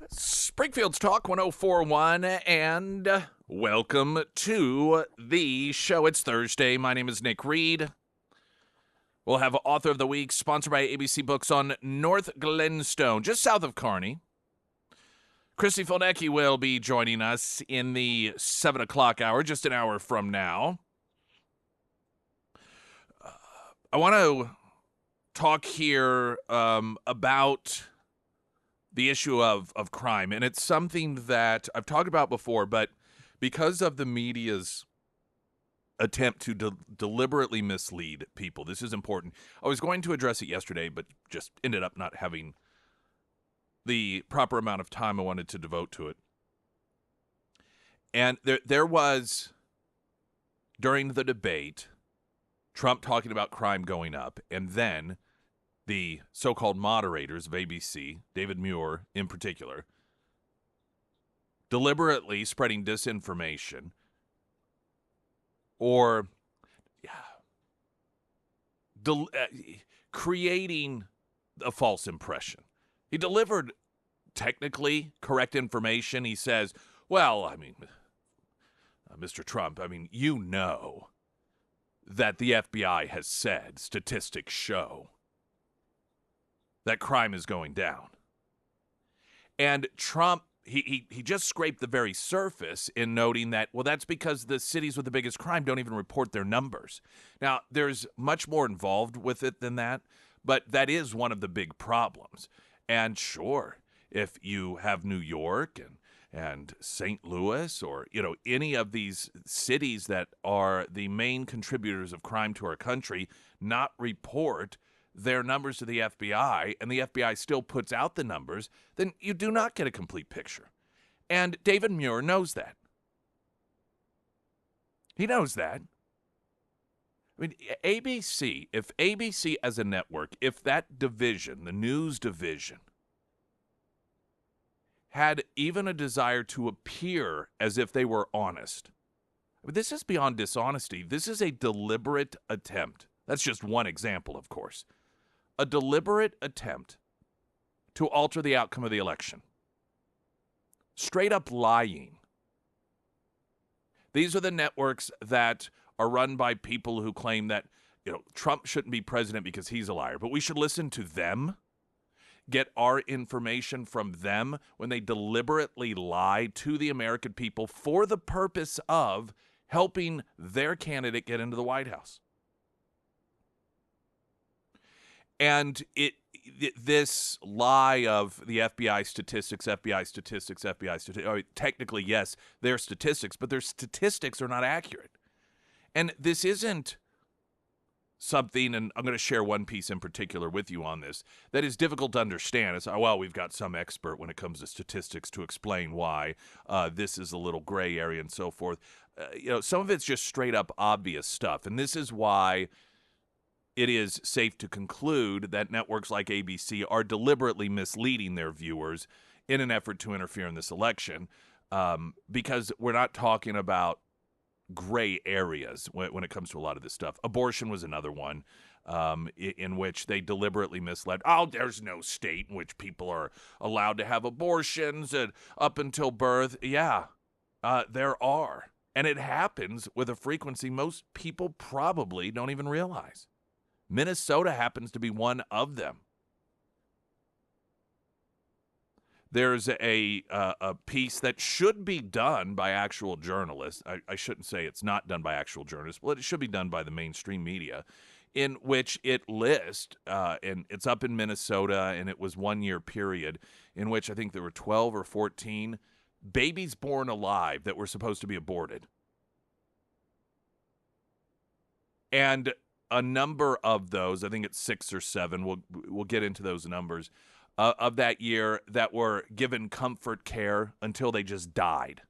Springfield's Talk 1041, and welcome to the show. It's Thursday. My name is Nick Reed. We'll have Author of the Week, sponsored by ABC Books on North Glenstone, just south of Kearney. Christy Filnecki will be joining us in the 7 o'clock hour, just an hour from now. I want to talk here about the issue of crime, and it's something that I've talked about before, but because of the media's attempt to deliberately mislead people, this is important. I was going to address it yesterday, but just ended up not having the proper amount of time I wanted to devote to it. And there was, during the debate, Trump talking about crime going up, and then the so-called moderators of ABC, David Muir in particular, deliberately spreading disinformation or creating a false impression. He delivered technically correct information. He says, well, Mr. Trump, you know that the FBI has said statistics show that crime is going down. And Trump, he just scraped the very surface in noting that, well, that's because the cities with the biggest crime don't even report their numbers. Now, there's much more involved with it than that, but that is one of the big problems. And sure, if you have New York and St. Louis or, any of these cities that are the main contributors of crime to our country not report their numbers to the FBI, and the FBI still puts out the numbers, then you do not get a complete picture. And David Muir knows that. He knows that. ABC, if ABC as a network, if that division, the news division, had even a desire to appear as if they were honest, this is beyond dishonesty. This is a deliberate attempt. That's just one example, of course. A deliberate attempt to alter the outcome of the election. Straight up lying. These are the networks that are run by people who claim that, Trump shouldn't be president because he's a liar, but we should listen to them, get our information from them when they deliberately lie to the American people for the purpose of helping their candidate get into the White House. And this lie of the FBI statistics, technically, yes, they're statistics, but their statistics are not accurate. And this isn't something, and I'm going to share one piece in particular with you on this, that is difficult to understand. It's, well, we've got some expert when it comes to statistics to explain why this is a little gray area and so forth. Some of it's just straight up obvious stuff. And this is why it is safe to conclude that networks like ABC are deliberately misleading their viewers in an effort to interfere in this election, because we're not talking about gray areas when it comes to a lot of this stuff. Abortion was another one in which they deliberately misled. Oh, there's no state in which people are allowed to have abortions up until birth. Yeah, there are. And it happens with a frequency most people probably don't even realize. Minnesota happens to be one of them. There's a piece that should be done by actual journalists. I shouldn't say it's not done by actual journalists, but it should be done by the mainstream media, in which it lists, and it's up in Minnesota, and it was 1 year period, in which I think there were 12 or 14 babies born alive that were supposed to be aborted. And a number of those, I think it's 6 or 7, we'll get into those numbers, of that year that were given comfort care until they just died.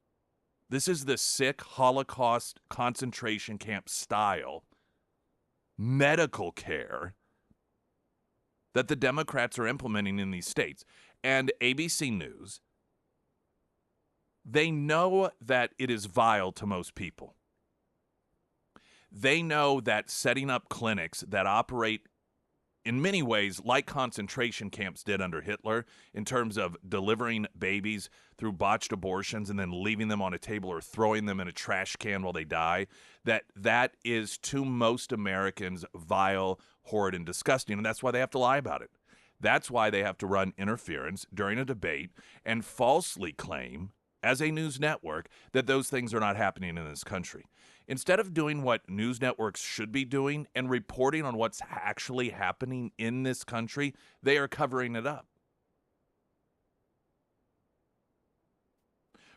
This is the sick Holocaust concentration camp style medical care that the Democrats are implementing in these states. And ABC News, they know that it is vile to most people. They know that setting up clinics that operate in many ways like concentration camps did under Hitler in terms of delivering babies through botched abortions and then leaving them on a table or throwing them in a trash can while they die, that is to most Americans vile, horrid, and disgusting, and that's why they have to lie about it. That's why they have to run interference during a debate and falsely claim, as a news network, that those things are not happening in this country. Instead of doing what news networks should be doing and reporting on what's actually happening in this country, they are covering it up.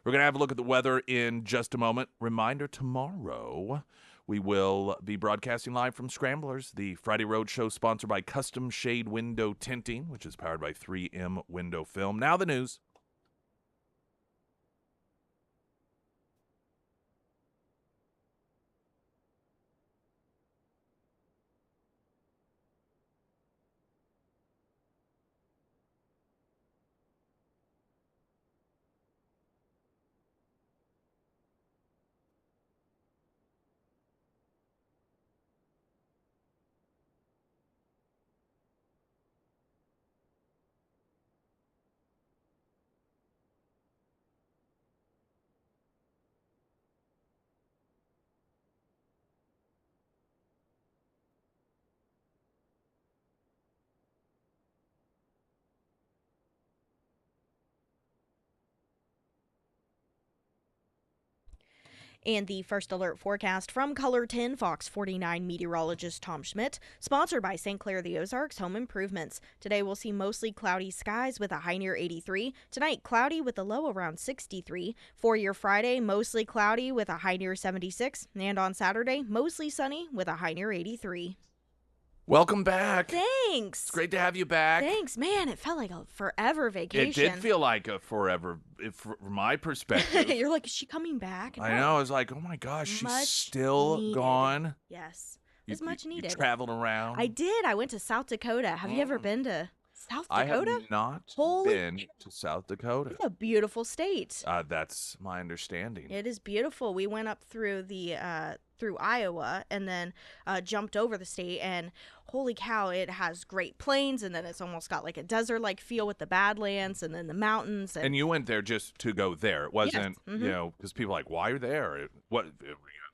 We're going to have a look at the weather in just a moment. Reminder, tomorrow we will be broadcasting live from Scramblers, the Friday Road Show sponsored by Custom Shade Window Tinting, which is powered by 3M Window Film. Now the news. And the first alert forecast from Color 10 Fox 49 meteorologist Tom Schmidt, sponsored by St. Clair the Ozarks Home Improvements. Today we'll see mostly cloudy skies with a high near 83. Tonight, cloudy with a low around 63. For your Friday, mostly cloudy with a high near 76. And on Saturday, mostly sunny with a high near 83. Welcome back. Thanks. It's great to have you back. Thanks, man. It felt like a forever vacation. It did feel like a forever, from my perspective. You're like, is she coming back? I know. I was like, oh my gosh, she's still needed. Gone. Yes, it's much needed. You traveled around. I did. I went to South Dakota. Have you ever been to South Dakota? I have not been to South Dakota. It's a beautiful state. That's my understanding. It is beautiful. We went up through the through Iowa and then jumped over the state, and holy cow, it has great plains, and then it's almost got like a desert-like feel with the Badlands and then the mountains. And you went there just to go there. It wasn't, Yes. you know, because people are like, why are you there? What,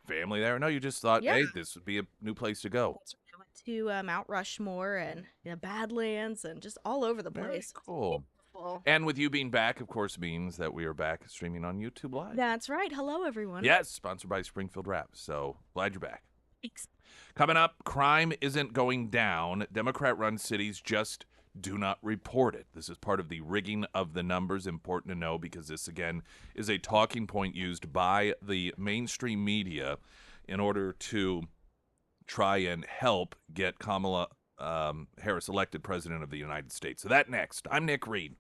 family there? No, you just thought, hey, this would be a new place to go. I went to Mount Rushmore and Badlands and just all over the place. Very cool. And with you being back, of course, means that we are back streaming on YouTube Live. That's right. Hello, everyone. Yes, sponsored by Springfield Wrap. So glad you're back. Thanks. Coming up, crime isn't going down. Democrat-run cities just do not report it. This is part of the rigging of the numbers. Important to know because this, again, is a talking point used by the mainstream media in order to try and help get Kamala Harris elected president of the United States. So that next. I'm Nick Reed.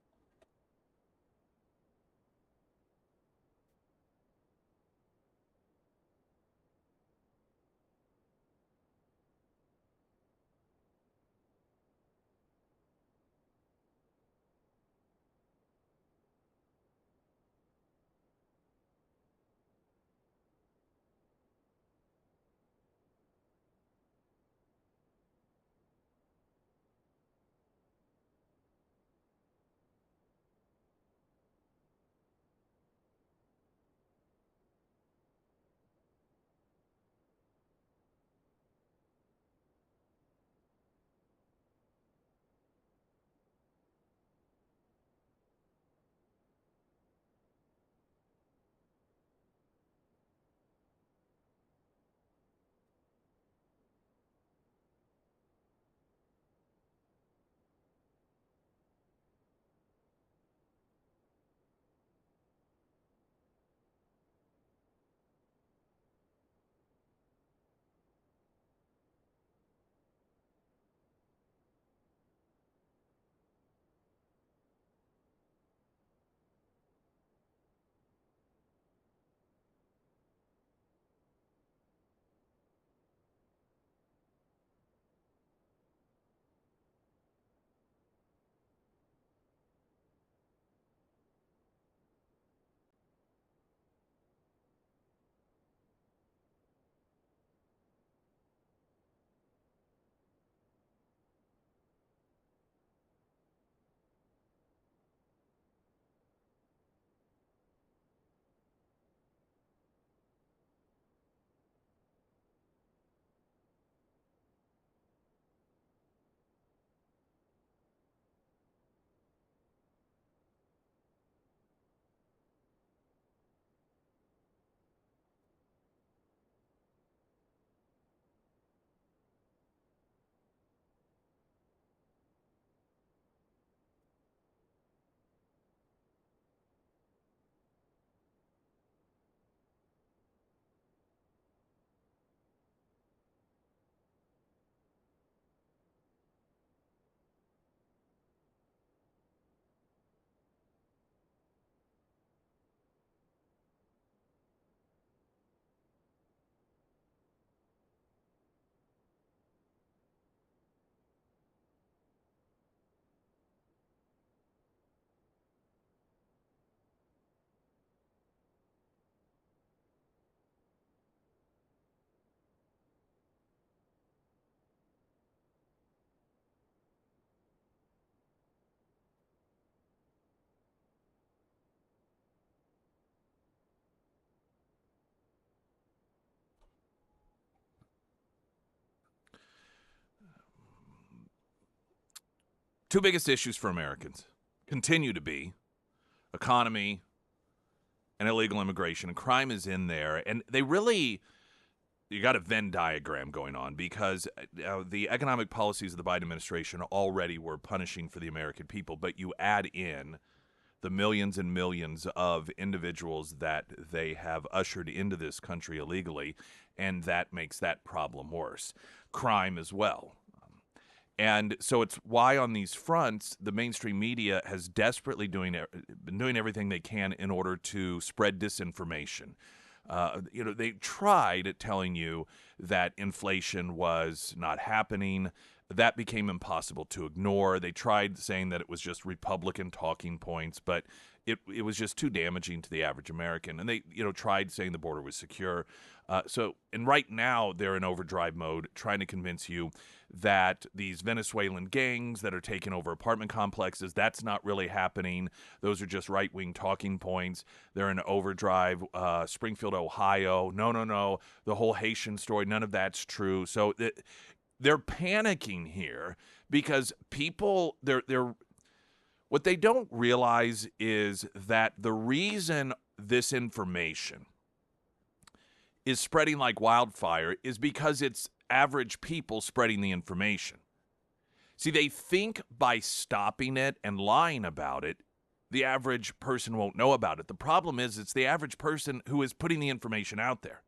Two biggest issues for Americans continue to be economy and illegal immigration, and crime is in there. And they really, you got a Venn diagram going on because the economic policies of the Biden administration already were punishing for the American people, but you add in the millions and millions of individuals that they have ushered into this country illegally, and that makes that problem worse. Crime as well. And so it's why on these fronts, the mainstream media has desperately been doing everything they can in order to spread disinformation. They tried at telling you that inflation was not happening. That became impossible to ignore. They tried saying that it was just Republican talking points, but it was just too damaging to the average American. And they, tried saying the border was secure. And right now they're in overdrive mode, trying to convince you that these Venezuelan gangs that are taking over apartment complexes, that's not really happening. Those are just right-wing talking points. They're in overdrive. Springfield, Ohio. No. The whole Haitian story, none of that's true. So they're panicking here because people, they're what they don't realize is that the reason this information is spreading like wildfire is because it's average people spreading the information. See, they think by stopping it and lying about it, the average person won't know about it. The problem is it's the average person who is putting the information out there.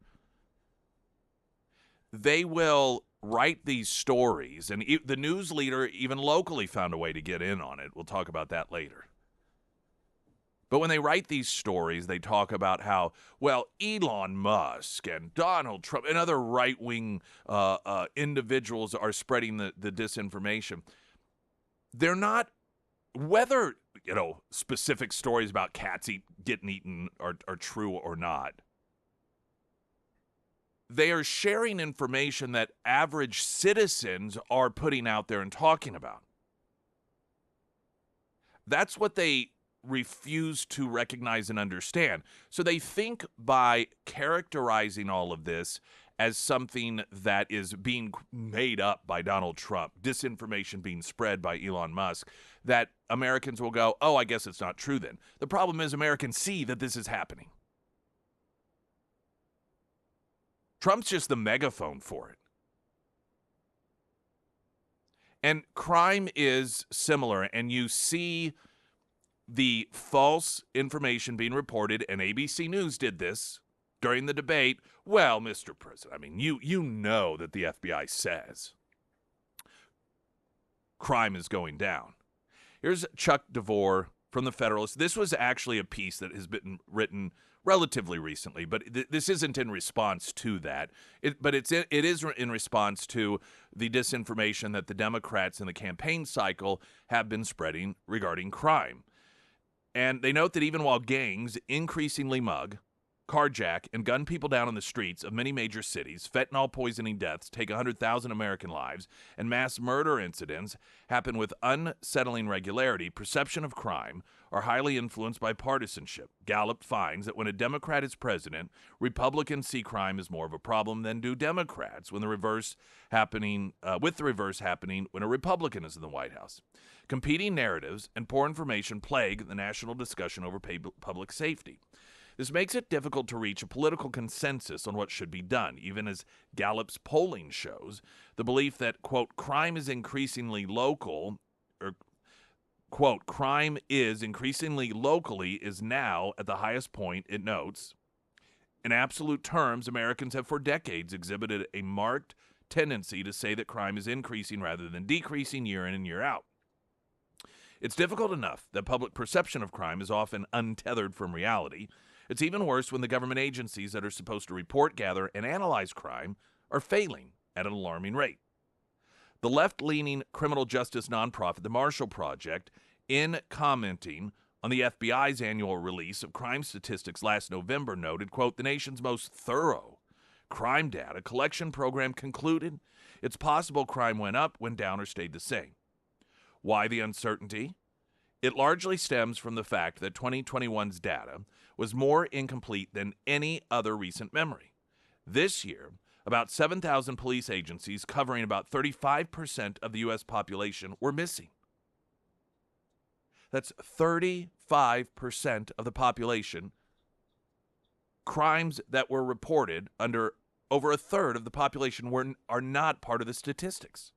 They will write these stories, and the news leader even locally found a way to get in on it. We'll talk about that later. But when they write these stories, they talk about how, well, Elon Musk and Donald Trump and other right-wing individuals are spreading the disinformation. They're not, whether, specific stories about cats getting eaten are true or not. They are sharing information that average citizens are putting out there and talking about. That's what they refuse to recognize and understand. So they think by characterizing all of this as something that is being made up by Donald Trump, disinformation being spread by Elon Musk, that Americans will go, oh, I guess it's not true then. The problem is Americans see that this is happening. Trump's just the megaphone for it. And crime is similar, and you see the false information being reported, and ABC News did this during the debate. Well, Mr. President, I mean, you know that the FBI says crime is going down. Here's Chuck DeVore from the Federalist. This was actually a piece that has been written relatively recently, but this isn't in response to that. It is in response to the disinformation that the Democrats in the campaign cycle have been spreading regarding crime. And they note that even while gangs increasingly mug, carjack, and gun people down on the streets of many major cities, fentanyl poisoning deaths take 100,000 American lives, and mass murder incidents happen with unsettling regularity, perception of crime are highly influenced by partisanship. Gallup finds that when a Democrat is president, Republicans see crime as more of a problem than do Democrats, with the reverse happening when a Republican is in the White House. Competing narratives and poor information plague the national discussion over public safety. This makes it difficult to reach a political consensus on what should be done, even as Gallup's polling shows the belief that, quote, crime is increasingly local, or, quote, crime is increasingly locally is now at the highest point, it notes. In absolute terms, Americans have for decades exhibited a marked tendency to say that crime is increasing rather than decreasing year in and year out. It's difficult enough that public perception of crime is often untethered from reality. It's even worse when the government agencies that are supposed to report, gather, and analyze crime are failing at an alarming rate. The left-leaning criminal justice nonprofit, the Marshall Project, in commenting on the FBI's annual release of crime statistics last November, noted, quote, the nation's most thorough crime data collection program concluded it's possible crime went up, went down, or stayed the same. Why the uncertainty? It largely stems from the fact that 2021's data was more incomplete than any other recent memory. This year, about 7,000 police agencies covering about 35% of the U.S. population were missing. That's 35% of the population. Crimes that were reported under over a third of the population are not part of the statistics.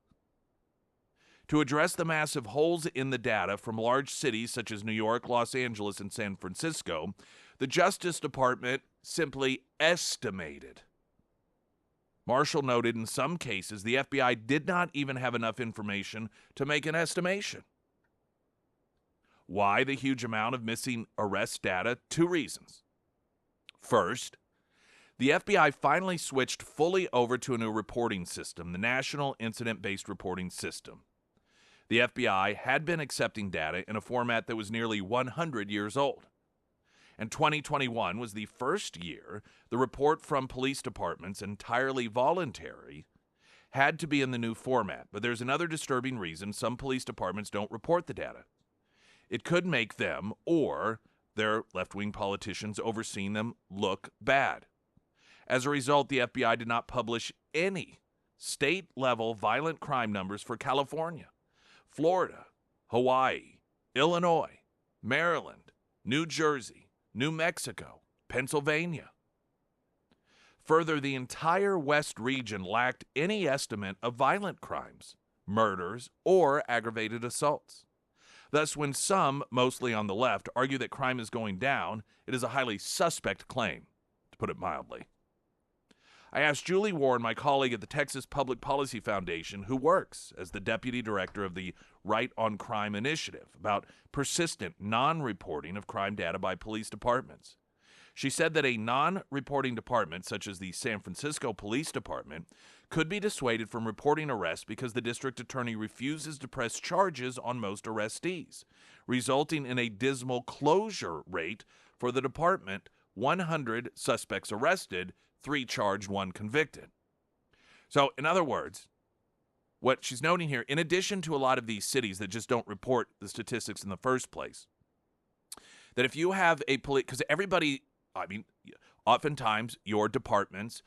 To address the massive holes in the data from large cities such as New York, Los Angeles, and San Francisco, the Justice Department simply estimated. Marshall noted in some cases the FBI did not even have enough information to make an estimation. Why the huge amount of missing arrest data? 2 reasons. First, the FBI finally switched fully over to a new reporting system, the National Incident-Based Reporting System. The FBI had been accepting data in a format that was nearly 100 years old. And 2021 was the first year the report from police departments, entirely voluntary, had to be in the new format. But there's another disturbing reason some police departments don't report the data. It could make them, or their left-wing politicians overseeing them, look bad. As a result, the FBI did not publish any state-level violent crime numbers for California, Florida, Hawaii, Illinois, Maryland, New Jersey, New Mexico, Pennsylvania. Further, the entire West region lacked any estimate of violent crimes, murders, or aggravated assaults. Thus, when some, mostly on the left, argue that crime is going down, it is a highly suspect claim, to put it mildly. I asked Julie Warren, my colleague at the Texas Public Policy Foundation, who works as the deputy director of the Right on Crime Initiative, about persistent non-reporting of crime data by police departments. She said that a non-reporting department, such as the San Francisco Police Department, could be dissuaded from reporting arrests because the district attorney refuses to press charges on most arrestees, resulting in a dismal closure rate for the department: 100 suspects arrested, 3 charged, 1 convicted. So, in other words, what she's noting here, in addition to a lot of these cities that just don't report the statistics in the first place, that if you have a police, because everybody, oftentimes your departments,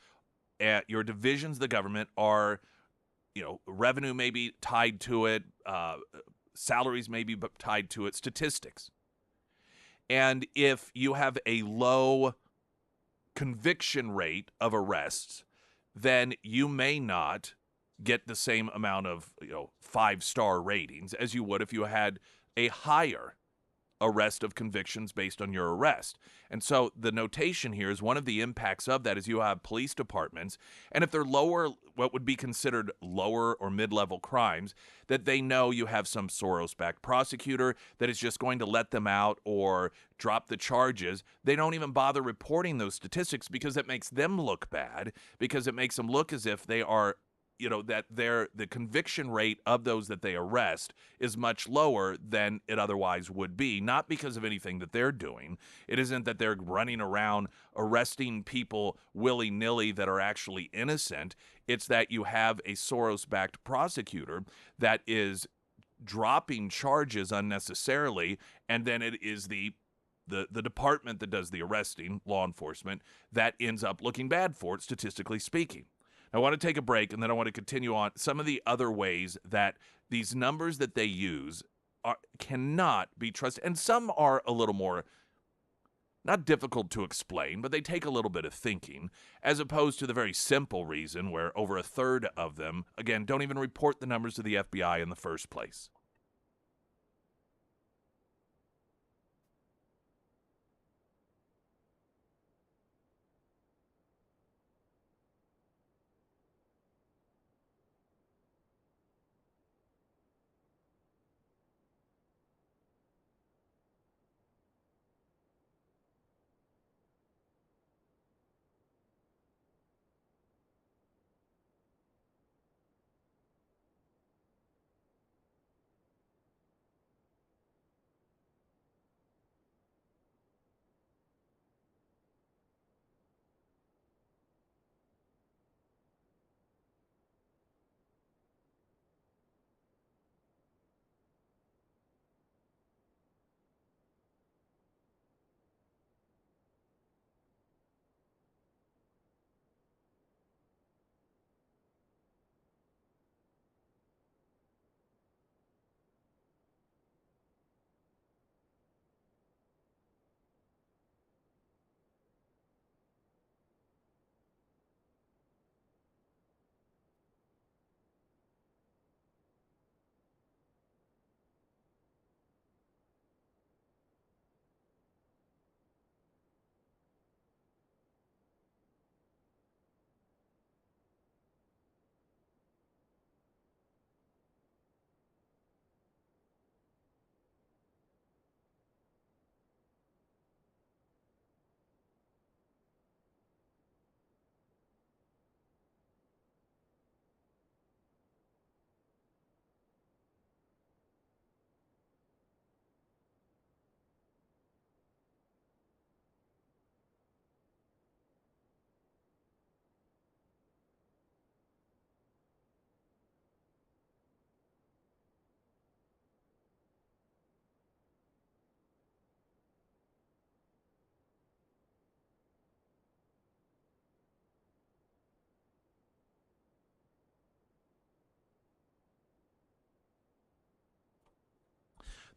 your divisions of the government are, revenue may be tied to it, salaries may be tied to it, statistics. And if you have a low conviction rate of arrests, then you may not get the same amount of 5-star ratings as you would if you had a higher arrest of convictions based on your arrest. And so the notation here is one of the impacts of that is you have police departments, and if they're lower, what would be considered lower or mid-level crimes, that they know you have some Soros-backed prosecutor that is just going to let them out or drop the charges. They don't even bother reporting those statistics because it makes them look bad, because it makes them look as if they are that the conviction rate of those that they arrest is much lower than it otherwise would be, not because of anything that they're doing. It isn't that they're running around arresting people willy-nilly that are actually innocent. It's that you have a Soros-backed prosecutor that is dropping charges unnecessarily, and then it is the department that does the arresting, law enforcement, that ends up looking bad for it, statistically speaking. I want to take a break, and then I want to continue on some of the other ways that these numbers that they use cannot be trusted. And some are a little more, not difficult to explain, but they take a little bit of thinking, as opposed to the very simple reason where over a third of them, again, don't even report the numbers to the FBI in the first place.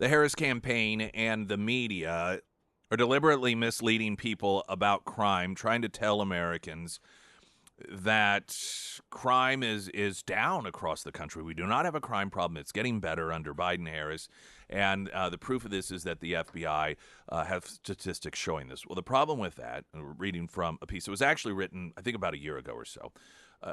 The Harris campaign and the media are deliberately misleading people about crime, trying to tell Americans that crime is down across the country. We do not have a crime problem. It's getting better under Biden-Harris. And the proof of this is that the FBI have statistics showing this. Well, the problem with that, reading from a piece that was actually written, I think, about a year ago or so,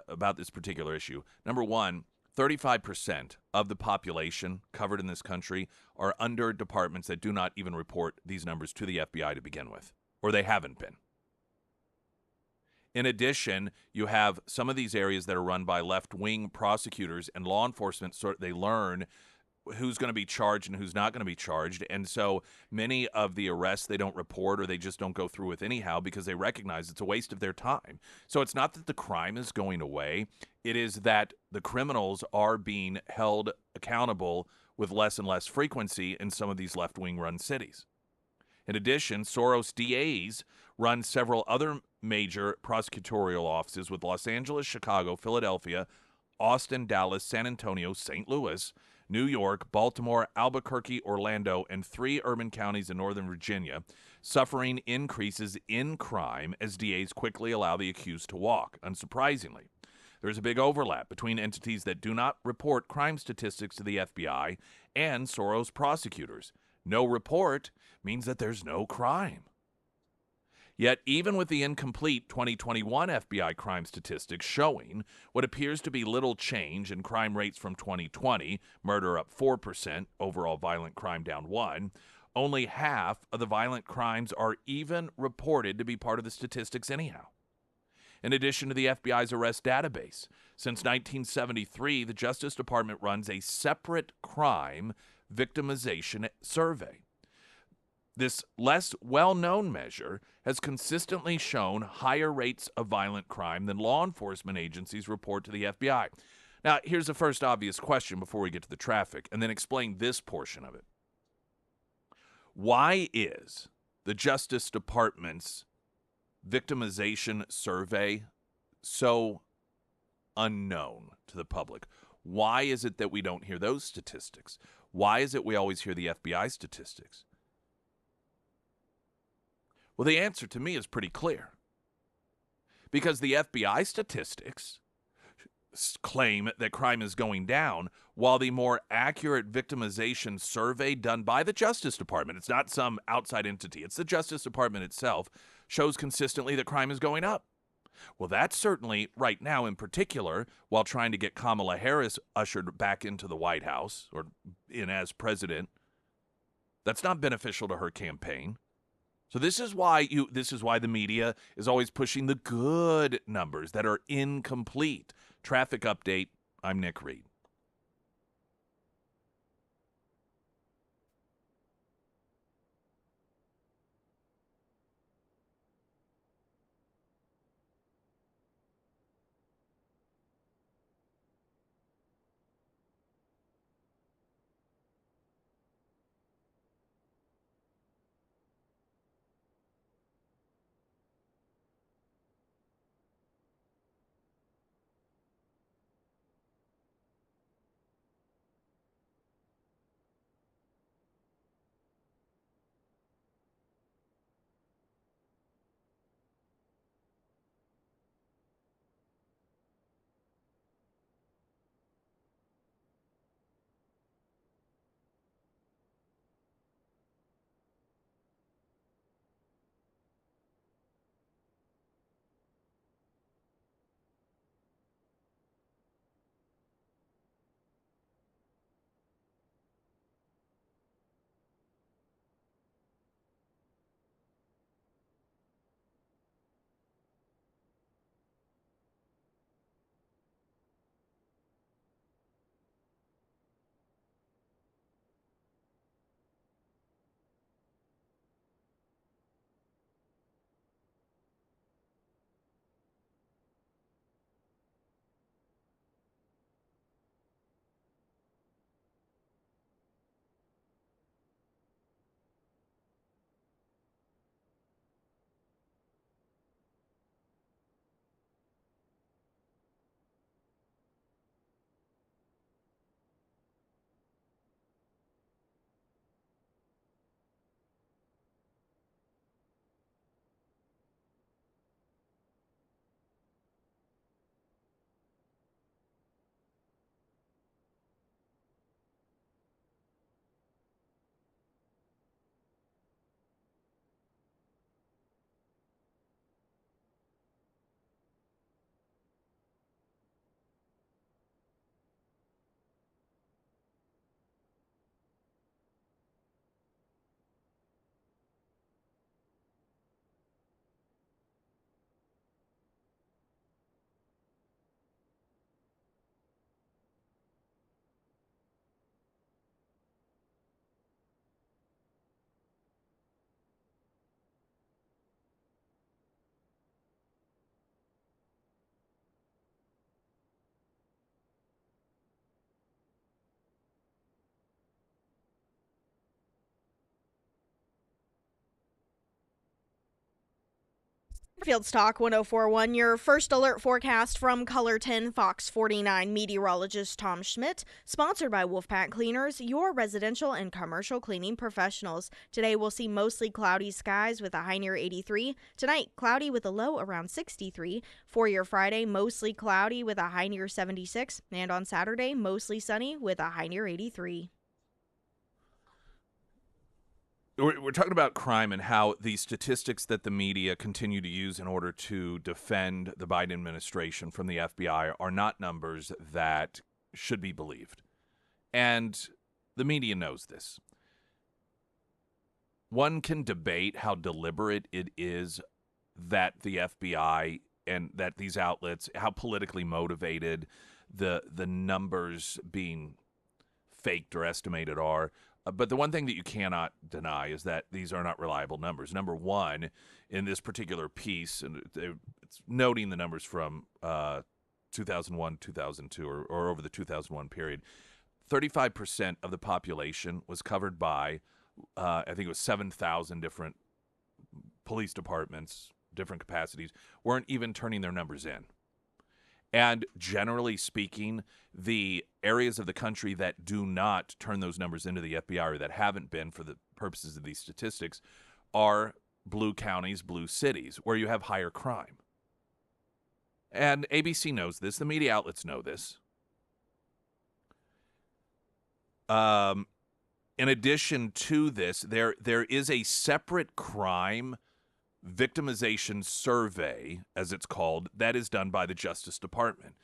about this particular issue. Number one, 35% of the population covered in this country are under departments that do not even report these numbers to the FBI to begin with, or they haven't been. In addition, you have some of these areas that are run by left-wing prosecutors and law enforcement, so they learn who's going to be charged and who's not going to be charged. And so many of the arrests they don't report or they just don't go through with anyhow because they recognize it's a waste of their time. So it's not that the crime is going away. It is that the criminals are being held accountable with less and less frequency in some of these left-wing run cities. In addition, Soros DAs run several other major prosecutorial offices with Los Angeles, Chicago, Philadelphia, Austin, Dallas, San Antonio, St. Louis, New York, Baltimore, Albuquerque, Orlando, and 3 urban counties in Northern Virginia, suffering increases in crime as DAs quickly allow the accused to walk. Unsurprisingly, there's a big overlap between entities that do not report crime statistics to the FBI and Soros prosecutors. No report means that there's no crime. Yet, even with the incomplete 2021 FBI crime statistics showing what appears to be little change in crime rates from 2020, murder up 4%, overall violent crime down 1%, only half of the violent crimes are even reported to be part of the statistics anyhow. In addition to the FBI's arrest database, since 1973, the Justice Department runs a separate crime victimization survey. This less well-known measure has consistently shown higher rates of violent crime than law enforcement agencies report to the FBI. Now, here's the first obvious question before we get to the traffic, and then explain this portion of it. Why is the Justice Department's victimization survey so unknown to the public? Why is it that we don't hear those statistics? Why is it we always hear the FBI statistics? Well, the answer to me is pretty clear. Because the FBI statistics claim that crime is going down, while the more accurate victimization survey done by the Justice Department, it's not some outside entity, it's the Justice Department itself, shows consistently that crime is going up. Well, that's certainly, right now in particular, while trying to get Kamala Harris ushered back into the White House, or in as president, that's not beneficial to her campaign. So this is why the media is always pushing the good numbers that are incomplete. Traffic update, I'm Nick Reed. Springfield's Talk 1041, your first alert forecast from Colorton Fox 49 meteorologist Tom Schmidt, sponsored by Wolfpack Cleaners, your residential and commercial cleaning professionals. Today we'll see mostly cloudy skies with a high near 83. Tonight, cloudy with a low around 63. For your Friday, mostly cloudy with a high near 76. And on Saturday, mostly sunny with a high near 83. We're talking about crime and how the statistics that the media continue to use in order to defend the Biden administration from the FBI are not numbers that should be believed. And the media knows this. One can debate how deliberate it is that the FBI and that these outlets, how politically motivated the numbers being faked or estimated are. But the one thing that you cannot deny is that these are not reliable numbers. Number one, in this particular piece, and it's noting the numbers from 2001, 2002, or over the 2001 period, 35% of the population was covered by, I think it was 7,000 different police departments, different capacities, weren't even turning their numbers in. And generally speaking, the areas of the country that do not turn those numbers into the FBI or that haven't been for the purposes of these statistics are blue counties, blue cities, where you have higher crime. And ABC knows this. The media outlets know this. In addition to this, there is a separate crime victimization survey, as it's called, that is done by the Justice Department.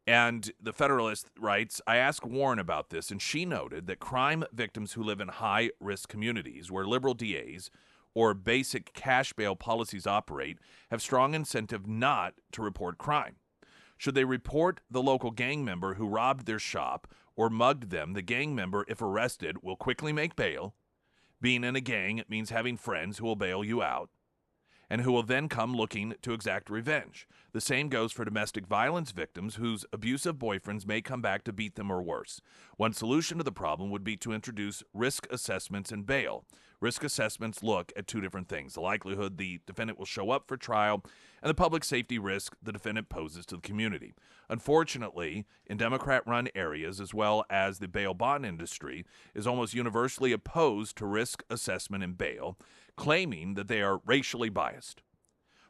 And the Federalist writes, I asked Warren about this, and she noted that crime victims who live in high-risk communities where liberal DAs or basic cash bail policies operate have strong incentive not to report crime. Should they report the local gang member who robbed their shop or mugged them, the gang member, if arrested, will quickly make bail. Being in a gang means having friends who will bail you out and who will then come looking to exact revenge. The same goes for domestic violence victims whose abusive boyfriends may come back to beat them or worse. One solution to the problem would be to introduce risk assessments and bail. Risk assessments look at two different things: the likelihood the defendant will show up for trial and the public safety risk the defendant poses to the community. Unfortunately, in Democrat-run areas, as well as the bail bond industry, is almost universally opposed to risk assessment and bail, claiming that they are racially biased.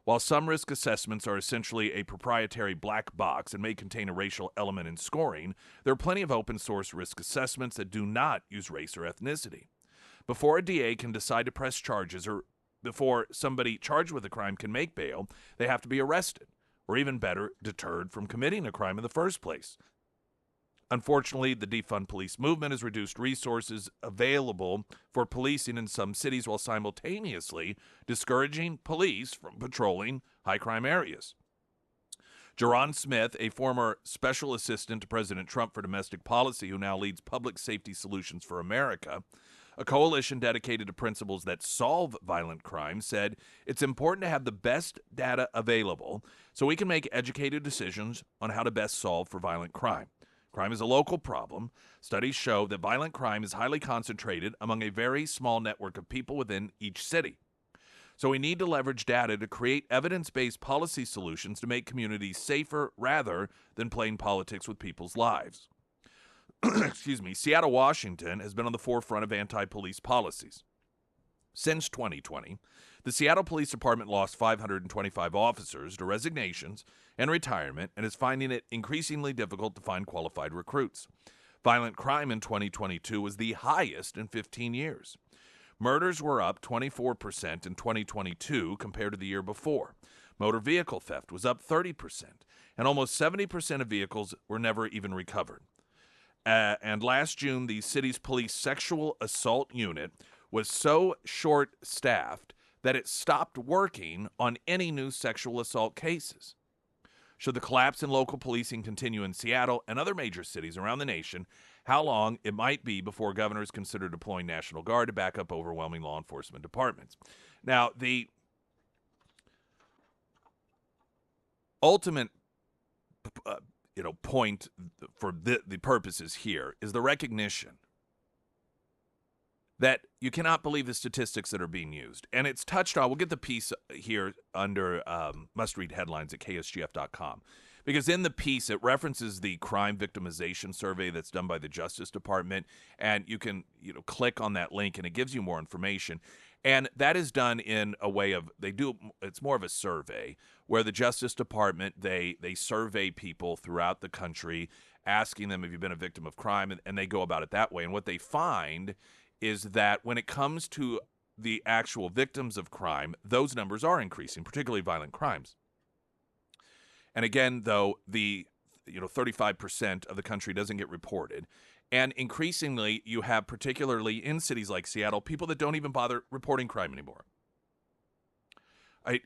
While some risk assessments are essentially a proprietary black box and may contain a racial element in scoring, there are plenty of open-source risk assessments that do not use race or ethnicity. Before a DA can decide to press charges, or before somebody charged with a crime can make bail, they have to be arrested, or even better, deterred from committing a crime in the first place. Unfortunately, the defund police movement has reduced resources available for policing in some cities while simultaneously discouraging police from patrolling high-crime areas. Jaron Smith, a former special assistant to President Trump for domestic policy who now leads Public Safety Solutions for America, a coalition dedicated to principles that solve violent crime, said it's important to have the best data available so we can make educated decisions on how to best solve for violent crime. Crime is a local problem. Studies show that violent crime is highly concentrated among a very small network of people within each city. So we need to leverage data to create evidence-based policy solutions to make communities safer rather than playing politics with people's lives. Excuse me. Seattle, Washington has been on the forefront of anti-police policies. Since 2020, the Seattle Police Department lost 525 officers to resignations and retirement and is finding it increasingly difficult to find qualified recruits. Violent crime in 2022 was the highest in 15 years. Murders were up 24% in 2022 compared to the year before. Motor vehicle theft was up 30%, and almost 70% of vehicles were never even recovered. And last June, the city's police sexual assault unit was so short-staffed that it stopped working on any new sexual assault cases. Should the collapse in local policing continue in Seattle and other major cities around the nation, how long it might be before governors consider deploying National Guard to back up overwhelming law enforcement departments. Now, the ultimate point for the purposes here is the recognition that you cannot believe the statistics that are being used. And it's touched on. We'll get the piece here under must-read headlines at ksgf.com. Because in the piece, it references the crime victimization survey that's done by the Justice Department. And you can click on that link, and it gives you more information. And that is done in a way of, it's more of a survey where the Justice Department, they survey people throughout the country, asking them, have you been a victim of crime? And they go about it that way. And what they find is that when it comes to the actual victims of crime, those numbers are increasing, particularly violent crimes. And again, though, the 35% of the country doesn't get reported. And increasingly, you have, particularly in cities like Seattle, people that don't even bother reporting crime anymore.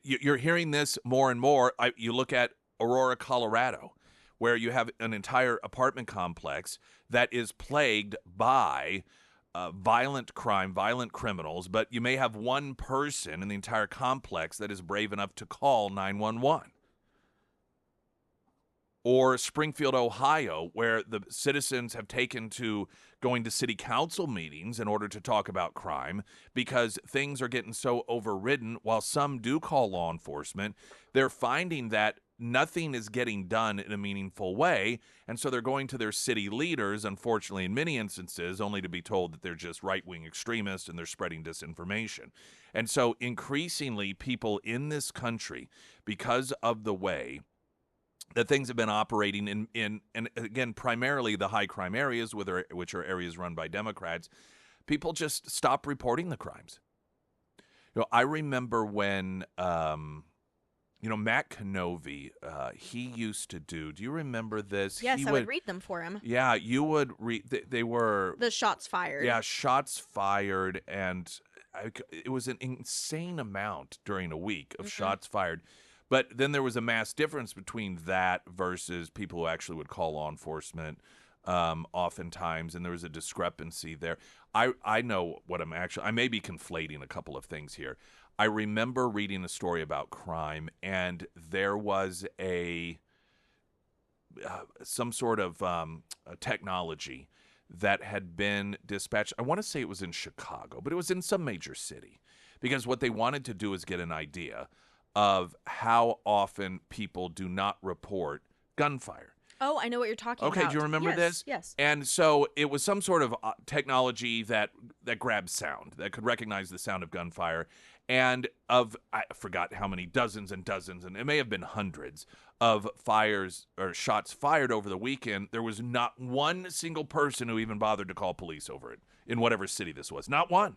You're hearing this more and more. You look at Aurora, Colorado, where you have an entire apartment complex that is plagued by violent crime, violent criminals, but you may have one person in the entire complex that is brave enough to call 911. Or Springfield, Ohio, where the citizens have taken to going to city council meetings in order to talk about crime because things are getting so overridden. While some do call law enforcement, they're finding that nothing is getting done in a meaningful way, and so they're going to their city leaders, unfortunately, in many instances, only to be told that they're just right-wing extremists and they're spreading disinformation. And so increasingly, people in this country, because of the way that things have been operating in and again, primarily the high crime areas, which are areas run by Democrats, people just stop reporting the crimes. I remember when Matt Canovy, he used to do you remember this? Yes, I would read them for him. Yeah, you would read. They were the shots fired. Yeah, shots fired, and it was an insane amount during a week of shots fired. But then there was a mass difference between that versus people who actually would call law enforcement oftentimes, and there was a discrepancy there. I know what I may be conflating a couple of things here. I remember reading a story about crime, and there was some sort of technology that had been dispatched. I want to say it was in Chicago, but it was in some major city, because what they wanted to do is get an idea of how often people do not report gunfire. Oh, I know what you're talking about. Okay, do you remember this? Yes. And so it was some sort of technology that grabs sound, that could recognize the sound of gunfire. And I forgot how many, dozens and dozens, and it may have been hundreds of fires or shots fired over the weekend. There was not one single person who even bothered to call police over it in whatever city this was. Not one.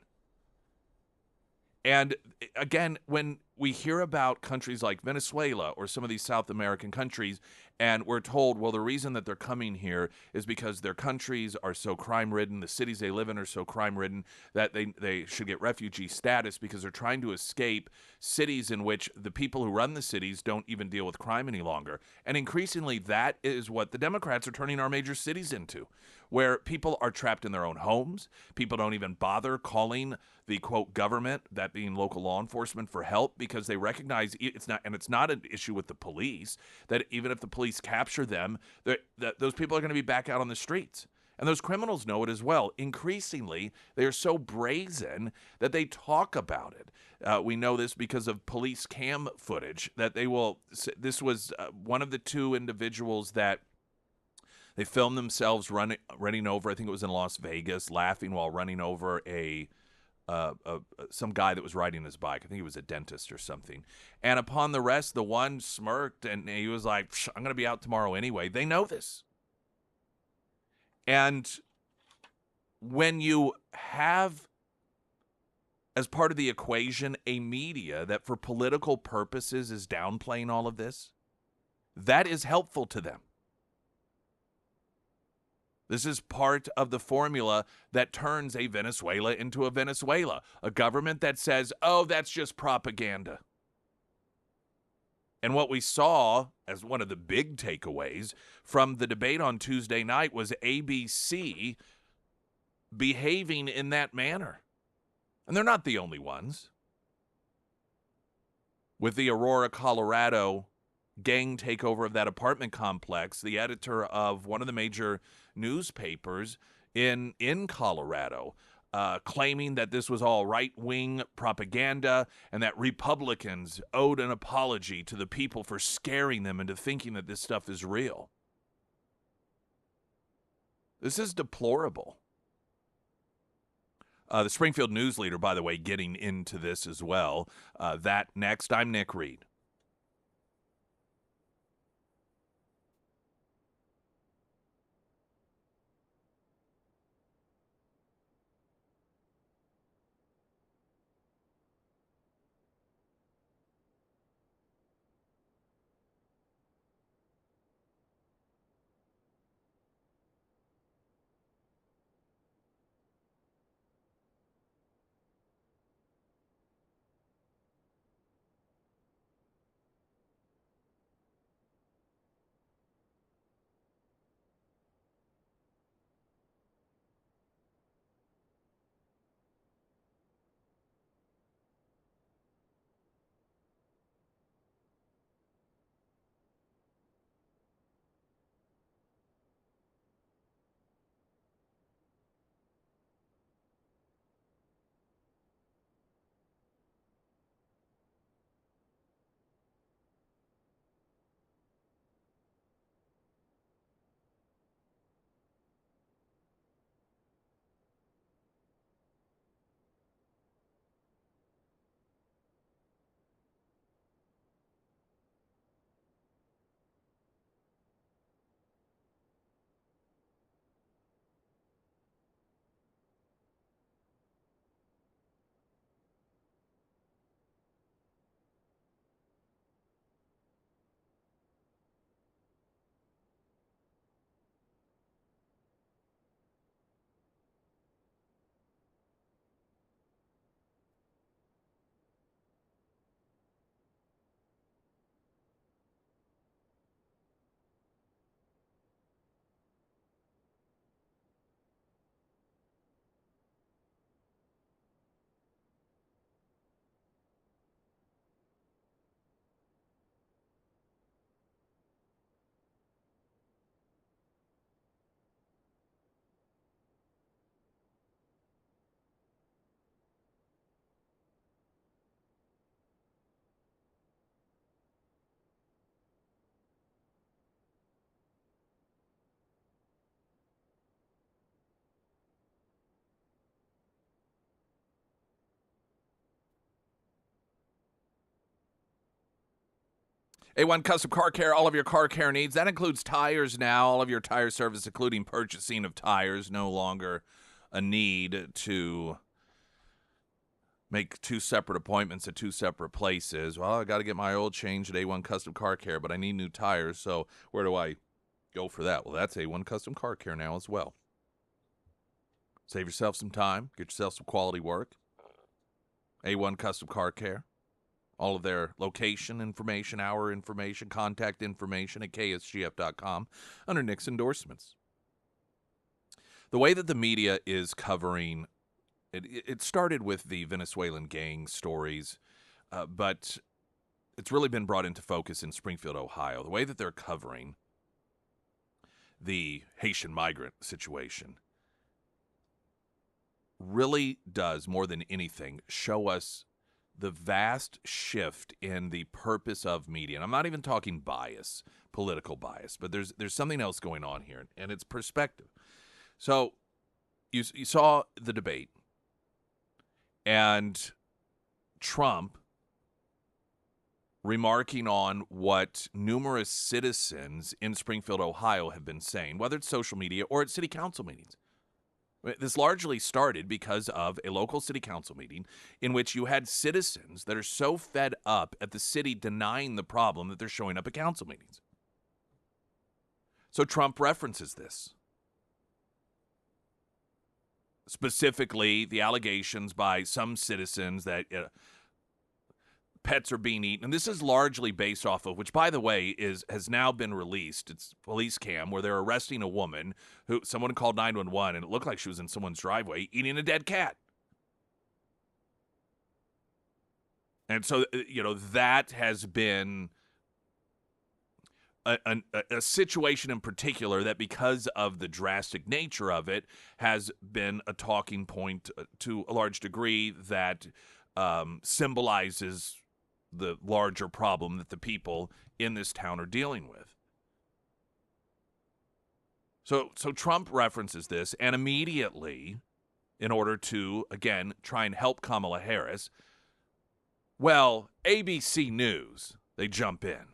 And again, when we hear about countries like Venezuela or some of these South American countries, and we're told, well, the reason that they're coming here is because their countries are so crime-ridden, the cities they live in are so crime-ridden that they should get refugee status because they're trying to escape cities in which the people who run the cities don't even deal with crime any longer. And increasingly, that is what the Democrats are turning our major cities into, where people are trapped in their own homes. People don't even bother calling the, quote, government, that being local law enforcement, for help because they recognize it's not an issue with the police, that even if the police capture them, that those people are going to be back out on the streets. And those criminals know it as well. Increasingly, they are so brazen that they talk about it. We know this because of police cam footage that they will. This was one of the two individuals that they filmed themselves running over. I think it was in Las Vegas, laughing while running over some guy that was riding his bike. I think he was a dentist or something. And upon the rest, the one smirked and he was like, I'm going to be out tomorrow anyway. They know this. And when you have, as part of the equation, a media that for political purposes is downplaying all of this, that is helpful to them. This is part of the formula that turns a Venezuela into a Venezuela, a government that says, oh, that's just propaganda. And what we saw as one of the big takeaways from the debate on Tuesday night was ABC behaving in that manner. And they're not the only ones. With the Aurora, Colorado gang takeover of that apartment complex, the editor of one of the major newspapers in Colorado claiming that this was all right-wing propaganda and that Republicans owed an apology to the people for scaring them into thinking that this stuff is real. This is deplorable. The Springfield News Leader, by the way, getting into this as well. That next. I'm Nick Reed. A1 Custom Car Care, all of your car care needs. That includes tires now, all of your tire service, including purchasing of tires. No longer a need to make two separate appointments at two separate places. Well, I got to get my oil changed at A1 Custom Car Care, but I need new tires, so where do I go for that? Well, that's A1 Custom Car Care now as well. Save yourself some time. Get yourself some quality work. A1 Custom Car Care. All of their location information, hour information, contact information at ksgf.com under Nick's endorsements. The way that the media is covering it started with the Venezuelan gang stories, but it's really been brought into focus in Springfield, Ohio. The way that they're covering the Haitian migrant situation really does, more than anything, show us the vast shift in the purpose of media. And I'm not even talking bias, political bias, but there's something else going on here, and it's perspective. So you saw the debate, and Trump remarking on what numerous citizens in Springfield, Ohio have been saying, whether it's social media or at city council meetings. This largely started because of a local city council meeting in which you had citizens that are so fed up at the city denying the problem that they're showing up at council meetings. So Trump references this. Specifically, the allegations by some citizens that pets are being eaten. And this is largely based off of, which, by the way, has now been released. It's police cam where they're arresting a woman who someone called 911, and it looked like she was in someone's driveway eating a dead cat. And so, that has been a situation in particular that, because of the drastic nature of it, has been a talking point to a large degree that symbolizes the larger problem that the people in this town are dealing with. So Trump references this, and immediately, in order to, again, try and help Kamala Harris, well, ABC News, they jump in.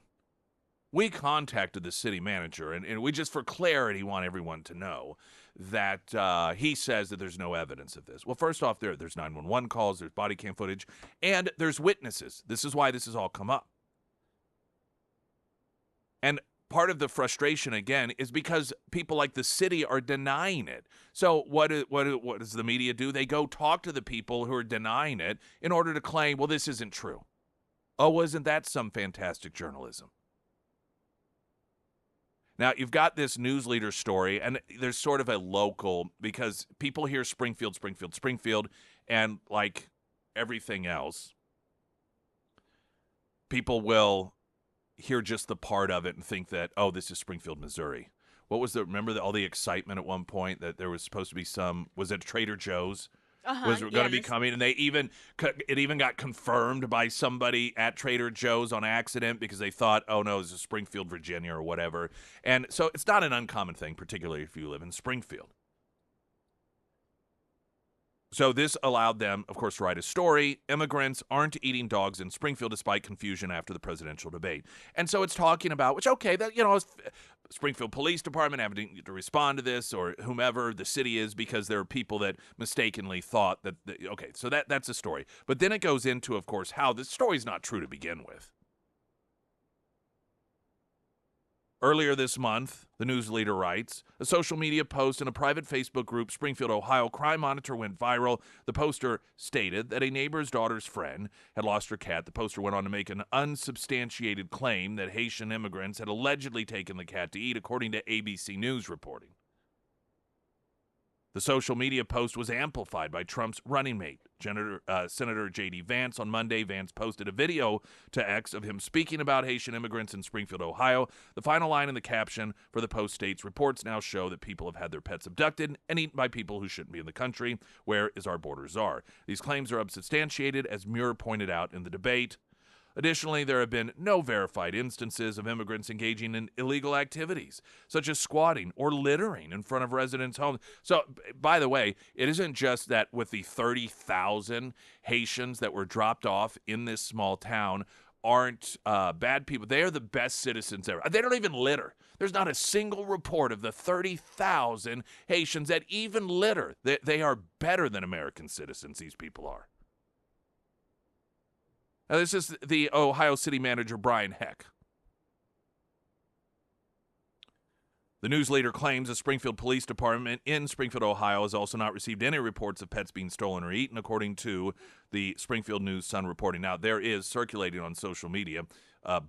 We contacted the city manager, and we just, for clarity, want everyone to know that he says that there's no evidence of this. Well, first off, there's 911 calls, there's body cam footage, and there's witnesses. This is why this has all come up. And part of the frustration, again, is because people like the city are denying it. So what does the media do? They go talk to the people who are denying it in order to claim, well, this isn't true. Oh, wasn't that some fantastic journalism? Now, you've got this news leader story, and there's sort of a local, because people hear Springfield, and like everything else, people will hear just the part of it and think that, oh, this is Springfield, Missouri. What was remember all the excitement at one point that there was supposed to be was it Trader Joe's? Was going to be coming, and it even got confirmed by somebody at Trader Joe's on accident because they thought, oh no, this is Springfield, Virginia, or whatever. And so it's not an uncommon thing, particularly if you live in Springfield. So this allowed them, of course, to write a story. Immigrants aren't eating dogs in Springfield despite confusion after the presidential debate. And so it's talking about, which, okay, that, Springfield Police Department having to respond to this, or whomever the city is, because there are people that mistakenly thought that, okay, so that's a story. But then it goes into, of course, how this story's not true to begin with. Earlier this month, the news leader writes, a social media post in a private Facebook group, Springfield, Ohio, Crime Monitor, went viral. The poster stated that a neighbor's daughter's friend had lost her cat. The poster went on to make an unsubstantiated claim that Haitian immigrants had allegedly taken the cat to eat, according to ABC News reporting. The social media post was amplified by Trump's running mate, Senator J.D. Vance. On Monday, Vance posted a video to X of him speaking about Haitian immigrants in Springfield, Ohio. The final line in the caption for the post states, reports now show that people have had their pets abducted and eaten by people who shouldn't be in the country. Where is our border czar? These claims are unsubstantiated, as Muir pointed out in the debate. Additionally, there have been no verified instances of immigrants engaging in illegal activities, such as squatting or littering in front of residents' homes. So, by the way, it isn't just that with the 30,000 Haitians that were dropped off in this small town aren't bad people. They are the best citizens ever. They don't even litter. There's not a single report of the 30,000 Haitians that even litter. They are better than American citizens, these people are. Now, this is the Ohio City Manager, Brian Heck. The news leader claims the Springfield Police Department in Springfield, Ohio, has also not received any reports of pets being stolen or eaten, according to the Springfield News-Sun reporting. Now, there is circulating on social media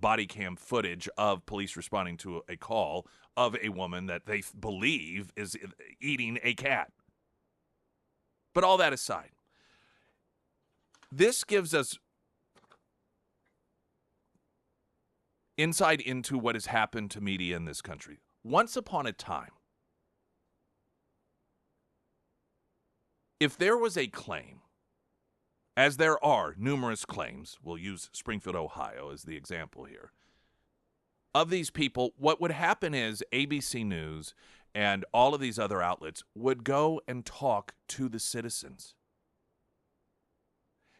body cam footage of police responding to a call of a woman that they believe is eating a cat. But all that aside, this gives us insight into what has happened to media in this country. Once upon a time, if there was a claim, as there are numerous claims, we'll use Springfield, Ohio as the example here, of these people, what would happen is ABC News and all of these other outlets would go and talk to the citizens.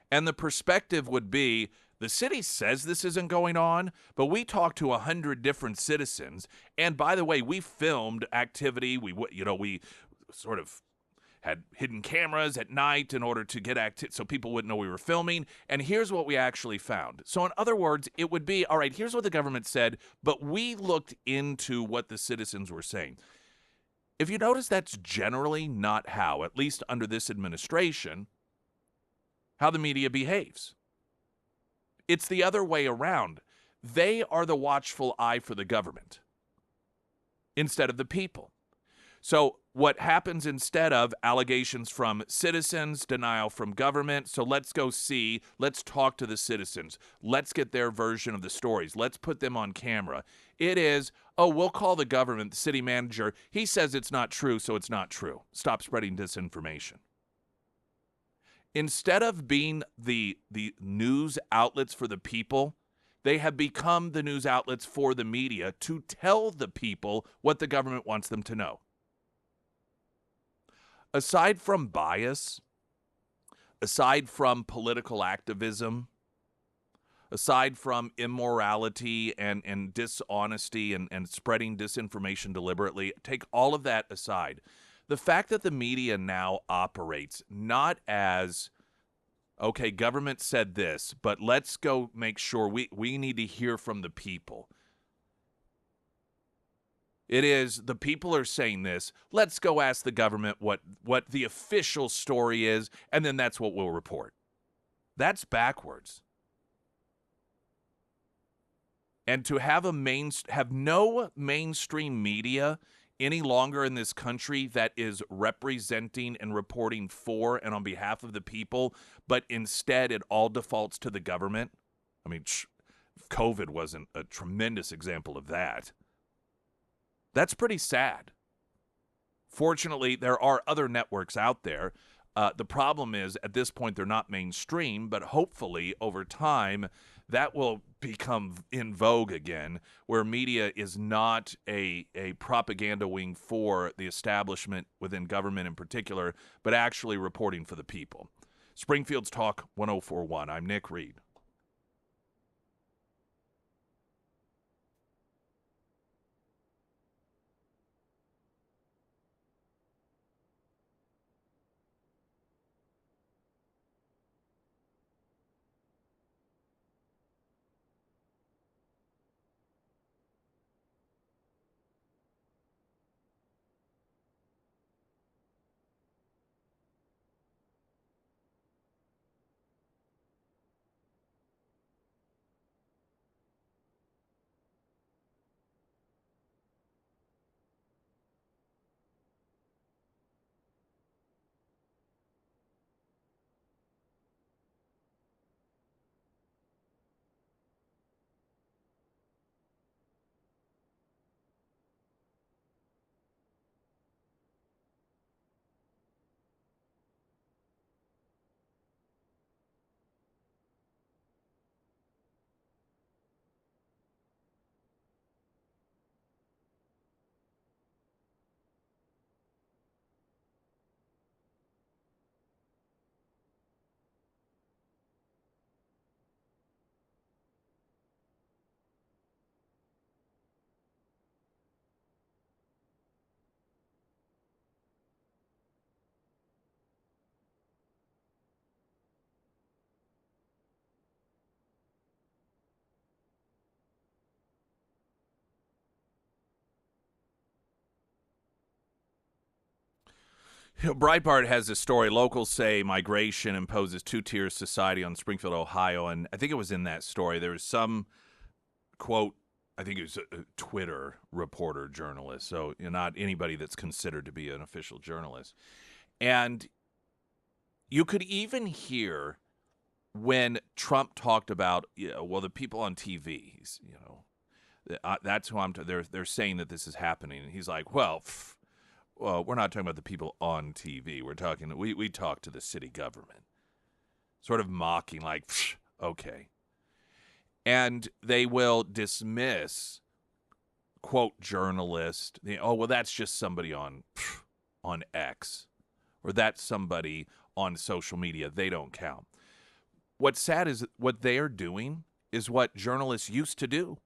And the perspective would be, the city says this isn't going on, but we talked to 100 different citizens. And by the way, we filmed activity. We sort of had hidden cameras at night in order to get so people wouldn't know we were filming. And here's what we actually found. So in other words, it would be, all right, here's what the government said, but we looked into what the citizens were saying. If you notice, that's generally not how, at least under this administration, how the media behaves. It's the other way around. They are the watchful eye for the government instead of the people. So what happens instead of allegations from citizens, denial from government. So let's go see, let's talk to the citizens. Let's get their version of the stories. Let's put them on camera. It is, oh, we'll call the government, the city manager. He says it's not true, so it's not true. Stop spreading disinformation. Instead of being the news outlets for the people, they have become the news outlets for the media to tell the people what the government wants them to know. Aside from bias, aside from political activism, aside from immorality and dishonesty and spreading disinformation deliberately, take all of that aside. The fact that the media now operates not as, okay, government said this, but let's go make sure we need to hear from the people. It is, the people are saying this, let's go ask the government what the official story is, and then that's what we'll report. That's backwards. And to have no mainstream media any longer in this country that is representing and reporting for and on behalf of the people, but instead it all defaults to the government. I mean, COVID wasn't a tremendous example of that. That's pretty sad. Fortunately, there are other networks out there. The problem is, at this point, they're not mainstream, but hopefully, over time, that will become in vogue again, where media is not a propaganda wing for the establishment within government in particular, but actually reporting for the people. Springfield's Talk 1041. I'm Nick Reed. Breitbart has a story. Locals say migration imposes two-tier society on Springfield, Ohio. And I think it was in that story. There was some quote, I think it was a Twitter reporter journalist. So not anybody that's considered to be an official journalist. And you could even hear when Trump talked about, well, the people on TV, that's who they're saying that this is happening. And he's like, well, we're not talking about the people on TV. We're talking, we talk to the city government. Sort of mocking, like, okay. And they will dismiss, quote, journalist. Well, that's just somebody on X. Or that's somebody on social media. They don't count. What's sad is what they're doing is what journalists used to do.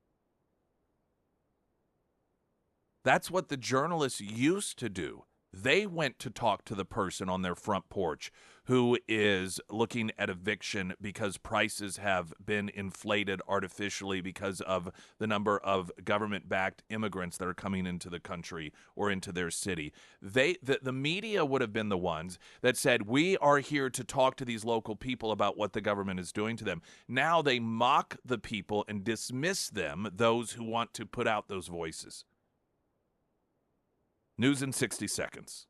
That's what the journalists used to do. They went to talk to the person on their front porch who is looking at eviction because prices have been inflated artificially because of the number of government-backed immigrants that are coming into the country or into their city. The media would have been the ones that said, we are here to talk to these local people about what the government is doing to them. Now they mock the people and dismiss them, those who want to put out those voices. News in 60 seconds.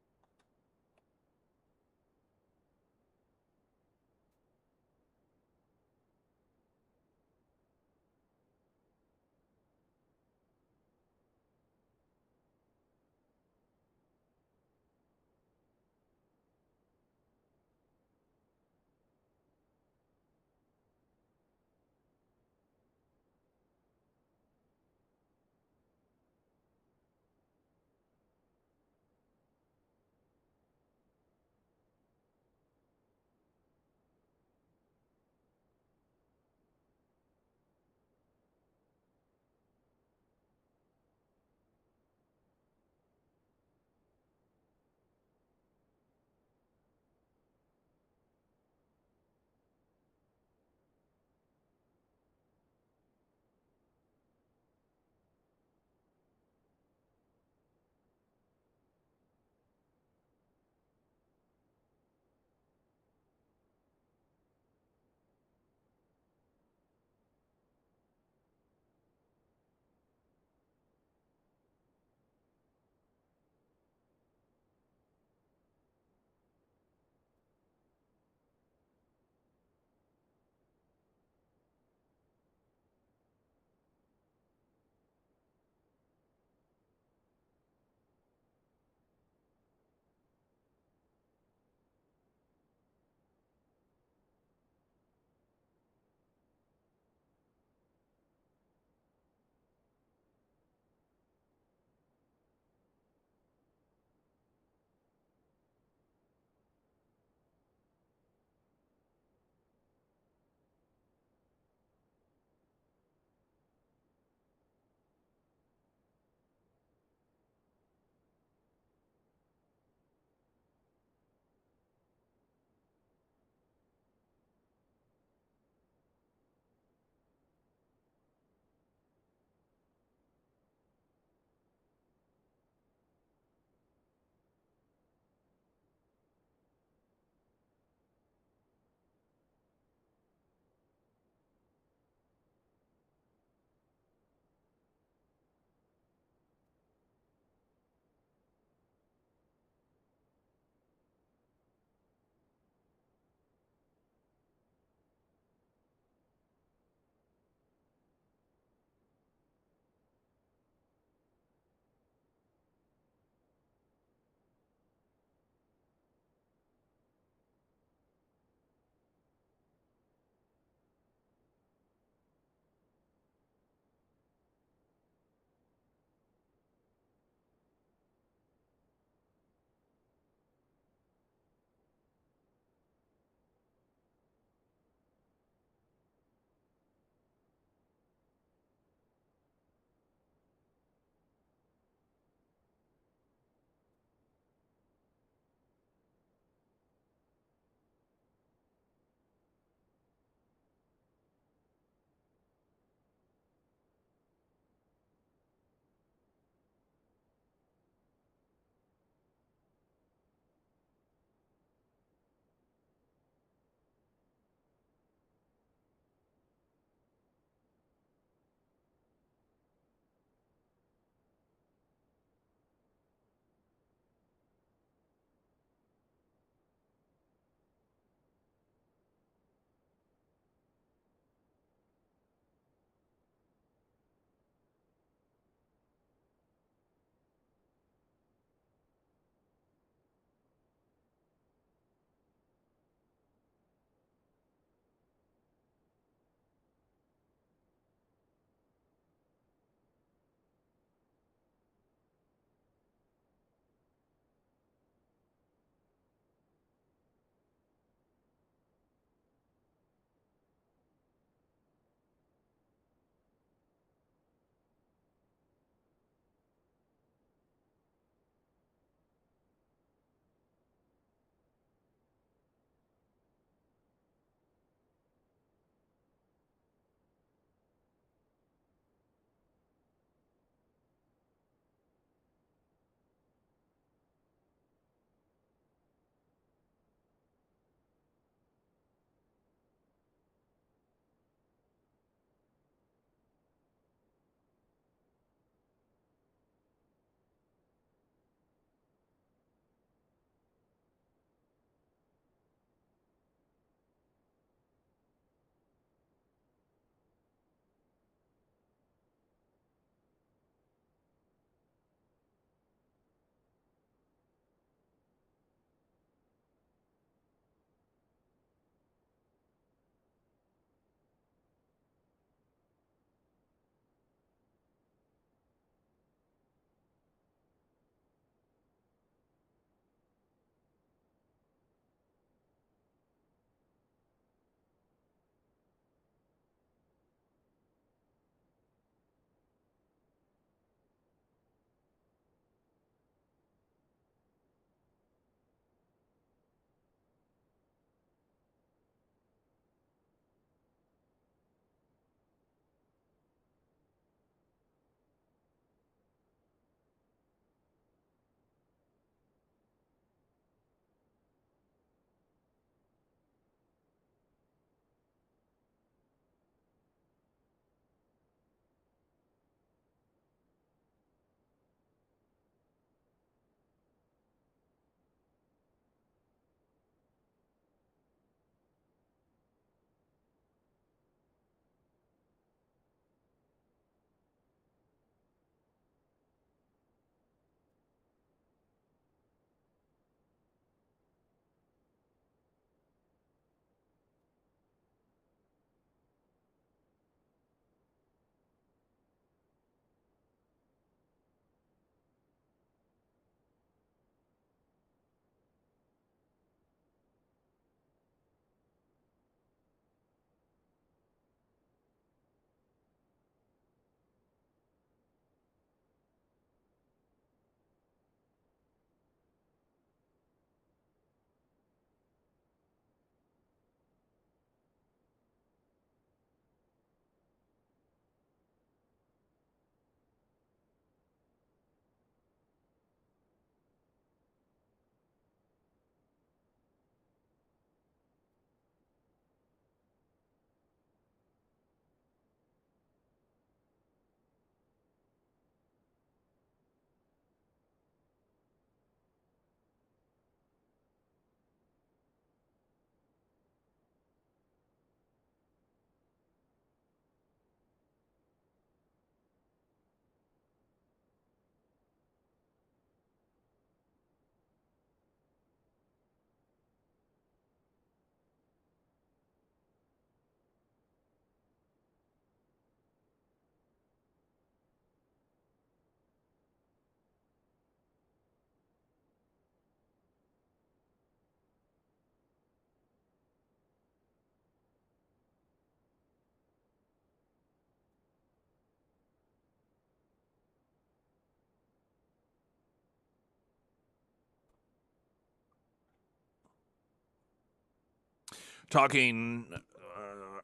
talking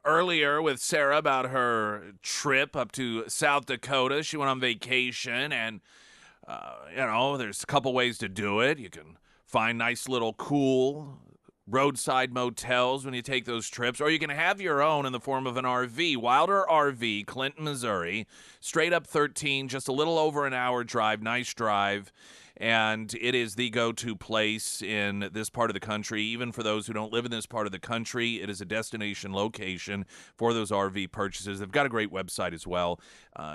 earlier with Sarah about her trip up to South Dakota. She went on vacation, and there's a couple ways to do it. You can find nice little cool roadside motels when you take those trips, or you can have your own in the form of an RV. Wilder RV, Clinton, Missouri, straight up 13, just a little over an hour drive, nice drive. And it is the go-to place in this part of the country. Even for those who don't live in this part of the country, it is a destination location for those RV purchases. They've got a great website as well,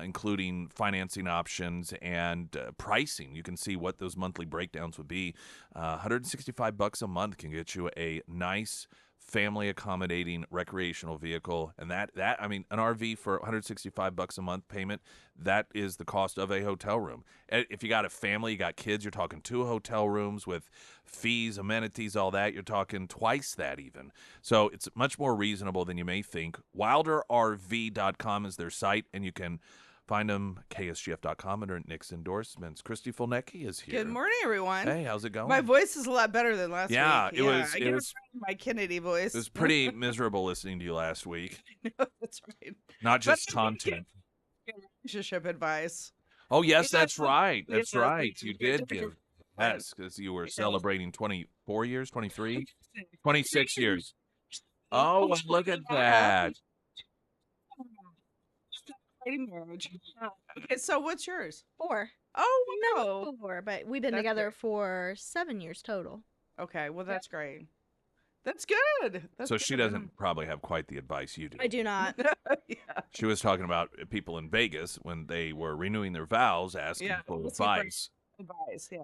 including financing options and pricing. You can see what those monthly breakdowns would be. $165 a month can get you a nice family accommodating recreational vehicle, and that I mean, an RV for $165 a month payment, that is the cost of a hotel room. If you got a family, you got kids, you're talking 2 hotel rooms with fees, amenities, all that, you're talking twice that even. So it's much more reasonable than you may think. WilderRV.com is their site, and you can find them KSGF.com under Nick's endorsements. Christy Fulnecki is here. Good morning, everyone. Hey, how's it going? My voice is a lot better than last Yeah, week. it was. I It get was. my Kennedy voice. It was pretty miserable listening to you last week. No, that's right. Not just But content. Relationship advice. Oh, yes, Yeah, that's right. That's yeah, right. You did give. Yes, because you were celebrating 24 years, 23, 26 years. Oh, well, look at that. Marriage. Okay, so what's yours? 4. Oh, No, no. 4, but we've been That's together great. for 7 years total. Okay, well, that's great. That's good. That's So good. she doesn't probably have quite the advice you do. I do not. Yeah. She was talking about people in Vegas when they were renewing their vows, asking Yeah, for looking for advice. Advice, yeah.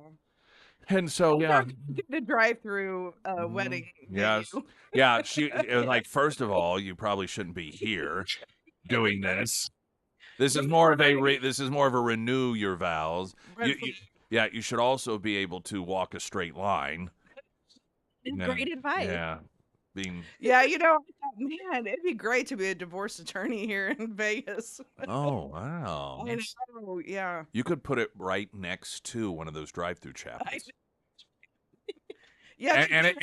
And so, yeah. The drive-through Mhm. wedding. Yes. venue. Yeah, it was like, first of all, you probably shouldn't be here doing this. This is more of a renew your vows. You should also be able to walk a straight line. Great advice. Yeah. Yeah, I thought, man, it'd be great to be a divorce attorney here in Vegas. Oh, wow. I know, yeah. You could put it right next to one of those drive-through chapels. Yeah, And it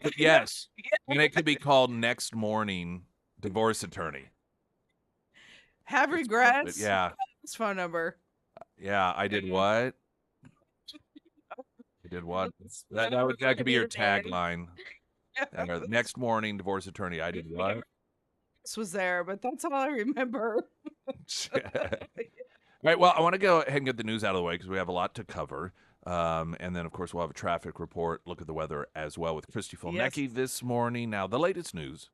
could yes. And it could be called Next Morning Divorce Attorney. have regrets. Yeah. His phone number. Yeah, I did what? I did what? That could be your tagline. Next Morning Divorce Attorney. I did what? This was there, but that's all I remember. All right, well, I want to go ahead and get the news out of the way because we have a lot to cover. And then, of course, we'll have a traffic report, look at the weather as well with Christy Fulnecki this morning. Now, the latest news.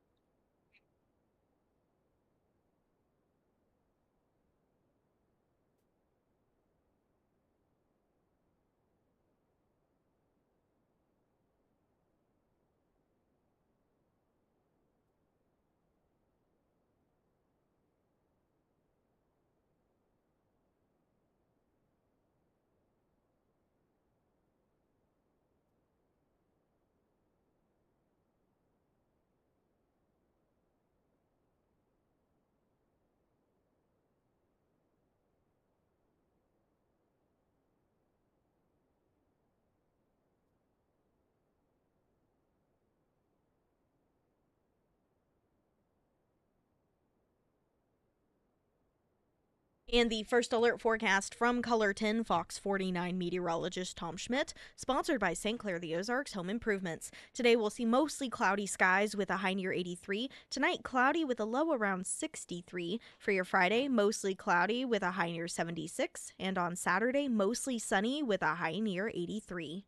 And the first alert forecast from Color 10 Fox 49 meteorologist Tom Schmidt, sponsored by St. Clair the Ozarks Home Improvements. Today we'll see mostly cloudy skies with a high near 83. Tonight, cloudy with a low around 63. For your Friday, mostly cloudy with a high near 76. And on Saturday, mostly sunny with a high near 83.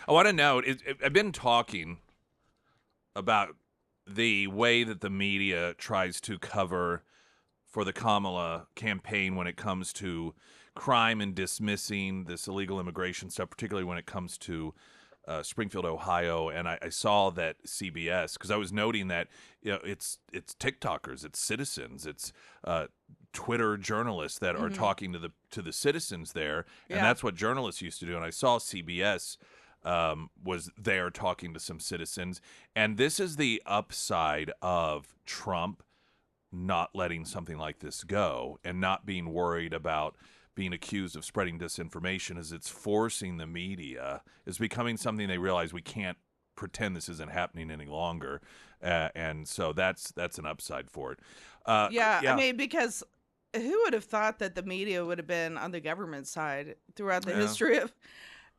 I want to note, I've been talking about the way that the media tries to cover for the Kamala campaign when it comes to crime and dismissing this illegal immigration stuff, particularly when it comes to Springfield, Ohio. And I saw that CBS, because I was noting that it's TikTokers, it's citizens, it's Twitter journalists that are talking to the citizens there, and that's what journalists used to do. And I saw CBS was there talking to some citizens, and this is the upside of Trump not letting something like this go and not being worried about being accused of spreading disinformation, is it's forcing the media. It's becoming something they realize we can't pretend this isn't happening any longer, and so that's an upside for it. I mean, because who would have thought that the media would have been on the government side throughout the history of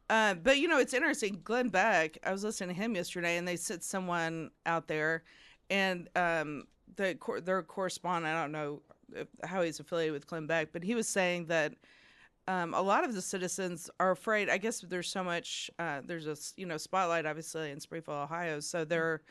but it's interesting. Glenn Beck, I was listening to him yesterday, and they said someone out there, and their correspondent, I don't know how he's affiliated with Glenn Beck, but he was saying that a lot of the citizens are afraid. I guess there's so much, there's a spotlight obviously in Springfield, Ohio, so they're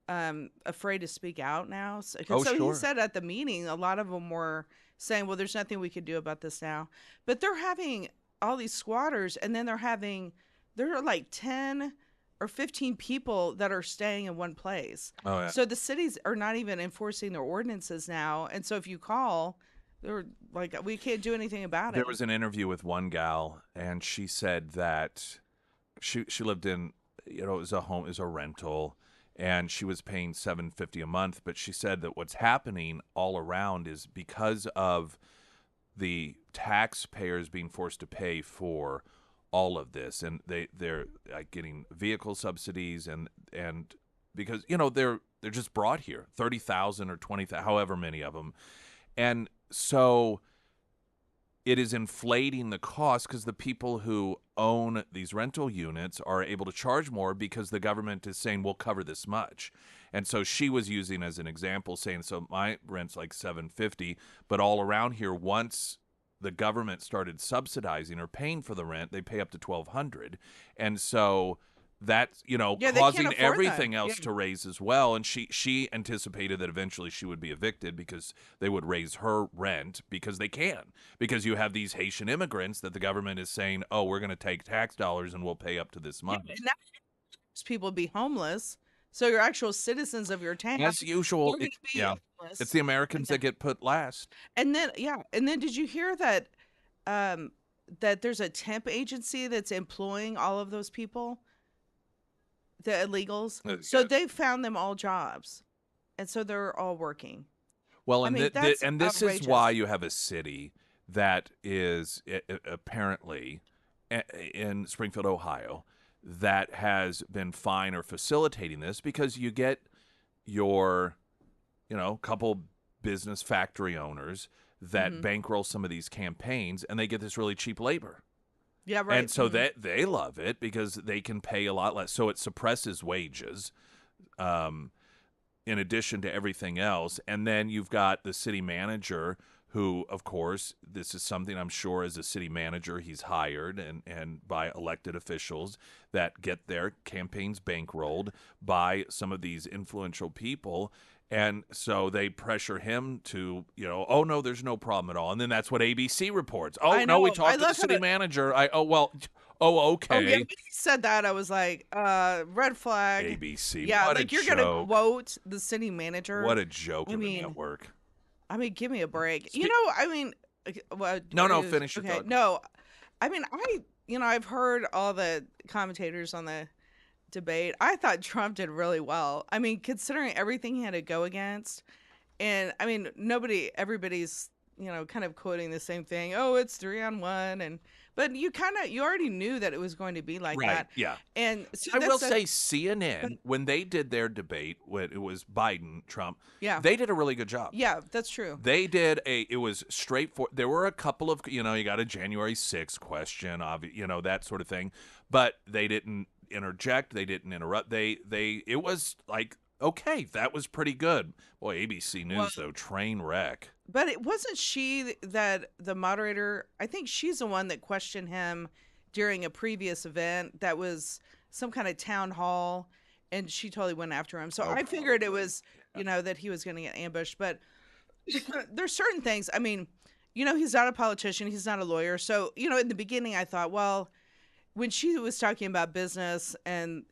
afraid to speak out now. So Sure. He said at the meeting, a lot of them were saying, well, there's nothing we could do about this now. But they're having all these squatters, and then there are like 10 or 15 people that are staying in one place. Oh, yeah. So the cities are not even enforcing their ordinances now. And so if you call, they're like, we can't do anything about it. There was an interview with one gal, and she said that she lived in, it was a home, it was a rental, and she was paying $750 a month. But she said that what's happening all around is because of the taxpayers being forced to pay for all of this, and they're getting vehicle subsidies, and because they're just brought here, 30,000 or 20,000, however many of them, and so it is inflating the cost because the people who own these rental units are able to charge more because the government is saying we'll cover this much. And so she was using as an example, saying, so my rent's like $750, but all around here, once the government started subsidizing or paying for the rent, they pay up to $1,200. And so that's, causing everything else to raise as well. And she anticipated that eventually she would be evicted because they would raise her rent because they can. Because you have these Haitian immigrants that the government is saying, oh, we're going to take tax dollars and we'll pay up to this much. And now people be homeless. So you're actual citizens of your town. As usual, it's the Americans that get put last. And then did you hear that that there's a temp agency that's employing all of those people, the illegals? So they found them all jobs, and so they're all working. Well, and this is why you have a city that is apparently in Springfield, Ohio, that has been fine or facilitating this, because you get your, couple business factory owners that bankroll some of these campaigns, and they get this really cheap labor. Yeah, right. And so they love it because they can pay a lot less. So it suppresses wages in addition to everything else. And then you've got the city manager who, of course, this is something I'm sure as a city manager he's hired and by elected officials that get their campaigns bankrolled by some of these influential people. And so they pressure him to, oh, no, there's no problem at all. And then that's what ABC reports. Oh, no, we talked to the city manager. Okay. Oh, yeah, when he said that, I was like, red flag. ABC. Yeah, what like a you're joke. going to quote the city manager. What a joke of a network. I mean, give me a break. Finish your thought. No, I mean, I've heard all the commentators on the debate. I thought Trump did really well. I mean, considering everything he had to go against, and I mean, everybody's kind of quoting the same thing. Oh, it's 3-on-1, but you already knew that it was going to be like that. Yeah. And so I will say CNN, when they did their debate, when it was Biden, Trump, they did a really good job. Yeah, that's true. They did it was straightforward. There were a couple of, you got a January 6th question, that sort of thing, but they didn't interject. They didn't interrupt. It was like, okay, that was pretty good. Boy, ABC News, though, train wreck. But it wasn't she that the moderator, I think she's the one that questioned him. during a previous event that was some kind of town hall, and she totally went after him. So I figured it was, that he was going to get ambushed. But there's certain things. I mean, he's not a politician. He's not a lawyer. So, in the beginning, I thought, well, when she was talking about business and,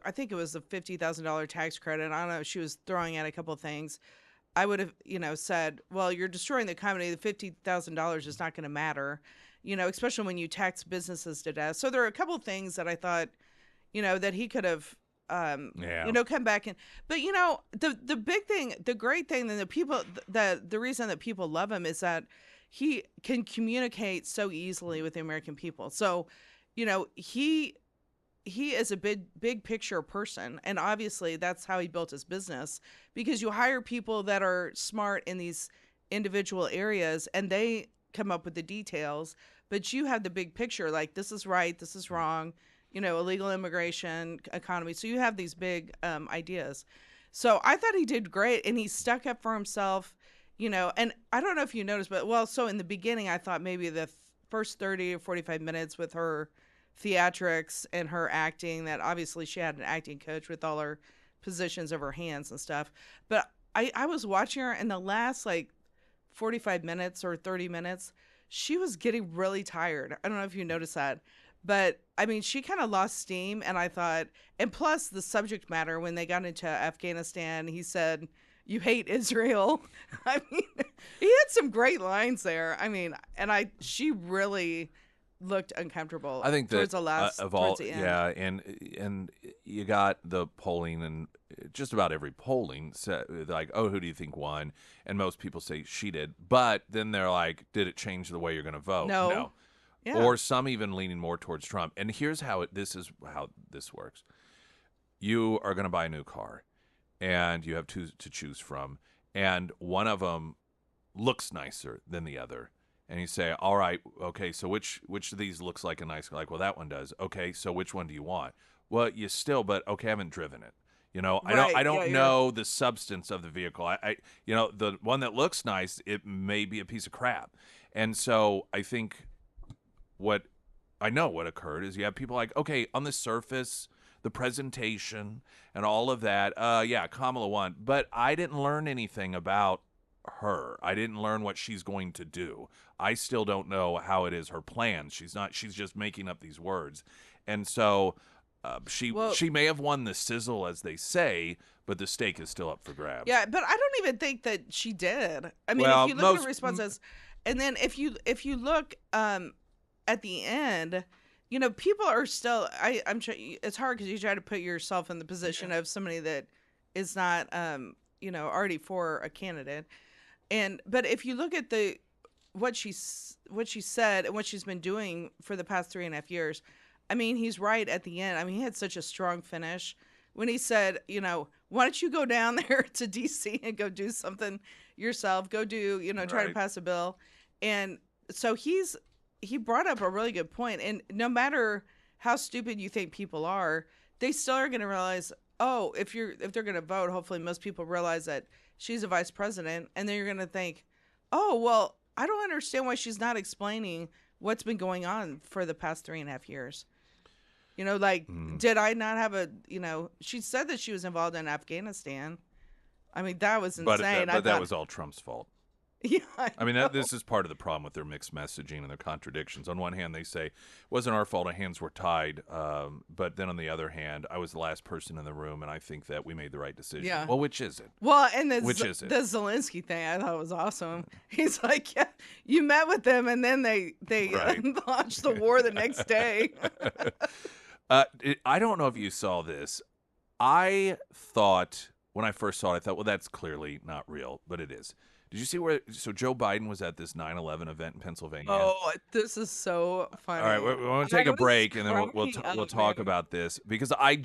I think it was the $50,000 tax credit. I don't know. She was throwing out a couple of things. I would have, said, well, you're destroying the company. The $50,000 is not going to matter, especially when you tax businesses to death. So there are a couple of things that I thought, that he could have, come back in. But, the big thing, the great thing, and the reason that people love him is that he can communicate so easily with the American people. So, he is a big picture person, and obviously that's how he built his business, because you hire people that are smart in these individual areas and they come up with the details, but you have the big picture, like this is right, this is wrong, illegal immigration, economy. So you have these big ideas. So I thought he did great, and he stuck up for himself, and I don't know if you noticed, but so in the beginning I thought maybe the first 30 or 45 minutes with her theatrics and her acting, that obviously she had an acting coach with all her positions of her hands and stuff. But I was watching her, in the last 45 minutes or 30 minutes, she was getting really tired. I don't know if you noticed that. But I mean, she kind of lost steam, and I thought, and plus the subject matter, when they got into Afghanistan, he said, "You hate Israel." I mean, he had some great lines there. I mean, and she really looked uncomfortable. I think that towards the last, of all, towards the end. yeah, and you got the polling, and just about every polling said, like, oh, who do you think won? And most people say she did, but then they're like, did it change the way you're going to vote? No. Yeah. Or some even leaning more towards Trump. And here's how this works. You are going to buy a new car, and you have two to choose from, and one of them looks nicer than the other. And you say, all right, okay, so which of these looks like a nice car? Like, well, that one does. Okay, so which one do you want? Well, but okay, I haven't driven it. I don't know the substance of the vehicle. I the one that looks nice, it may be a piece of crap. And so I think what occurred is you have people like, okay, on the surface, the presentation and all of that, yeah, Kamala won. But I didn't learn anything about her. I didn't learn what she's going to do. I still don't know how it is her plan. She's just making up these words. And so she may have won the sizzle, as they say, but the stake is still up for grabs. Yeah, but I don't even think that she did. I mean, if you look at her responses, and then if you look at the end, people are still. I'm sure it's hard because you try to put yourself in the position of somebody that is not, already for a candidate. But if you look at what she said and what she's been doing for the past 3.5 years, I mean, he's right at the end. I mean, he had such a strong finish when he said, why don't you go down there to D.C. and go do something yourself? Go do, try to pass a bill. And so he brought up a really good point. And no matter how stupid you think people are, they still are going to realize, oh, if they're going to vote, hopefully most people realize that she's a vice president. And then you're going to think, oh, well, I don't understand why she's not explaining what's been going on for the past 3.5 years. Did I not have she said that she was involved in Afghanistan. I mean, that was insane. But that was all Trump's fault. Yeah, I mean, this is part of the problem with their mixed messaging and their contradictions. On one hand, they say, it wasn't our fault, our hands were tied. But then on the other hand, I was the last person in the room, and I think that we made the right decision. Yeah. Well, which is it? Well, and which is it? The Zelensky thing I thought was awesome. He's like, yeah, you met with them, and then they launched the war the next day. I don't know if you saw this. I thought, when I first saw it, I thought, well, that's clearly not real, but it is. Did you see so Joe Biden was at this 9/11 event in Pennsylvania? Oh, this is so funny. All right, we're going to take a break, and then we'll talk about this, because I'm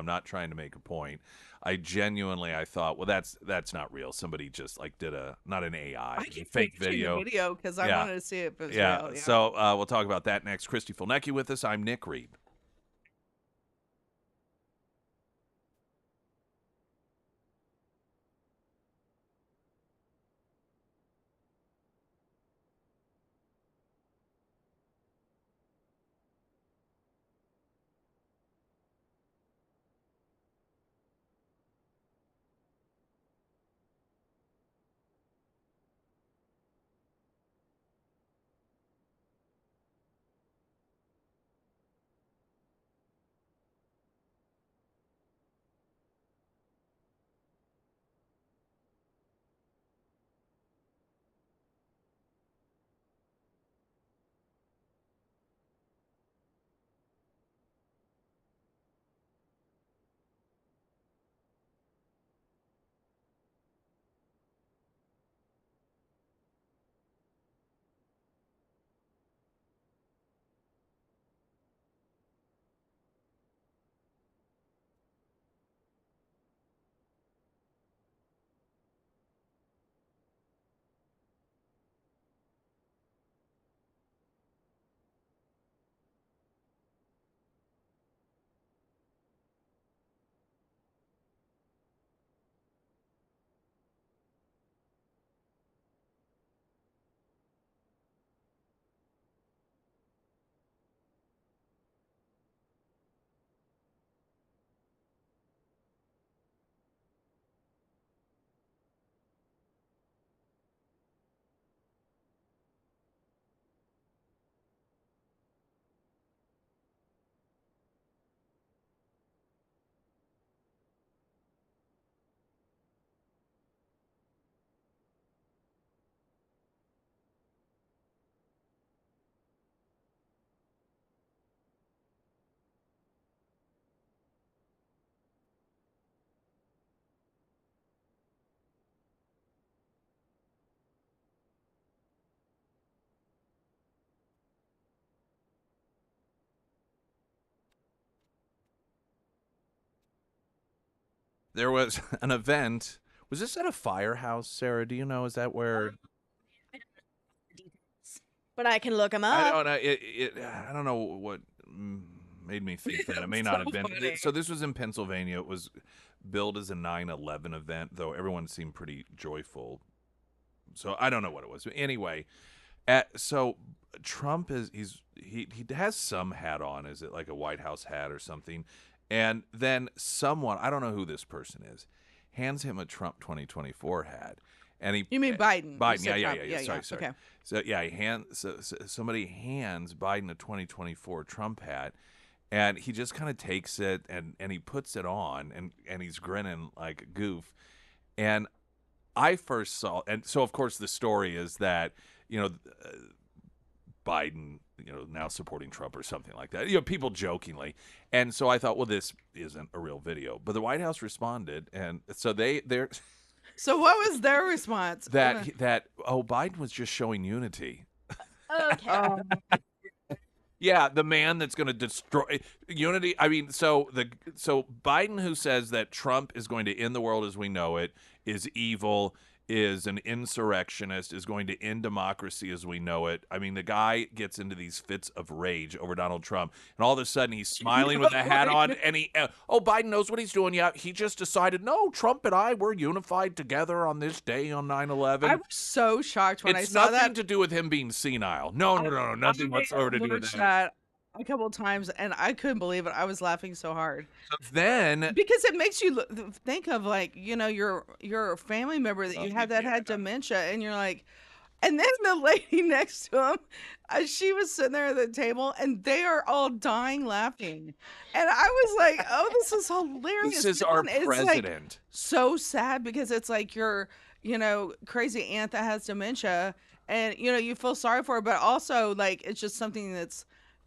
not trying to make a point. I thought, well, that's not real. Somebody just did not an AI, fake video. Because I wanted to see it. If it was real. Yeah. So we'll talk about that next. Christy Fulnecki with us. I'm Nick Reed. there was an event. Was this at a firehouse, Sarah? Do you know? Is that where? But I can look them up. I don't know. I don't know what made me think that. It may not have been. funny. So this was in Pennsylvania. It was billed as a 9/11 event, though everyone seemed pretty joyful. So I don't know what it was. But anyway, so Trump he has some hat on. Is it like a White House hat or something? And then someone, I don't know who this person is, hands him a Trump 2024 hat. And You mean Biden? Biden, You said yeah. Trump. Sorry. Okay. So yeah, somebody hands Biden a 2024 Trump hat, and he just kind of takes it and he puts it on and he's grinning like a goof. And I first saw, and so of course the story is that Biden, now supporting Trump or something like that. People jokingly. And so I thought, well, this isn't a real video. But the White House responded, and so they're So what was their response? that Biden was just showing unity. Okay. Yeah, the man that's going to destroy unity. I mean, so Biden, who says that Trump is going to end the world as we know it, is evil, is an insurrectionist, is going to end democracy as we know it. I mean, the guy gets into these fits of rage over Donald Trump, and all of a sudden he's smiling with the hat on, and Biden knows what he's doing. Yeah, he just decided, no, Trump and I, we're unified together on this day on 9/11. I was so shocked when I It's saw nothing that. to do with him being senile. No, nothing whatsoever to do with that. A couple of times, and I couldn't believe it. I was laughing so hard. Then, because it makes you think of your family member that you had that had dementia, and you're like, and then the lady next to him, she was sitting there at the table, and they are all dying laughing, and I was like, oh, this is hilarious. This is our president. Like, so sad because it's like your crazy aunt that has dementia, and you feel sorry for her, but also like it's just something that's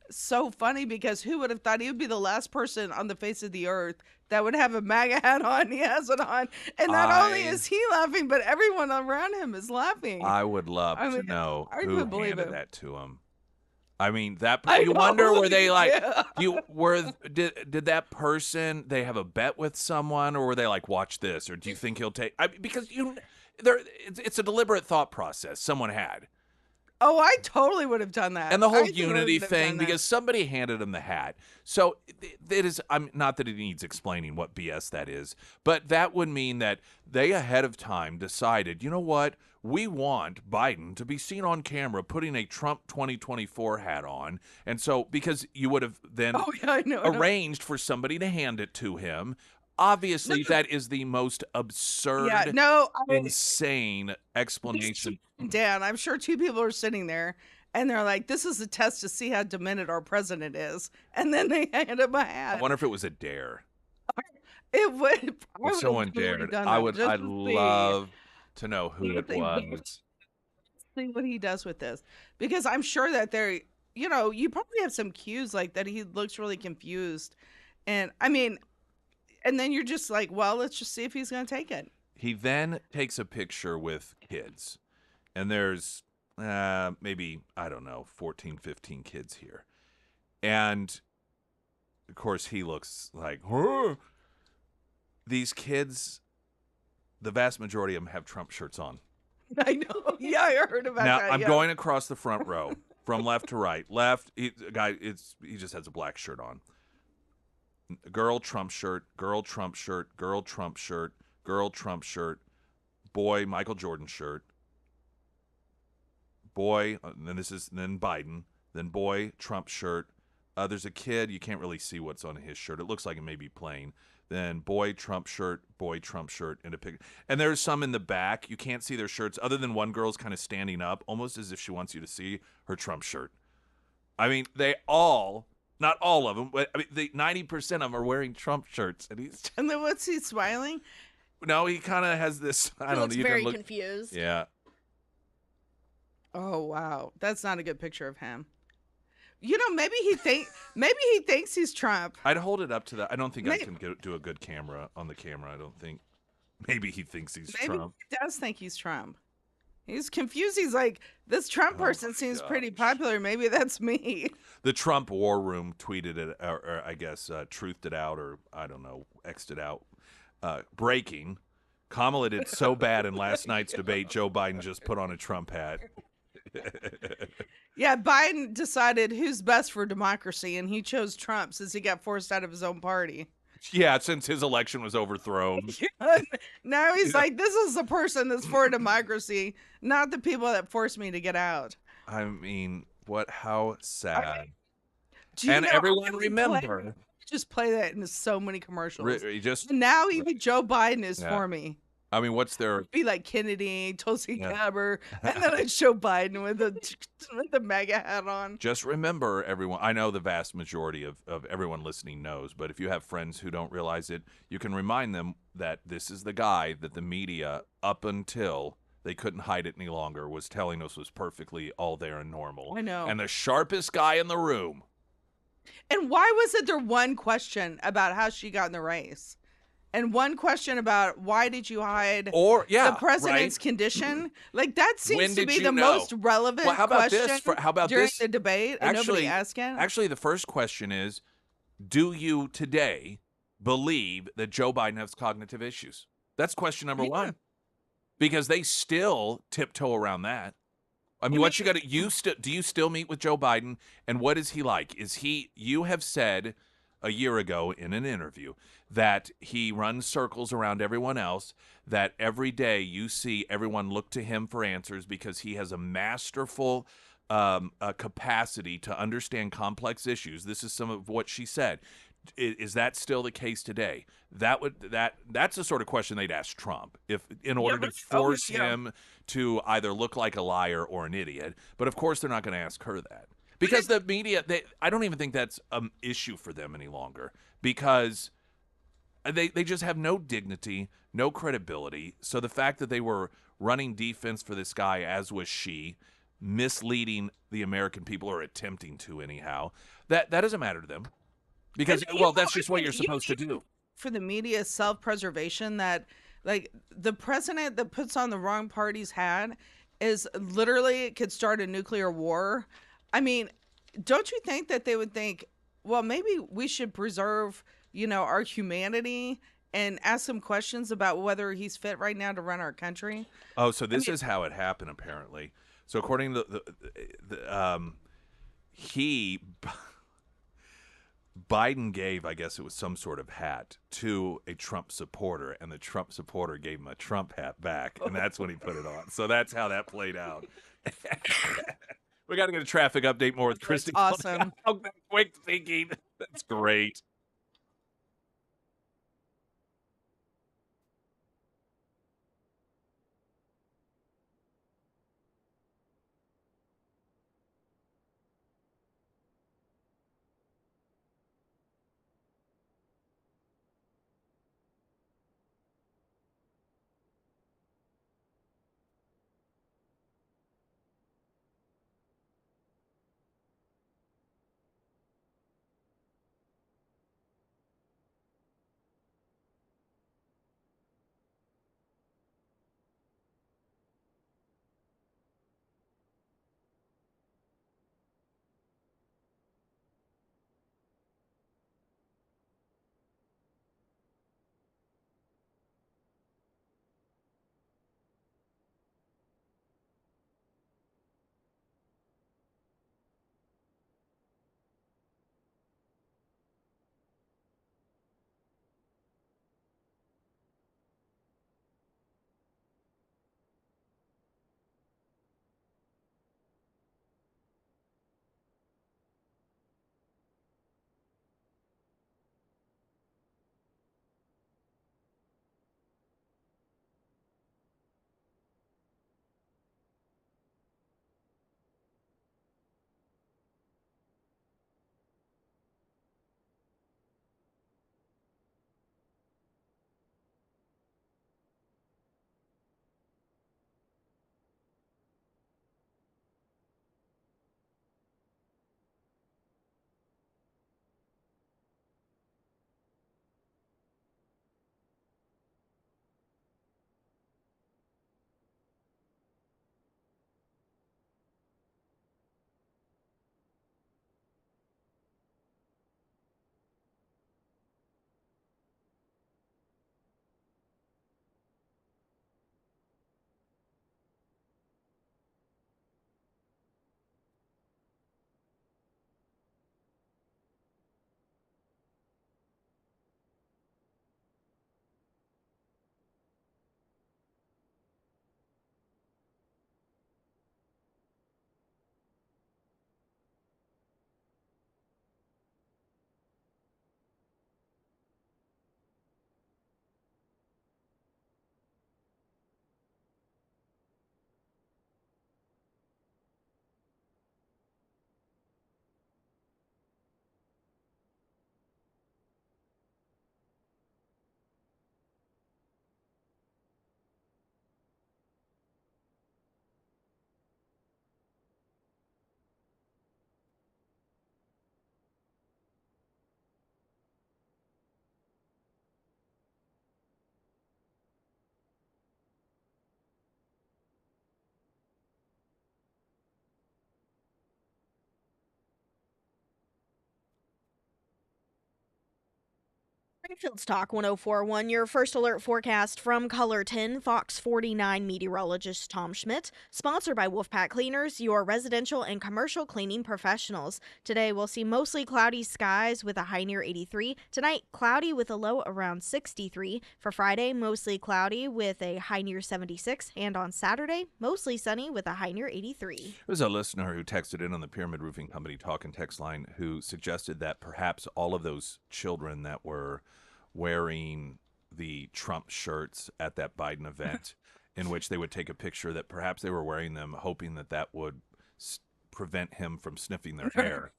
so funny because who would have thought he would be the last person on the face of the earth that would have a MAGA hat on? He has it on, and not only is he laughing, but everyone around him is laughing. I would love to know who handed that to him. I mean, you wonder were they like did that person, they have a bet with someone, or were they like, watch this, or do you think he'll take? Because it's a deliberate thought process someone had. Oh, I totally would have done that. And the whole unity thing, because somebody handed him the hat. So it is, not that it needs explaining what BS that is, but that would mean that they ahead of time decided, you know what? We want Biden to be seen on camera putting a Trump 2024 hat on. And so, because you would have then arranged for somebody to hand it to him. Obviously, that is the most absurd, insane explanation. Dan, I'm sure two people are sitting there, and they're like, this is a test to see how demented our president is. And then they hand him a hat. I wonder if it was a dare. It would. If someone dared, I'd love to know who it was. See what he does with this. Because I'm sure that you probably have some cues like that he looks really confused. And I mean, and then you're just like, well, let's just see if he's going to take it. He then takes a picture with kids. And there's maybe, I don't know, 14, 15 kids here. And, of course, he looks like, huh? These kids, the vast majority of them have Trump shirts on. I know. Yeah, I heard about that. Now, I'm going across the front row from left to right. Left, he just has a black shirt on. Girl, Trump shirt, girl, Trump shirt, girl, Trump shirt, girl, Trump shirt, boy, Michael Jordan shirt, boy, then Biden, then boy, Trump shirt. There's a kid, you can't really see what's on his shirt. It looks like it may be plain. Then boy, Trump shirt, and a picture. And there's some in the back. You can't see their shirts other than one girl's kind of standing up, almost as if she wants you to see her Trump shirt. I mean, they all... Not all of them, but I mean, 90% of them are wearing Trump shirts, and then what's he smiling? No, he kind of has this. I don't know. He looks very confused. Yeah. Oh wow, that's not a good picture of him. Maybe he thinks he's Trump. I'd hold it up to that. I don't think I can do a good camera on the camera. I don't think. Maybe he thinks he's Trump. Maybe he does think he's Trump. He's confused. He's like, this Trump person seems pretty popular. Maybe that's me. The Trump War Room tweeted it, or I guess truthed it out, or I don't know, X'd it out. breaking. Kamala did so bad in last night's debate, Joe Biden just put on a Trump hat. Yeah, Biden decided who's best for democracy, and he chose Trump since he got forced out of his own party. Yeah, since his election was overthrown. Now he's like, this is the person that's for democracy, not the people that forced me to get out. I mean, how sad. And everyone remember. Just play that in so many commercials. And now even Joe Biden is for me. I mean, what's their... Be like Kennedy, Tulsi Gabbard, and then I'd show Biden with the MAGA hat on. Just remember, everyone, I know the vast majority of everyone listening knows, but if you have friends who don't realize it, you can remind them that this is the guy that the media, up until they couldn't hide it any longer, was telling us was perfectly all there and normal. I know. And the sharpest guy in the room. And why wasn't there one question about how she got in the race? And one question about why did you hide the president's condition? Like, that seems to be the most relevant question during the debate, and nobody asked it. Actually, the first question is, do you today believe that Joe Biden has cognitive issues? That's question number one. Because they still tiptoe around that. I mean, what you got to... do you still meet with Joe Biden? And what is he like? You have said a year ago in an interview that he runs circles around everyone else, that every day you see everyone look to him for answers because he has a masterful capacity to understand complex issues. This is some of what she said. Is that still the case today? That's the sort of question they'd ask Trump in order to force him to either look like a liar or an idiot. But of course, they're not going to ask her that. Because the media, I don't even think that's an issue for them any longer, because they just have no dignity, no credibility. So the fact that they were running defense for this guy, as was she, misleading the American people, or attempting to anyhow, that doesn't matter to them. Because, that's just what you're supposed to do. For the media self-preservation, that, like, the president that puts on the wrong party's hat is literally could start a nuclear war. I mean, don't you think that they would think, well, maybe we should preserve, our humanity and ask some questions about whether he's fit right now to run our country? Oh, so this is how it happened, apparently. So according to Biden gave, I guess it was some sort of hat, to a Trump supporter, and the Trump supporter gave him a Trump hat back, and that's when he put it on. So that's how that played out. We got to get a traffic update more with Kristen. Awesome. Quick thinking. That's great. Springfield's Talk 1041, your first alert forecast from Color 10, Fox 49 meteorologist Tom Schmidt, sponsored by Wolfpack Cleaners, your residential and commercial cleaning professionals. Today we'll see mostly cloudy skies with a high near 83. Tonight, cloudy with a low around 63. For Friday, mostly cloudy with a high near 76. And on Saturday, mostly sunny with a high near 83. There was a listener who texted in on the Pyramid Roofing Company talk and text line who suggested that perhaps all of those children that were wearing the Trump shirts at that Biden event in which they would take a picture, that perhaps they were wearing them hoping that that would prevent him from sniffing their hair.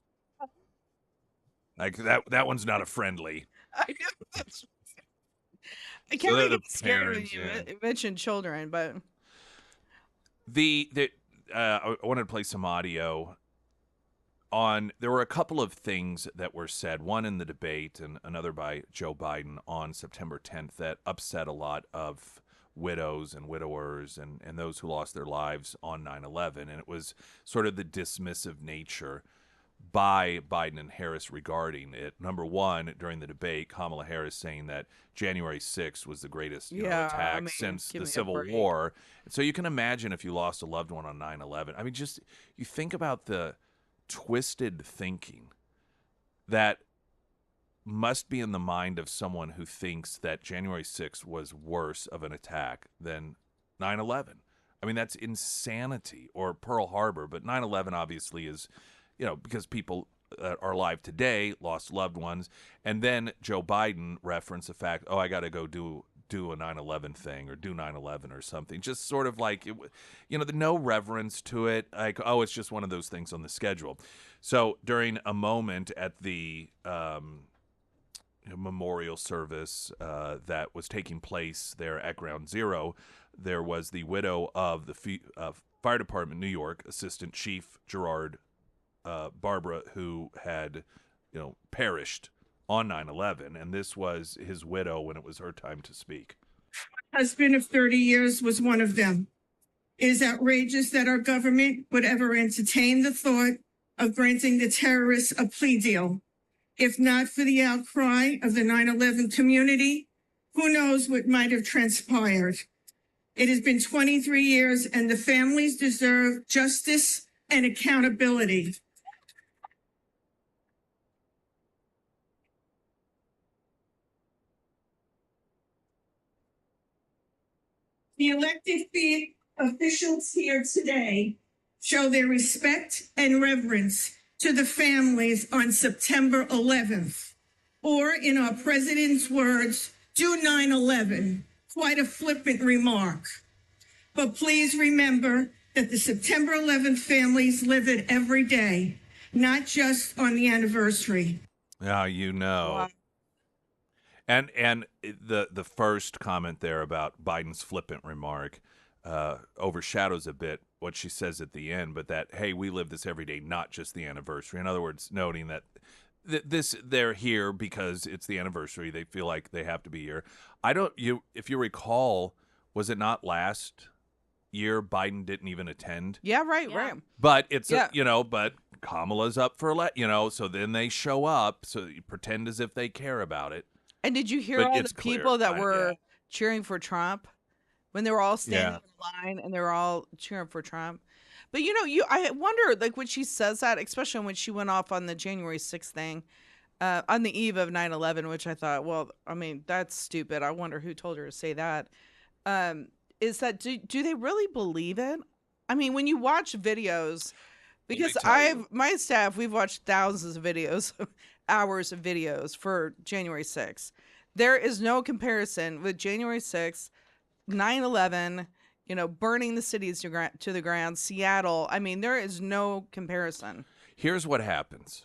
Like that one's not a friendly. I know. I can't really get scared when you mention children, but I wanted to play some audio on. There were a couple of things that were said, one in the debate and another by Joe Biden on September 10th, that upset a lot of widows and widowers and those who lost their lives on 9/11. And it was sort of the dismissive nature by Biden and Harris regarding it. Number one, during the debate, Kamala Harris saying that January 6th was the greatest attack since the Civil War. So you can imagine if you lost a loved one on 9/11. I mean, just you think about the twisted thinking that must be in the mind of someone who thinks that January 6th was worse of an attack than 9/11. I mean, that's insanity. Or Pearl Harbor, but 9/11 obviously is, because people that are alive today lost loved ones. And then Joe Biden referenced the fact, I got to go do a 9/11 thing or do 9/11 or something. Just sort of like, no reverence to it. Like, it's just one of those things on the schedule. So during a moment at the memorial service that was taking place there at Ground Zero, there was the widow of the Fire Department New York Assistant Chief Gerard Barbara, who had, perished on 9/11, and this was his widow when it was her time to speak. My husband of 30 years was one of them. It is outrageous that our government would ever entertain the thought of granting the terrorists a plea deal. If not for the outcry of the 9/11 community, who knows what might have transpired. It has been 23 years, and the families deserve justice and accountability. The elected officials here today show their respect and reverence to the families on September 11th. Or, in our president's words, do 9/11. Quite a flippant remark. But please remember that the September 11th families live it every day, not just on the anniversary. Yeah, Wow. And the first comment there about Biden's flippant remark overshadows a bit what she says at the end, but that, hey, we live this every day, not just the anniversary. In other words, noting that they're here because it's the anniversary. They feel like they have to be here. If you recall, was it not last year Biden didn't even attend? Yeah, right. But it's but Kamala's up for so then they show up, so you pretend as if they care about it. And did you hear all the people that were cheering for Trump when they were all standing in line and they were all cheering for Trump? But I wonder, like, when she says that, especially when she went off on the January 6th thing on the eve of 9/11, which I thought, well, I mean, that's stupid. I wonder who told her to say that. Is that do they really believe it? I mean, when you watch videos, because my staff, we've watched thousands of videos, hours of videos for January 6th. There is no comparison with January 6th, 9/11, burning the cities to the ground, Seattle. I mean, there is no comparison. Here's what happens.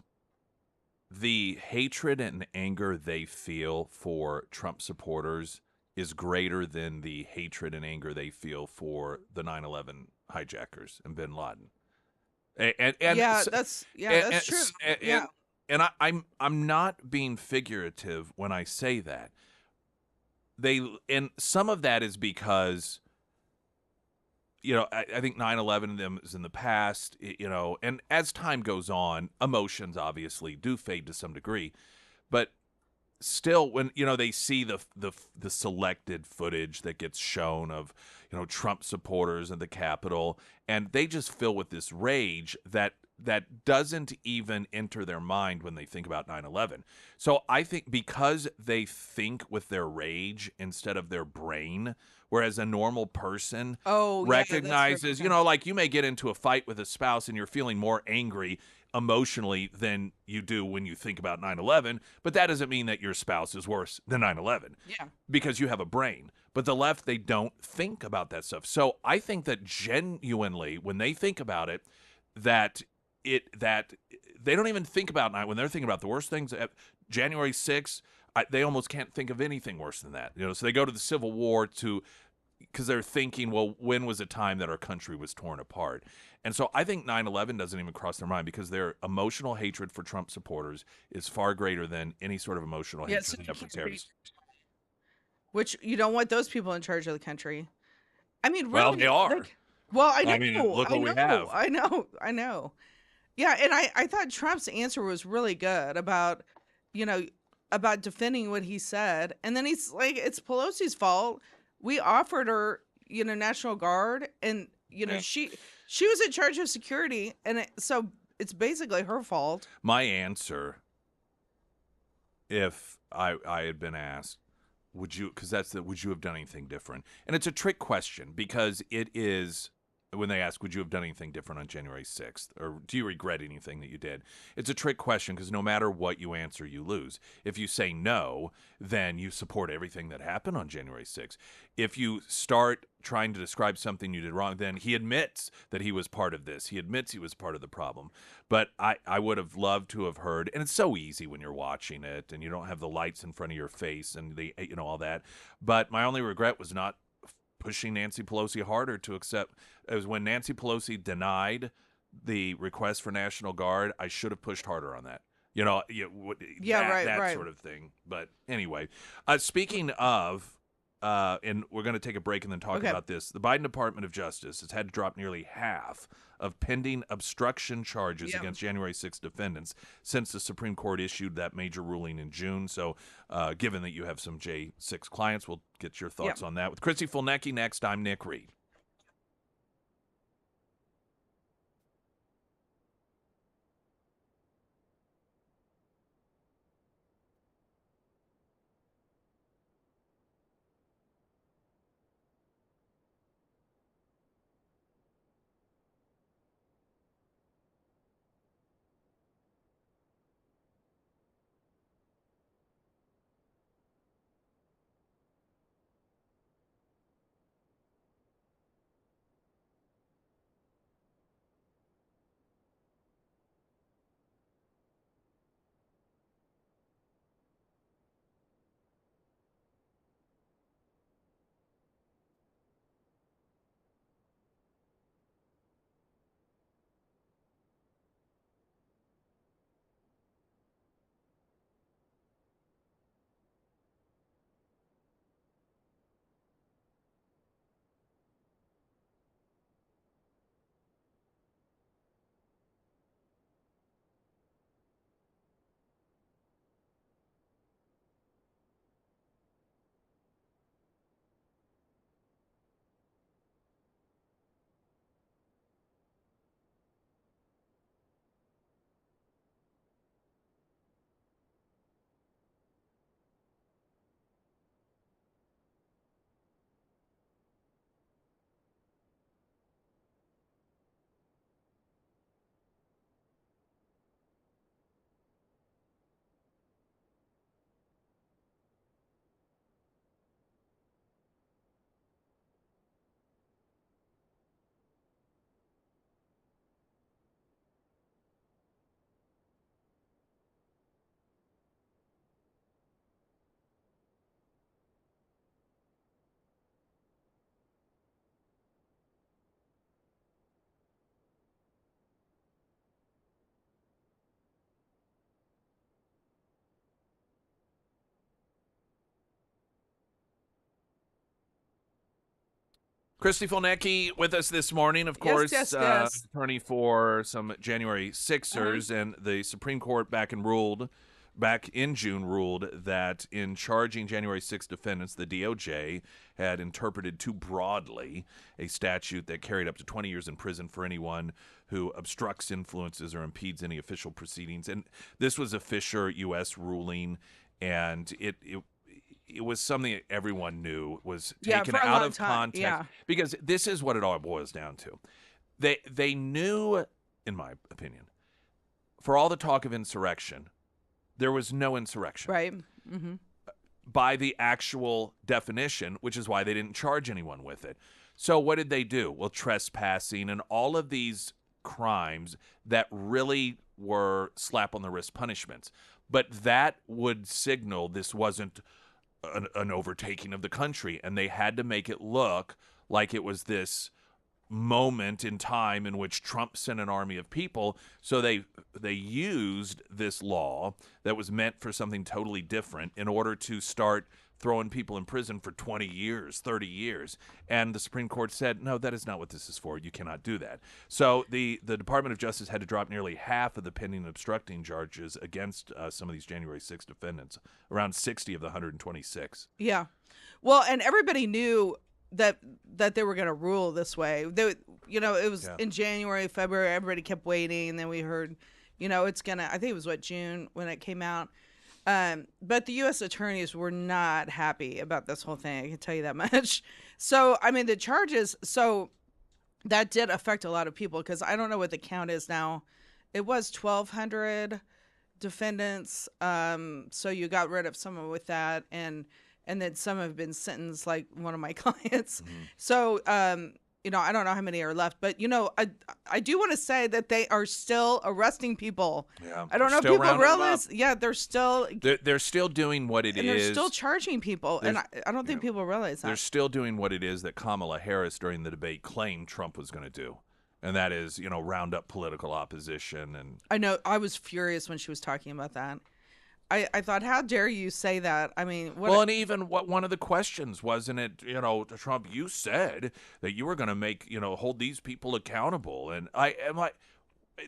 The hatred and anger they feel for Trump supporters is greater than the hatred and anger they feel for the 9/11 hijackers and bin Laden. That's true. And I'm not being figurative when I say that. And some of that is because, I think 9/11 is in the past, and as time goes on, emotions obviously do fade to some degree. But still, when they see the selected footage that gets shown of Trump supporters at the Capitol, and they just fill with this rage that doesn't even enter their mind when they think about 9/11. So I think because they think with their rage instead of their brain, whereas a normal person recognizes, like you may get into a fight with a spouse and you're feeling more angry emotionally than you do when you think about 9/11, but that doesn't mean that your spouse is worse than 9/11. Yeah. Because you have a brain. But the left, they don't think about that stuff. So I think that genuinely, when they think about it, that they don't even think about when they're thinking about the worst things. January 6th, they almost can't think of anything worse than that. So they go to the Civil War because they're thinking, well, when was a time that our country was torn apart? And so I think 9/11 doesn't even cross their mind because their emotional hatred for Trump supporters is far greater than any sort of emotional hatred they have for terrorists. Which you don't want those people in charge of the country. I mean, really, well, they are. I know. I mean, look what we have. I know. Yeah, and I thought Trump's answer was really good about defending what he said, and then he's like, it's Pelosi's fault. We offered her, National Guard, and she was in charge of security, and so it's basically her fault. My answer, if I had been asked, would you have done anything different? And it's a trick question because it is. When they ask, would you have done anything different on January 6th? Or do you regret anything that you did? It's a trick question because no matter what you answer, you lose. If you say no, then you support everything that happened on January 6th. If you start trying to describe something you did wrong, then he admits that he was part of this. He admits he was part of the problem. But I would have loved to have heard, and it's so easy when you're watching it and you don't have the lights in front of your face and all that. But my only regret was not pushing Nancy Pelosi harder to accept. It was when Nancy Pelosi denied the request for National Guard. I should have pushed harder on that. That sort of thing. But anyway, speaking of, and we're going to take a break and then talk about this. The Biden Department of Justice has had to drop nearly half of pending obstruction charges against January 6th defendants since the Supreme Court issued that major ruling in June. So given that you have some J6 clients, we'll get your thoughts on that. With Christy Fulnecki next, I'm Nick Reed. Christy Fulnecki with us this morning, of course, yes. Attorney for some January 6ers, and the Supreme Court back and ruled back in June ruled that in charging January 6 defendants, the DOJ had interpreted too broadly a statute that carried up to 20 years in prison for anyone who obstructs, influences, or impedes any official proceedings. And this was a Fisher U.S. ruling, and it was something that everyone knew was taken for a out long of time. context. Yeah. Because this is what it all boils down to. They knew, in my opinion, for all the talk of insurrection, there was no insurrection. Right. Mm-hmm. By the actual definition, which is why they didn't charge anyone with it. So what did they do? Well, trespassing and all of these crimes that really were slap on the wrist punishments. But that would signal this wasn't an overtaking of the country, and they had to make it look like it was this moment in time in which Trump sent an army of people. So they used this law that was meant for something totally different in order to start throwing people in prison for 20 years, 30 years. And the Supreme Court said, no, that is not what this is for. You cannot do that. So the Department of Justice had to drop nearly half of the pending obstructing charges against some of these January 6 defendants, around 60 of the 126. Yeah. Well, and everybody knew that they were going to rule this way. It was in January, February, everybody kept waiting, and then we heard, it's going to, I think it was June when it came out. But the U.S. attorneys were not happy about this whole thing. I can tell you that much. So, I mean, the charges, so that did affect a lot of people, because I don't know what the count is now. It was 1,200 defendants. So you got rid of someone with that, and then some have been sentenced, like one of my clients. Mm-hmm. So, I don't know how many are left, but I do want to say that they are still arresting people. Yeah, I don't know if people realize. Yeah, they're still doing what it is. They're still charging people, and I don't think people realize that. They're still doing what it is that Kamala Harris during the debate claimed Trump was going to do, and that is round up political opposition. And I know I was furious when she was talking about that. I thought, how dare you say that? I mean, and even what one of the questions wasn't it, Trump, you said that you were going to make, hold these people accountable. And I am like,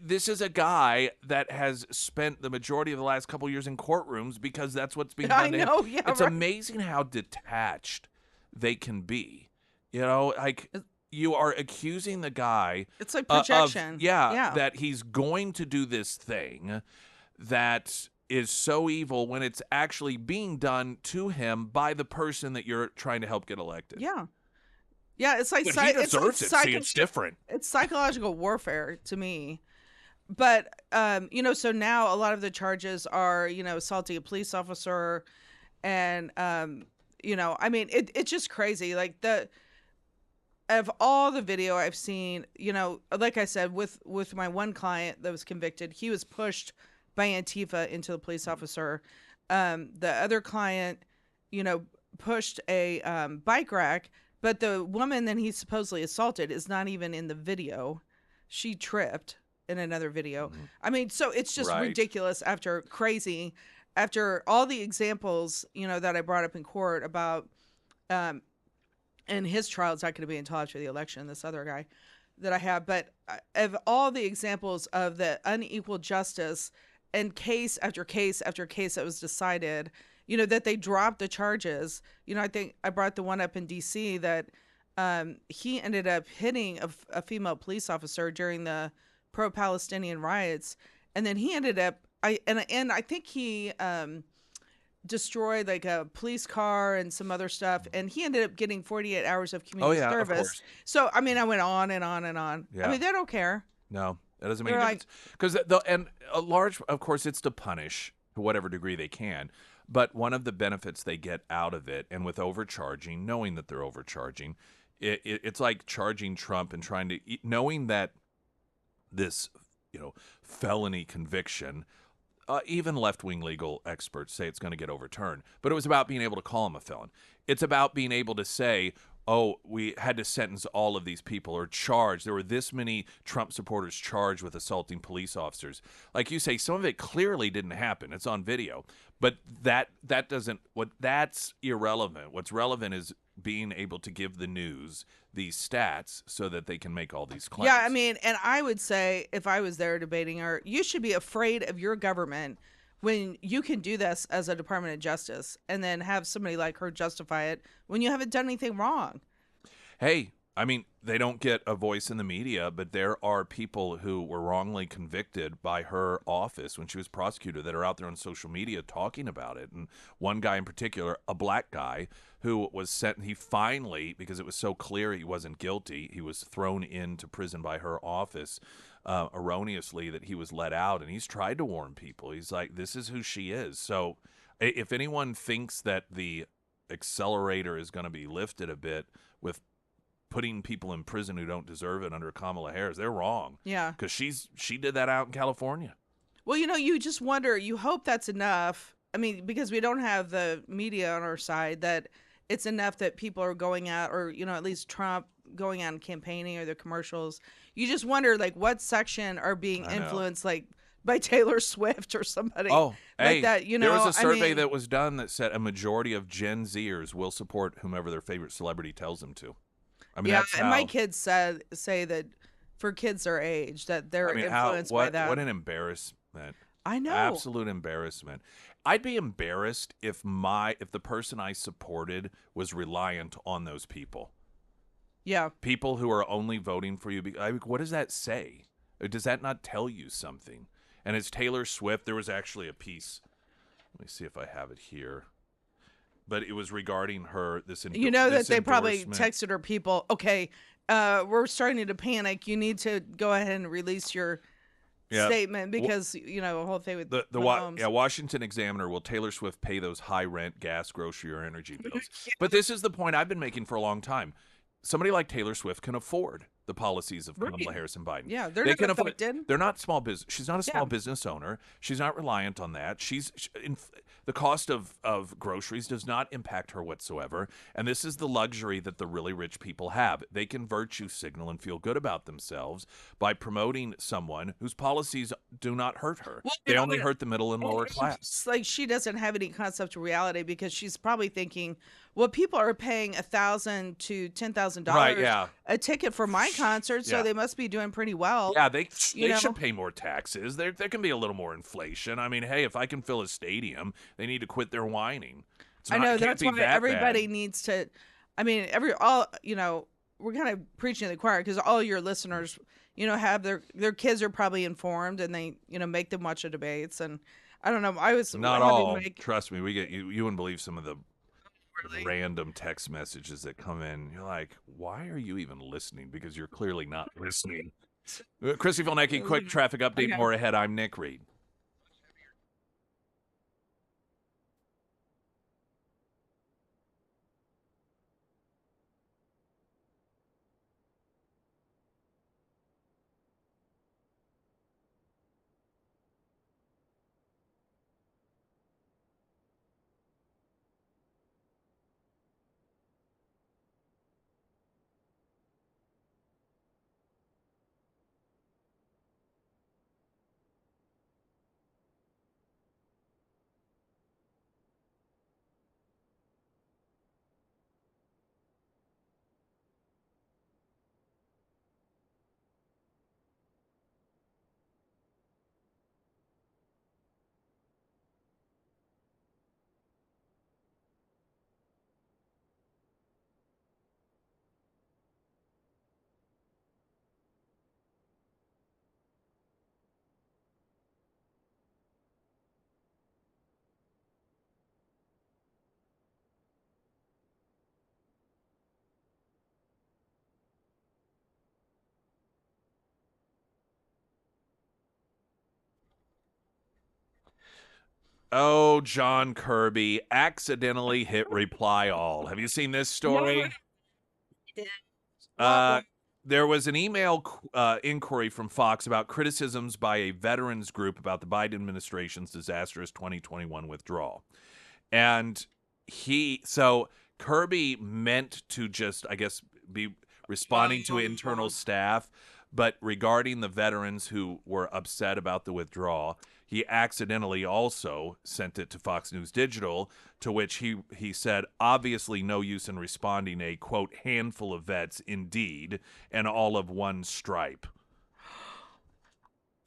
this is a guy that has spent the majority of the last couple of years in courtrooms because that's what's being done. I know, yeah. It's amazing how detached they can be. You are accusing the guy. It's like projection. That he's going to do this thing that is so evil when it's actually being done to him by the person that you're trying to help get elected. Yeah. Yeah, it's like but he deserves it. See, it's different. It's psychological warfare to me. But so now a lot of the charges are, assaulting a police officer, and I mean, it's just crazy. Like of all the video I've seen, like I said, with my one client that was convicted, he was pushed by Antifa into the police officer. The other client, pushed a bike rack, but the woman that he supposedly assaulted is not even in the video. She tripped in another video. Mm-hmm. I mean, so it's just ridiculous after all the examples, that I brought up in court about, and his trial is not going to be until after the election, this other guy that I have. But of all the examples of the unequal justice and case after case after case that was decided, that they dropped the charges. I think I brought the one up in D.C. that he ended up hitting a female police officer during the pro-Palestinian riots, and then he ended up I think he destroyed like a police car and some other stuff, and he ended up getting 48 hours of community service. Of course. So I mean, I went on and on and on. Yeah. I mean, they don't care. No. That doesn't make a difference. Because a large, of course, it's to punish to whatever degree they can. But one of the benefits they get out of it, and with overcharging, knowing that they're overcharging, it's like charging Trump and trying to, knowing that this, felony conviction, even left-wing legal experts say it's going to get overturned. But it was about being able to call him a felon. It's about being able to say, oh, we had to sentence all of these people or charge. There were this many Trump supporters charged with assaulting police officers. Like you say, some of it clearly didn't happen. It's on video. But that's irrelevant. What's relevant is being able to give the news these stats so that they can make all these claims. Yeah, I mean, and I would say if I was there debating her, you should be afraid of your government when you can do this as a Department of Justice and then have somebody like her justify it when you haven't done anything wrong. Hey, I mean, they don't get a voice in the media, but there are people who were wrongly convicted by her office when she was prosecutor that are out there on social media talking about it. And one guy in particular, a black guy, who was sent, he finally, because it was so clear he wasn't guilty, he was thrown into prison by her office erroneously, that he was let out. And he's tried to warn people. He's like, this is who she is. So if anyone thinks that the accelerator is going to be lifted a bit with putting people in prison who don't deserve it under Kamala Harris, they're wrong. Yeah. Because she did that out in California. Well, you just wonder, you hope that's enough. I mean, because we don't have the media on our side, that it's enough that people are going out, or, at least Trump going out and campaigning, or the commercials. You just wonder, like, what section are being influenced, like, by Taylor Swift or somebody like that. There was a survey that was done that said a majority of Gen Zers will support whomever their favorite celebrity tells them to. I mean, that's and my kids say that for kids their age, that they're influenced by that. What an embarrassment. I know. Absolute embarrassment. I'd be embarrassed if the person I supported was reliant on those people. Yeah. People who are only voting for you. What does that say? Does that not tell you something? And it's Taylor Swift. There was actually a piece. Let me see if I have it here. But it was regarding her. That they probably texted her people, okay, we're starting to panic. You need to go ahead and release your statement because, the whole thing with the Washington Examiner, will Taylor Swift pay those high rent, gas, grocery, or energy bills? But this is the point I've been making for a long time. Somebody like Taylor Swift can afford the policies of Kamala Harris and Biden. Yeah, they're not affected. They're not small business. She's not a small business owner. She's not reliant on that. The cost of groceries does not impact her whatsoever. And this is the luxury that the really rich people have. They can virtue signal and feel good about themselves by promoting someone whose policies do not hurt her. Well, they only hurt the middle and lower class. It's like she doesn't have any concept of reality, because she's probably thinking, well, people are paying $1,000 to $10,000 a ticket for my concert, so they must be doing pretty well. Yeah, they should pay more taxes. There can be a little more inflation. I mean, hey, if I can fill a stadium, they need to quit their whining. I know, that's why everybody needs to. I mean, we're kind of preaching to the choir, because all your listeners, have their kids are probably informed, and they make them watch the debates. And I don't know, I was not all. Trust me, we get you wouldn't believe some of the random text messages that come in. You're like, why are you even listening? Because you're clearly not listening. Chrissy Volnecki, quick traffic update. Okay. More ahead. I'm Nick Reed. Oh, John Kirby accidentally hit reply all. Have you seen this story? There was an email inquiry from Fox about criticisms by a veterans group about the Biden administration's disastrous 2021 withdrawal. And Kirby meant to just, I guess, be responding to internal staff, but regarding the veterans who were upset about the withdrawal, he accidentally also sent it to Fox News Digital, to which he said, obviously no use in responding, a, quote, handful of vets indeed, and all of one stripe.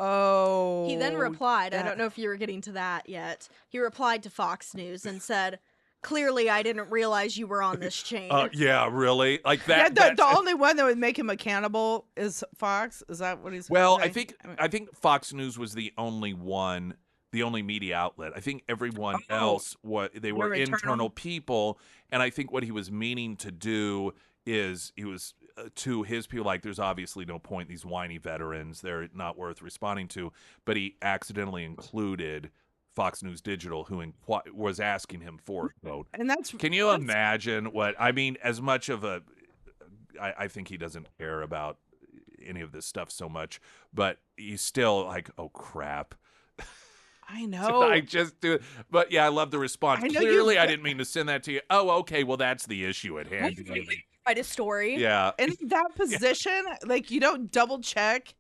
Oh. He then replied, I yeah. don't know if you were getting to that yet. He replied to Fox News and said, "Clearly, I didn't realize you were on this chain." Yeah, really? Like Yeah, that. the only one that would make him accountable is Fox. Is that what he's Well, saying? I think Fox News was the only one, the only media outlet. I think everyone else they were internal people, and I think what he was meaning to do is he was to his people like there's obviously no point these whiny veterans, they're not worth responding to, but he accidentally included Fox News Digital, who was asking him for a vote. And can you imagine what I mean? As much of I think he doesn't care about any of this stuff so much, but he's still like, oh crap. I know. I just do it. But yeah, I love the response. Clearly, I didn't mean to send that to you. Oh, okay. Well, that's the issue at hand. Write a story. Yeah. In that position, like you don't double check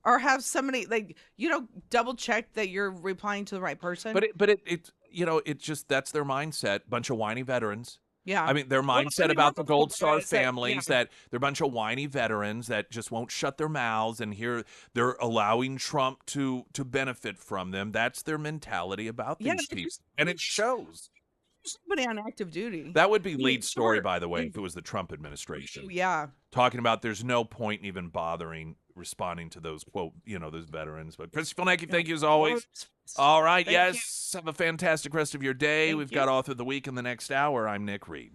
or have somebody like you don't double check that you're replying to the right person. But it it's just that's their mindset. Bunch of whiny veterans. Yeah. I mean, their mindset about the Gold Star families yeah. that they're a bunch of whiny veterans that just won't shut their mouths, and here they're allowing Trump to benefit from them. That's their mentality about these people, and it shows. Somebody on active duty. That would be lead story, by the way, if it was the Trump administration. Yeah. Talking about there's no point in even bothering responding to those, quote, those veterans. But Chris Filnecki, thank you as always. All right, yes. Have a fantastic rest of your day. We've got Author of the Week in the next hour. I'm Nick Reed.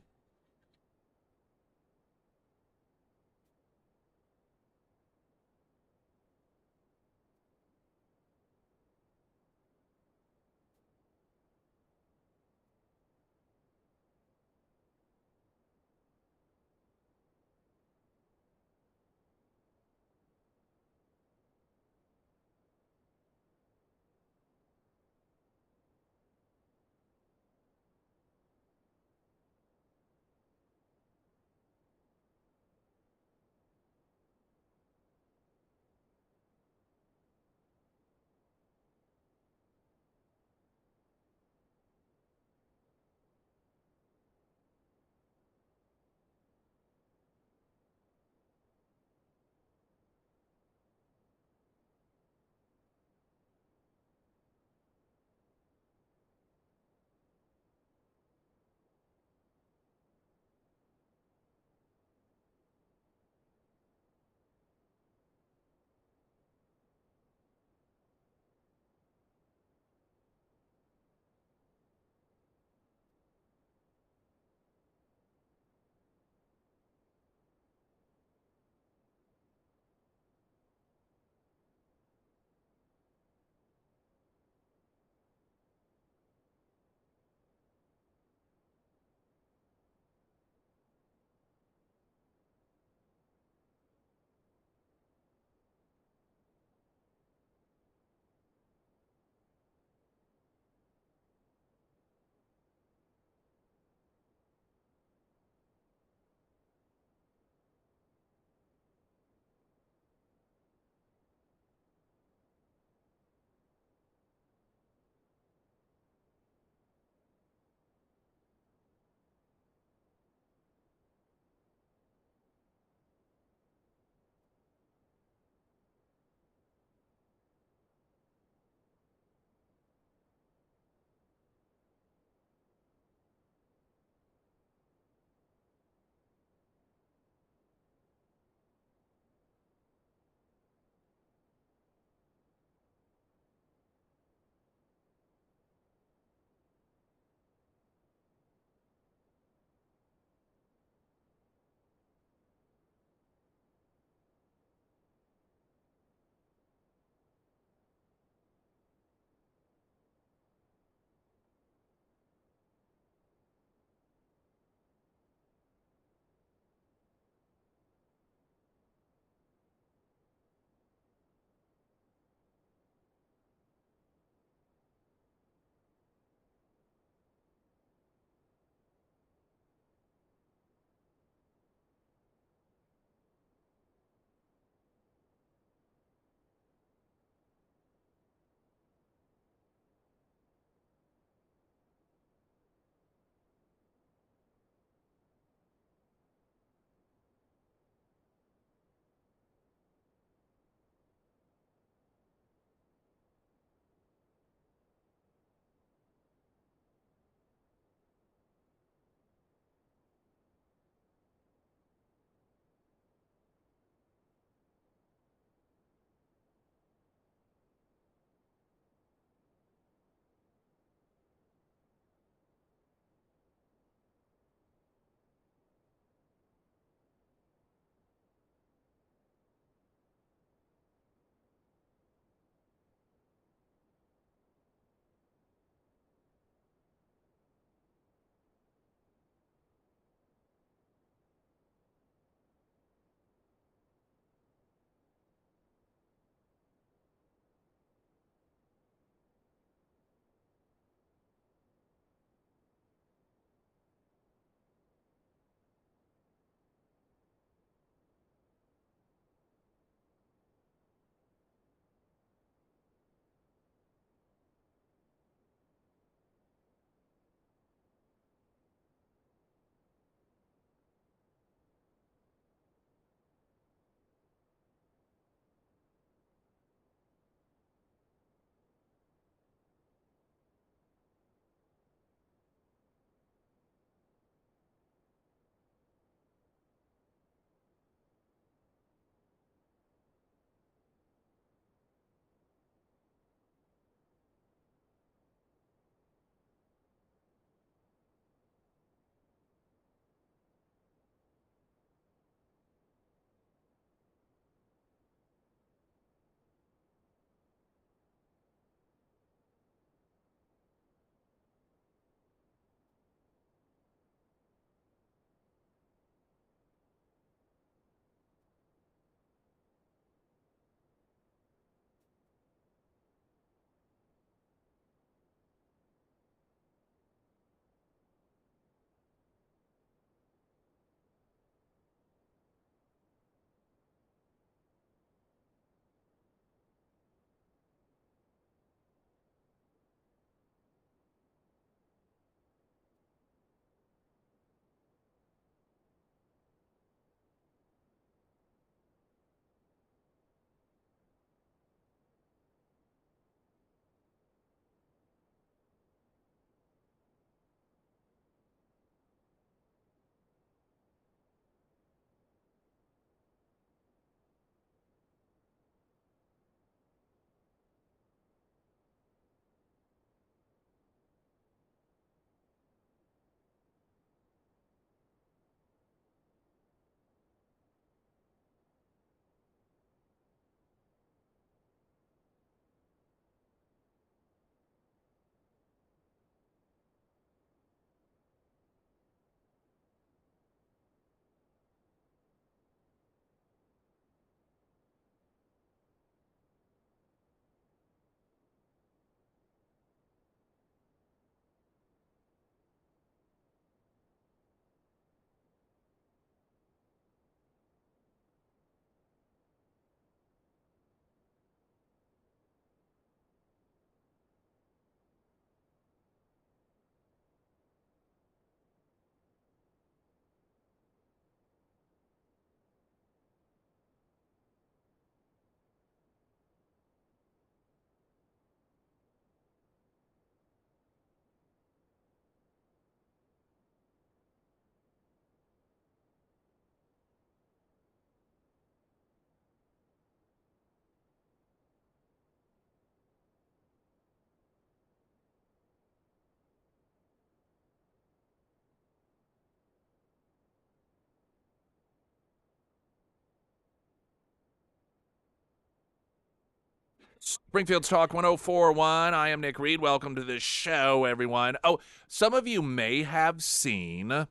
Springfield's Talk 1041. I am Nick Reed. Welcome to the show, everyone. Oh, some of you may have seen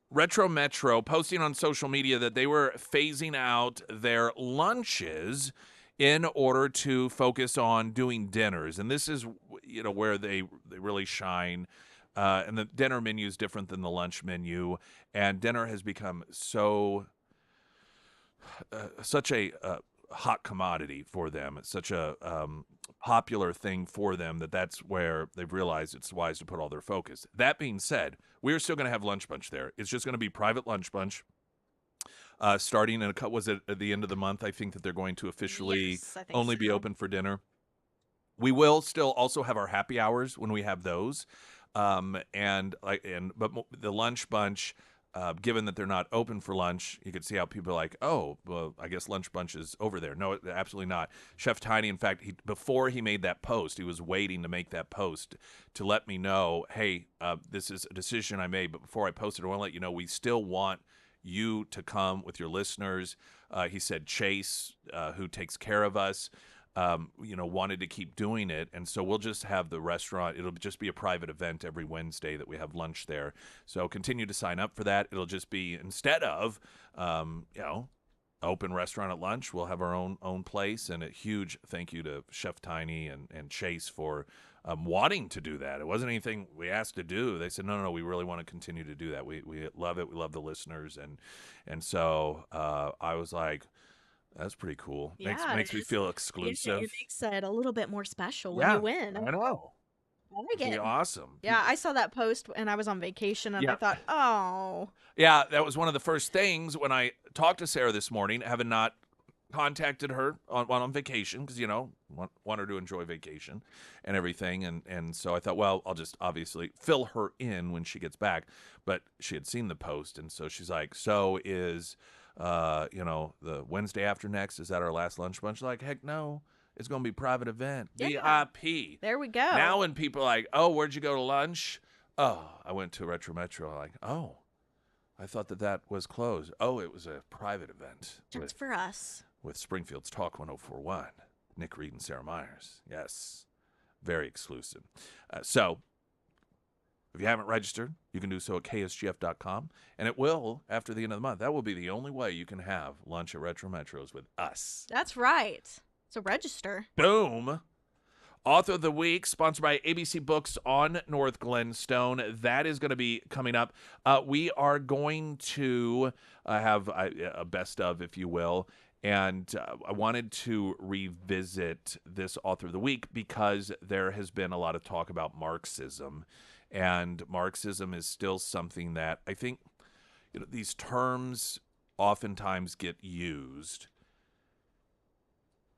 Retro Metro posting on social media that they were phasing out their lunches in order to focus on doing dinners. And this is, where they really shine. And the dinner menu is different than the lunch menu. And dinner has become such a hot commodity for them. It's such a popular thing for them that's where they've realized it's wise to put all their focus. That being said, we're still going to have lunch bunch there. It's just going to be private lunch bunch. Starting in was it at the end of the month? I think that they're going to officially only be open for dinner. We will still also have our happy hours when we have those, but the lunch bunch. Given that they're not open for lunch, you could see how people are like, oh, well, I guess lunch bunch is over there. No, absolutely not. Chef Tiny, in fact, before he made that post, he was waiting to make that post to let me know, hey, this is a decision I made, but before I post it, I want to let you know we still want you to come with your listeners. He said Chase, who takes care of us, wanted to keep doing it. And so we'll just have the restaurant. It'll just be a private event every Wednesday that we have lunch there. So continue to sign up for that. It'll just be, instead of, open restaurant at lunch, we'll have our own place. And a huge thank you to Chef Tiny and Chase for wanting to do that. It wasn't anything we asked to do. They said, no, we really want to continue to do that. We love it. We love the listeners. And so I was like, that's pretty cool. Yeah, makes me feel exclusive. It makes it a little bit more special when you win. I know. I like it. Awesome. Yeah, I saw that post and I was on vacation and I thought, oh. Yeah, that was one of the first things when I talked to Sarah this morning, having not contacted her while on vacation because, want her to enjoy vacation and everything. And so I thought, well, I'll just obviously fill her in when she gets back. But she had seen the post. And so she's like, so is... the Wednesday after next, is that our last lunch bunch? Like, heck no. It's going to be private event. Yeah. VIP. There we go. Now when people are like, oh, where'd you go to lunch? Oh, I went to Retro Metro. Like, oh, I thought that was closed. Oh, it was a private event. Just for us. With Springfield's Talk 1041. Nick Reed and Sarah Myers. Yes. Very exclusive. So, if you haven't registered, you can do so at ksgf.com, and it will, after the end of the month, that will be the only way you can have lunch at Retro Metros with us. That's right. So register. Boom. Author of the Week, sponsored by ABC Books on North Glenstone. That is going to be coming up. We are going to have a best of, if you will, and I wanted to revisit this Author of the Week because there has been a lot of talk about Marxism. And Marxism is still something that I think these terms oftentimes get used.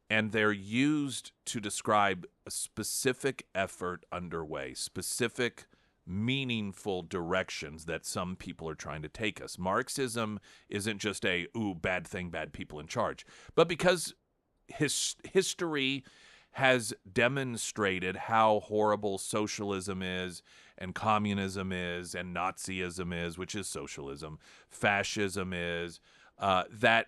And they're used to describe a specific effort underway, specific meaningful directions that some people are trying to take us. Marxism isn't just bad thing, bad people in charge. But because history has demonstrated how horrible socialism is and communism is and Nazism is, which is socialism, fascism is, that,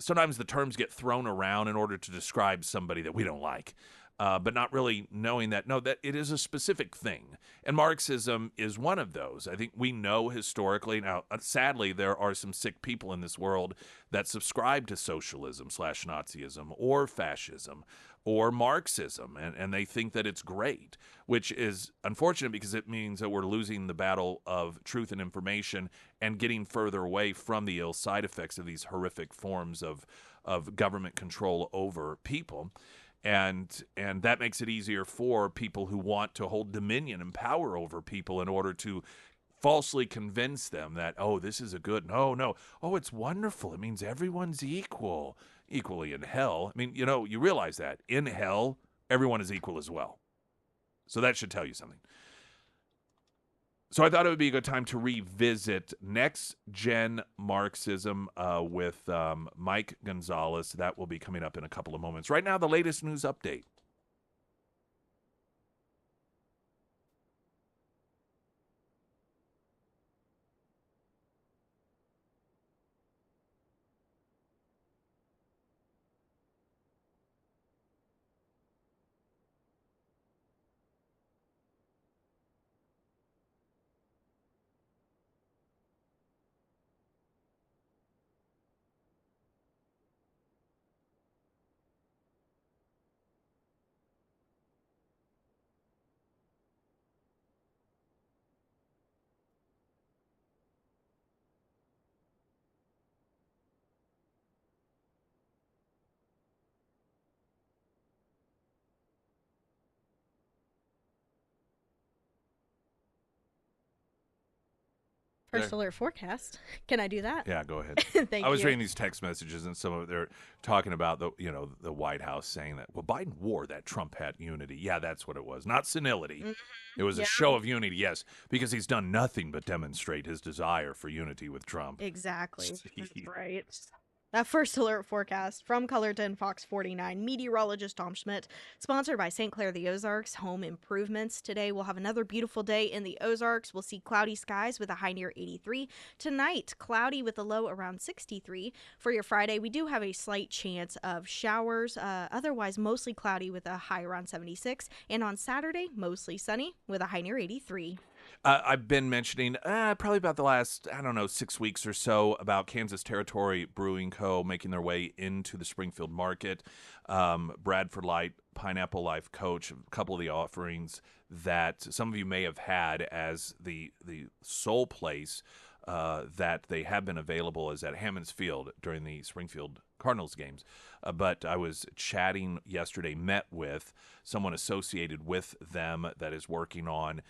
sometimes the terms get thrown around in order to describe somebody that we don't like. But not really knowing that it is a specific thing. And Marxism is one of those. I think we know historically. Now, sadly, there are some sick people in this world that subscribe to socialism / Nazism or fascism or Marxism, and they think that it's great, which is unfortunate because it means that we're losing the battle of truth and information and getting further away from the ill side effects of these horrific forms of government control over people. And that makes it easier for people who want to hold dominion and power over people in order to falsely convince them that, oh, this is a good, no, oh, it's wonderful. It means everyone's equally in hell. I mean, you realize that in hell, everyone is equal as well. So that should tell you something. So I thought it would be a good time to revisit Next Gen Marxism with Mike Gonzalez. That will be coming up in a couple of moments. Right now, the latest news update. First alert forecast. Can I do that? Yeah, go ahead. Thank I was you. reading these text messages, and some of it, they're talking about the White House saying that, well, Biden wore that Trump hat unity. Yeah, that's what it was, not senility. It was a show of unity, yes, because he's done nothing but demonstrate his desire for unity with Trump. Exactly. That's right. That first alert forecast from Colorton Fox 49 meteorologist Tom Schmidt, sponsored by St. Clair the Ozarks Home Improvements. Today we'll have another beautiful day in the Ozarks. We'll see cloudy skies with a high near 83. Tonight, cloudy with a low around 63. For your Friday, we do have a slight chance of showers. Otherwise, mostly cloudy with a high around 76. And on Saturday, mostly sunny with a high near 83. I've been mentioning probably about the last, 6 weeks or so about Kansas Territory Brewing Co. making their way into the Springfield market. Bradford Light, Pineapple Life Coach, a couple of the offerings that some of you may have had as the sole place that they have been available is at Hammons Field during the Springfield Cardinals games. But I was chatting yesterday, met with someone associated with them that is working on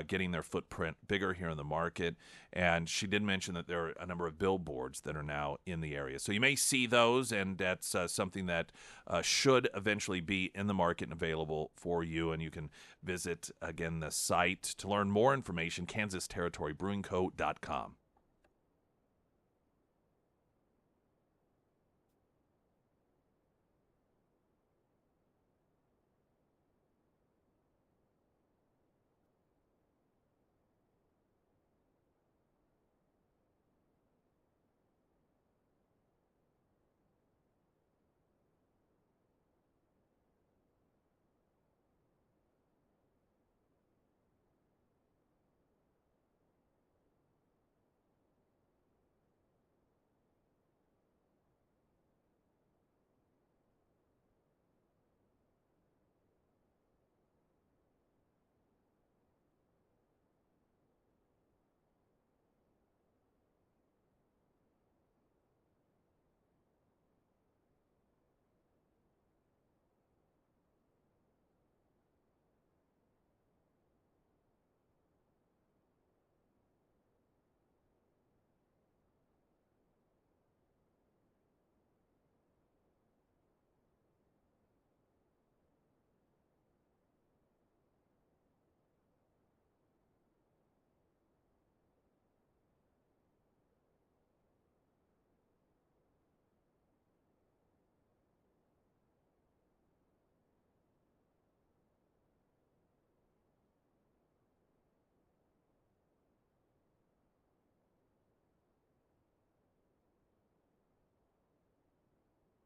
getting their footprint bigger here in the market. And she did mention that there are a number of billboards that are now in the area. So you may see those, and that's something that should eventually be in the market and available for you. And you can visit, again, the site to learn more information, KansasTerritoryBrewingCo.com.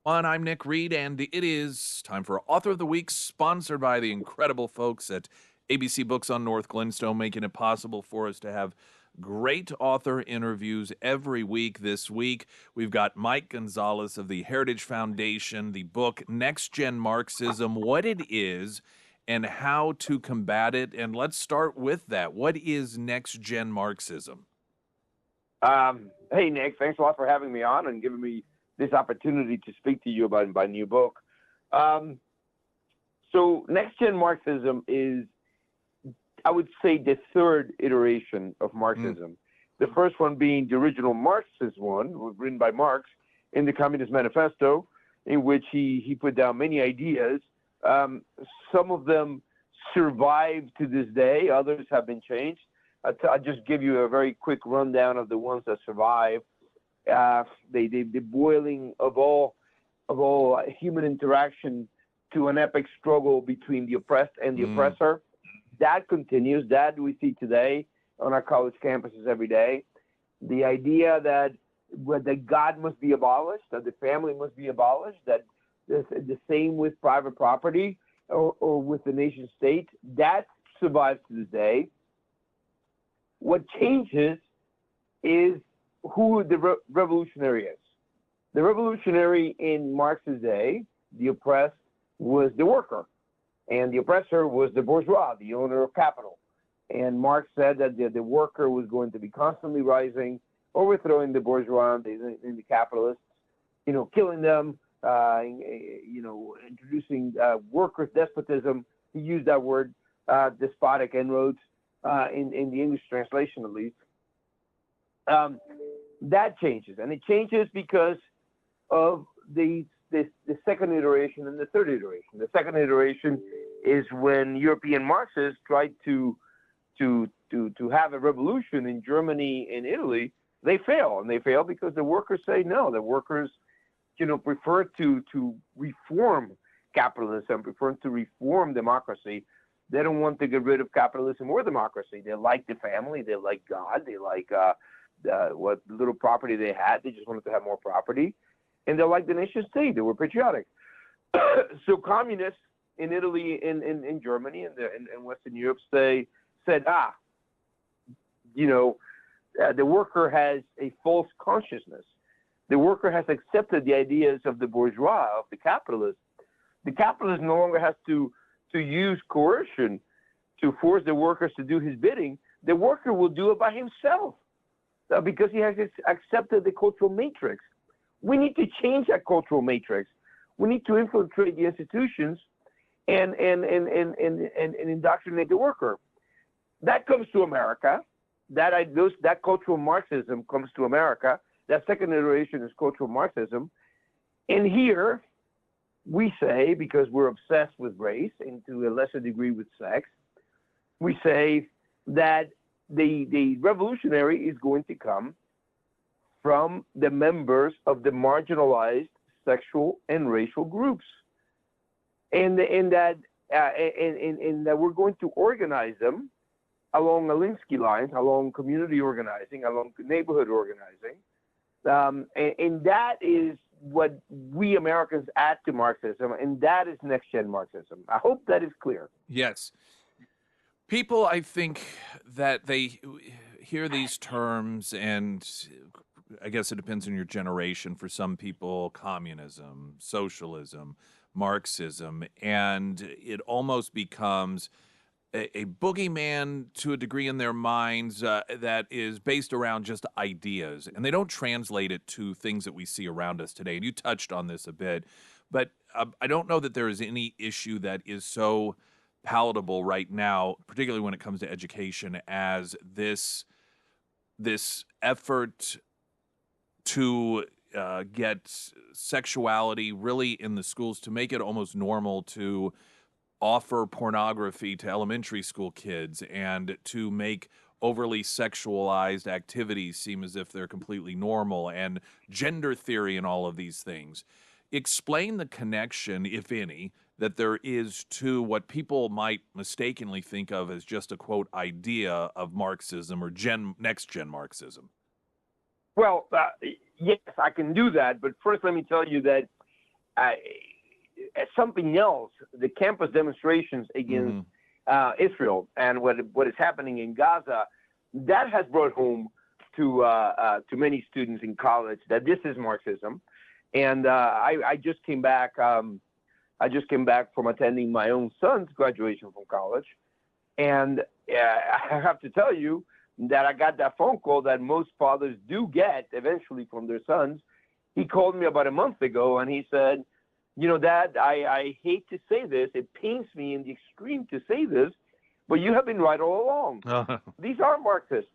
I'm Nick Reed, and it is time for Author of the Week, sponsored by the incredible folks at ABC Books on North Glenstone, making it possible for us to have great author interviews every week. This week, we've got Mike Gonzalez of the Heritage Foundation, the book Next Gen Marxism, What It Is and How to Combat It. And let's start with that. What is Next Gen Marxism? Hey, Nick, thanks a lot for having me on and giving me this opportunity to speak to you about my new book. So Next Gen Marxism is, I would say, the third iteration of Marxism. The first one being the original Marxist one, written by Marx in the Communist Manifesto, in which he put down many ideas. Some of them survive to this day. Others have been changed. I'll just give you a very quick rundown of the ones that survive. The boiling of all human interaction to an epic struggle between the oppressed and the oppressor. That continues. That we see today on our college campuses every day. The idea that God must be abolished, that the family must be abolished, that the same with private property or with the nation state, that survives to this day. What changes is who the revolutionary is. The revolutionary in Marx's day, the oppressed, was the worker, and the oppressor was the bourgeois, the owner of capital. And Marx said that the worker was going to be constantly rising, overthrowing the bourgeois and the capitalists, killing them, introducing workers' despotism. He used that word, despotic inroads, in the English translation at least. That changes, and it changes because of the second iteration and the third iteration. The second iteration is when European Marxists tried to have a revolution in Germany and Italy. They fail, and they fail because the workers say no. The workers, prefer to reform capitalism, prefer to reform democracy. They don't want to get rid of capitalism or democracy. They like the family. They like God. They like what little property they had. They just wanted to have more property. And they like the nation state. They were patriotic. So communists in Italy, in Germany, and in Western Europe said, the worker has a false consciousness. The worker has accepted the ideas of the bourgeois, of the capitalist. The capitalist no longer has to use coercion to force the workers to do his bidding. The worker will do it by himself because he has accepted the cultural matrix. We need to change that cultural matrix. We need to infiltrate the institutions and indoctrinate the worker. That comes to America. That cultural Marxism comes to America. That second iteration is cultural Marxism. And here we say, because we're obsessed with race and to a lesser degree with sex, we say that the revolutionary is going to come from the members of the marginalized sexual and racial groups. And that we're going to organize them along Alinsky lines, along community organizing, along neighborhood organizing. And that is what we Americans add to Marxism, and that is next-gen Marxism. I hope that is clear. Yes. People, I think that they hear these terms, and I guess it depends on your generation. For some people, communism, socialism, Marxism, and it almost becomes a boogeyman to a degree in their minds that is based around just ideas, and they don't translate it to things that we see around us today. And you touched on this a bit, but I don't know that there is any issue that is so palatable right now, particularly when it comes to education, as this effort to get sexuality really in the schools, to make it almost normal to offer pornography to elementary school kids and to make overly sexualized activities seem as if they're completely normal, and gender theory and all of these things. Explain the connection, if any, that there is to what people might mistakenly think of as just a, quote, idea of Marxism or next-gen Marxism. Well, yes, I can do that. But first, let me tell you that something else, the campus demonstrations against Israel and what is happening in Gaza, that has brought home to many students in college that this is Marxism. And I just came back. I just came back from attending my own son's graduation from college, and I have to tell you that I got that phone call that most fathers do get eventually from their sons. He called me about a month ago, and he said, Dad, I hate to say this. It pains me in the extreme to say this, but you have been right all along. These are Marxists.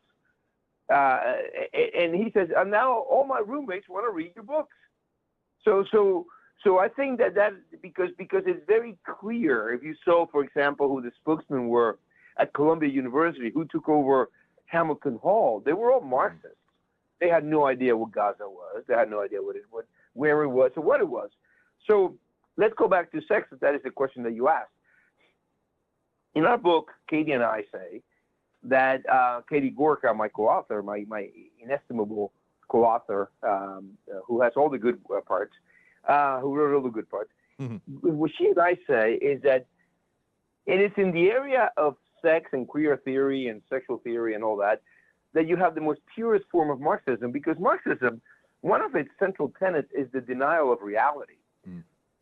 And he says, and now all my roommates want to read your books. So I think that because it's very clear. If you saw, for example, who the spokesmen were at Columbia University, who took over Hamilton Hall, they were all Marxists. They had no idea what Gaza was. They had no idea where it was, or what it was. So let's go back to sex. That is the question that you asked. In our book, Katie and I say that Katie Gorka, my co-author, my inestimable co-author, who has all the good parts, who wrote all the good parts, what she and I say is that it is in the area of sex and queer theory and sexual theory and all that you have the most purest form of Marxism, because Marxism, one of its central tenets is the denial of reality.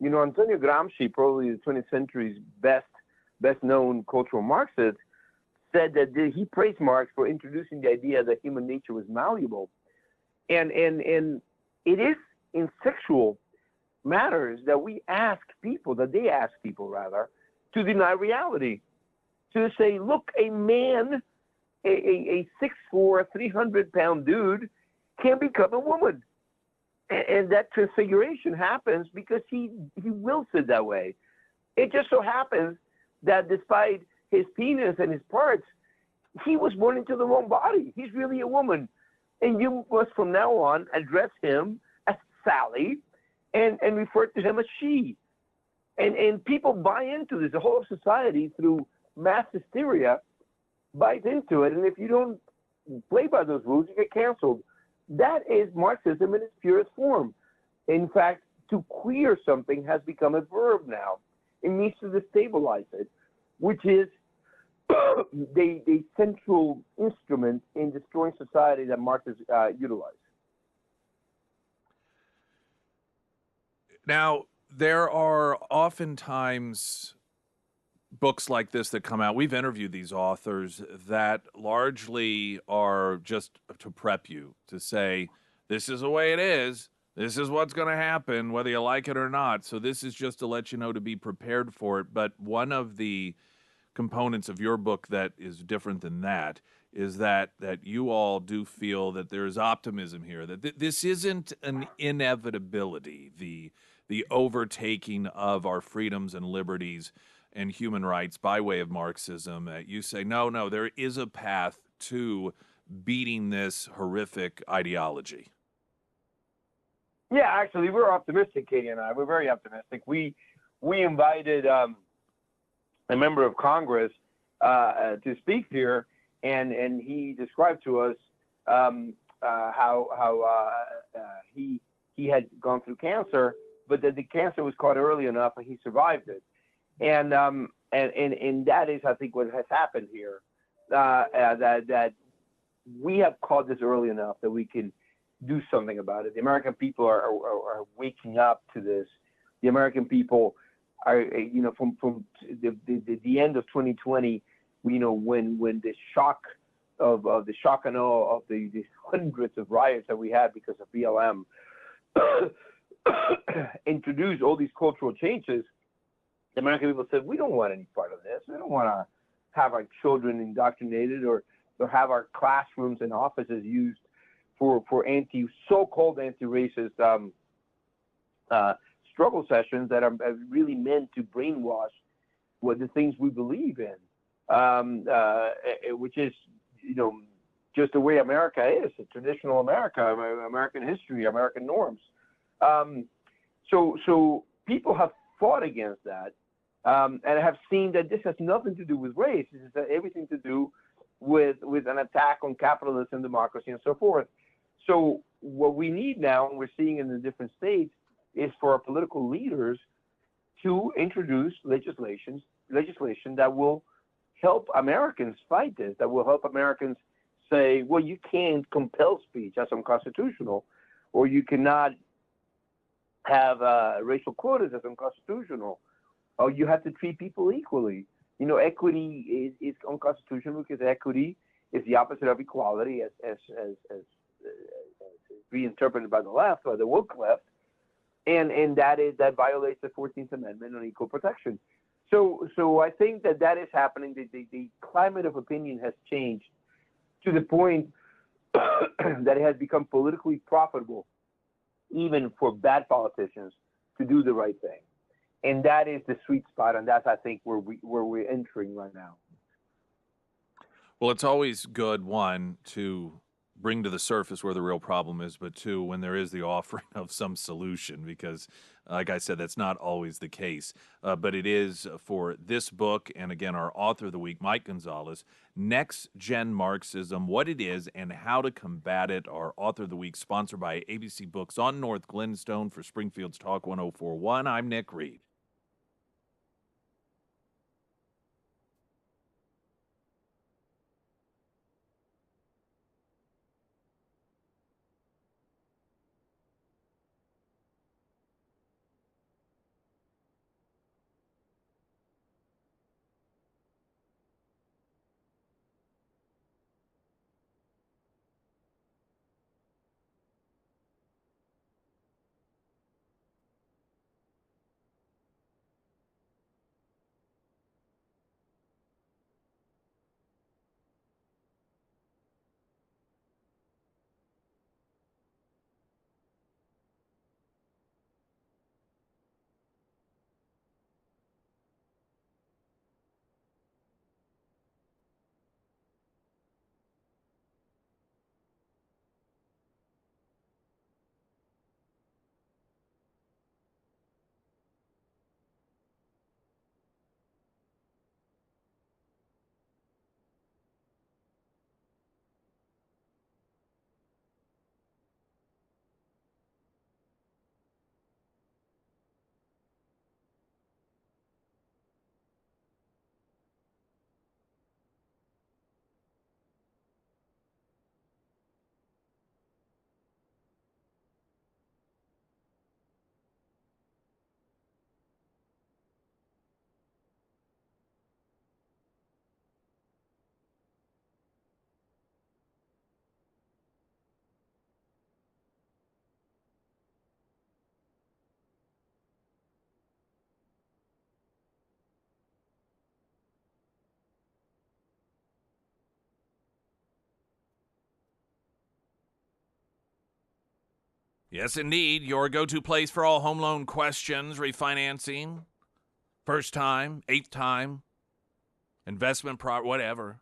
Antonio Gramsci, probably the 20th century's best known cultural Marxist, said that he praised Marx for introducing the idea that human nature was malleable. And it is in sexual matters that they ask people to deny reality, to say, look, a man a 6'4", 300-pound dude can become a woman. And that transfiguration happens because he wills it that way. It just so happens that despite his penis and his parts, he was born into the wrong body. He's really a woman. And you must from now on address him as Sally and refer to him as she. And people buy into this. The whole of society, through mass hysteria, buys into it. And if you don't play by those rules, you get canceled. That is Marxism in its purest form. In fact, to queer something has become a verb now. It means to destabilize it, which is the central instrument in destroying society that Marxists utilize. Now, there are oftentimes books like this that come out. We've interviewed these authors that largely are just to prep you to say, this is the way it is. This is what's going to happen, whether you like it or not. So this is just to let you know to be prepared for it. But one of the components of your book that is different than that is that you all do feel that there is optimism here, that this isn't an inevitability, the overtaking of our freedoms and liberties and human rights by way of Marxism. You say, no, there is a path to beating this horrific ideology. Yeah, actually, we're optimistic, Katie and I. We're very optimistic. We invited a member of Congress to speak here, and he described to us how he had gone through cancer, but that the cancer was caught early enough and he survived it. And that is, I think, what has happened here. That we have caught this early enough that we can do something about it. The American people are waking up to this. The American people are, from the end of 2020, when the shock of the shock and awe of the hundreds of riots that we had because of BLM introduced all these cultural changes, the American people said, we don't want any part of this. We don't want to have our children indoctrinated or have our classrooms and offices used for so-called anti-racist struggle sessions that are really meant to brainwash what the things we believe in, which is, just the way America is, traditional America, American history, American norms. So people have fought against that and have seen that this has nothing to do with race. This has everything to do with an attack on capitalism, democracy, and so forth. So what we need now, and we're seeing in the different states, is for our political leaders to introduce legislation that will help Americans fight this, that will help Americans say, well, you can't compel speech, that's unconstitutional, or you cannot have racial quotas, that's unconstitutional, or you have to treat people equally. Equity is unconstitutional because equity is the opposite of equality, as reinterpreted by the left, by the woke left, and that violates the 14th Amendment on equal protection. So I think that is happening. The climate of opinion has changed to the point that it has become politically profitable, even for bad politicians, to do the right thing. And that is the sweet spot, and that's, I think, where we're entering right now. Well, it's always good, one, to bring to the surface where the real problem is, but two, when there is the offering of some solution, because like I said, that's not always the case. But it is for this book, and again, our author of the week, Mike Gonzalez, Next Gen Marxism, what it is and how to combat it. Our author of the week, sponsored by ABC Books on North Glenstone for Springfield's Talk 1041. I'm Nick Reed. Yes, indeed. Your go-to place for all home loan questions, refinancing, first time, eighth time, investment, whatever.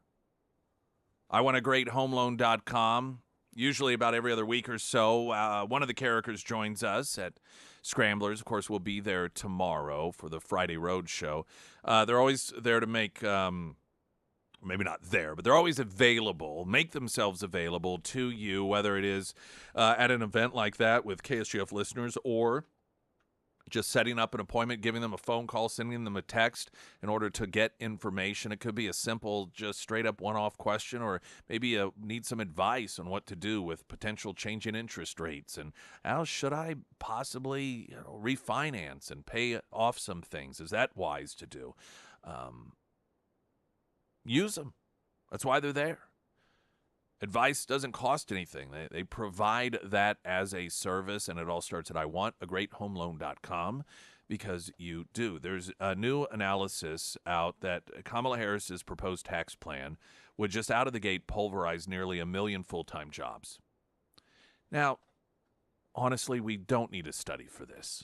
I want a great homeloan.com. Usually about every other week or so, one of the characters joins us at Scramblers. Of course, we'll be there tomorrow for the Friday Road Show. They're always there to make, maybe not there, but they're always available, make themselves available to you, whether it is at an event like that with KSGF listeners or just setting up an appointment, giving them a phone call, sending them a text in order to get information. It could be a simple, just straight up one-off question, or maybe you need some advice on what to do with potential change in interest rates. And how should I possibly refinance and pay off some things? Is that wise to do? Use them. That's why they're there. Advice doesn't cost anything. They provide that as a service, and it all starts at iwantagreathomeloan.com because you do. There's a new analysis out that Kamala Harris's proposed tax plan would just out of the gate pulverize nearly 1 million full-time jobs. Now, honestly, we don't need a study for this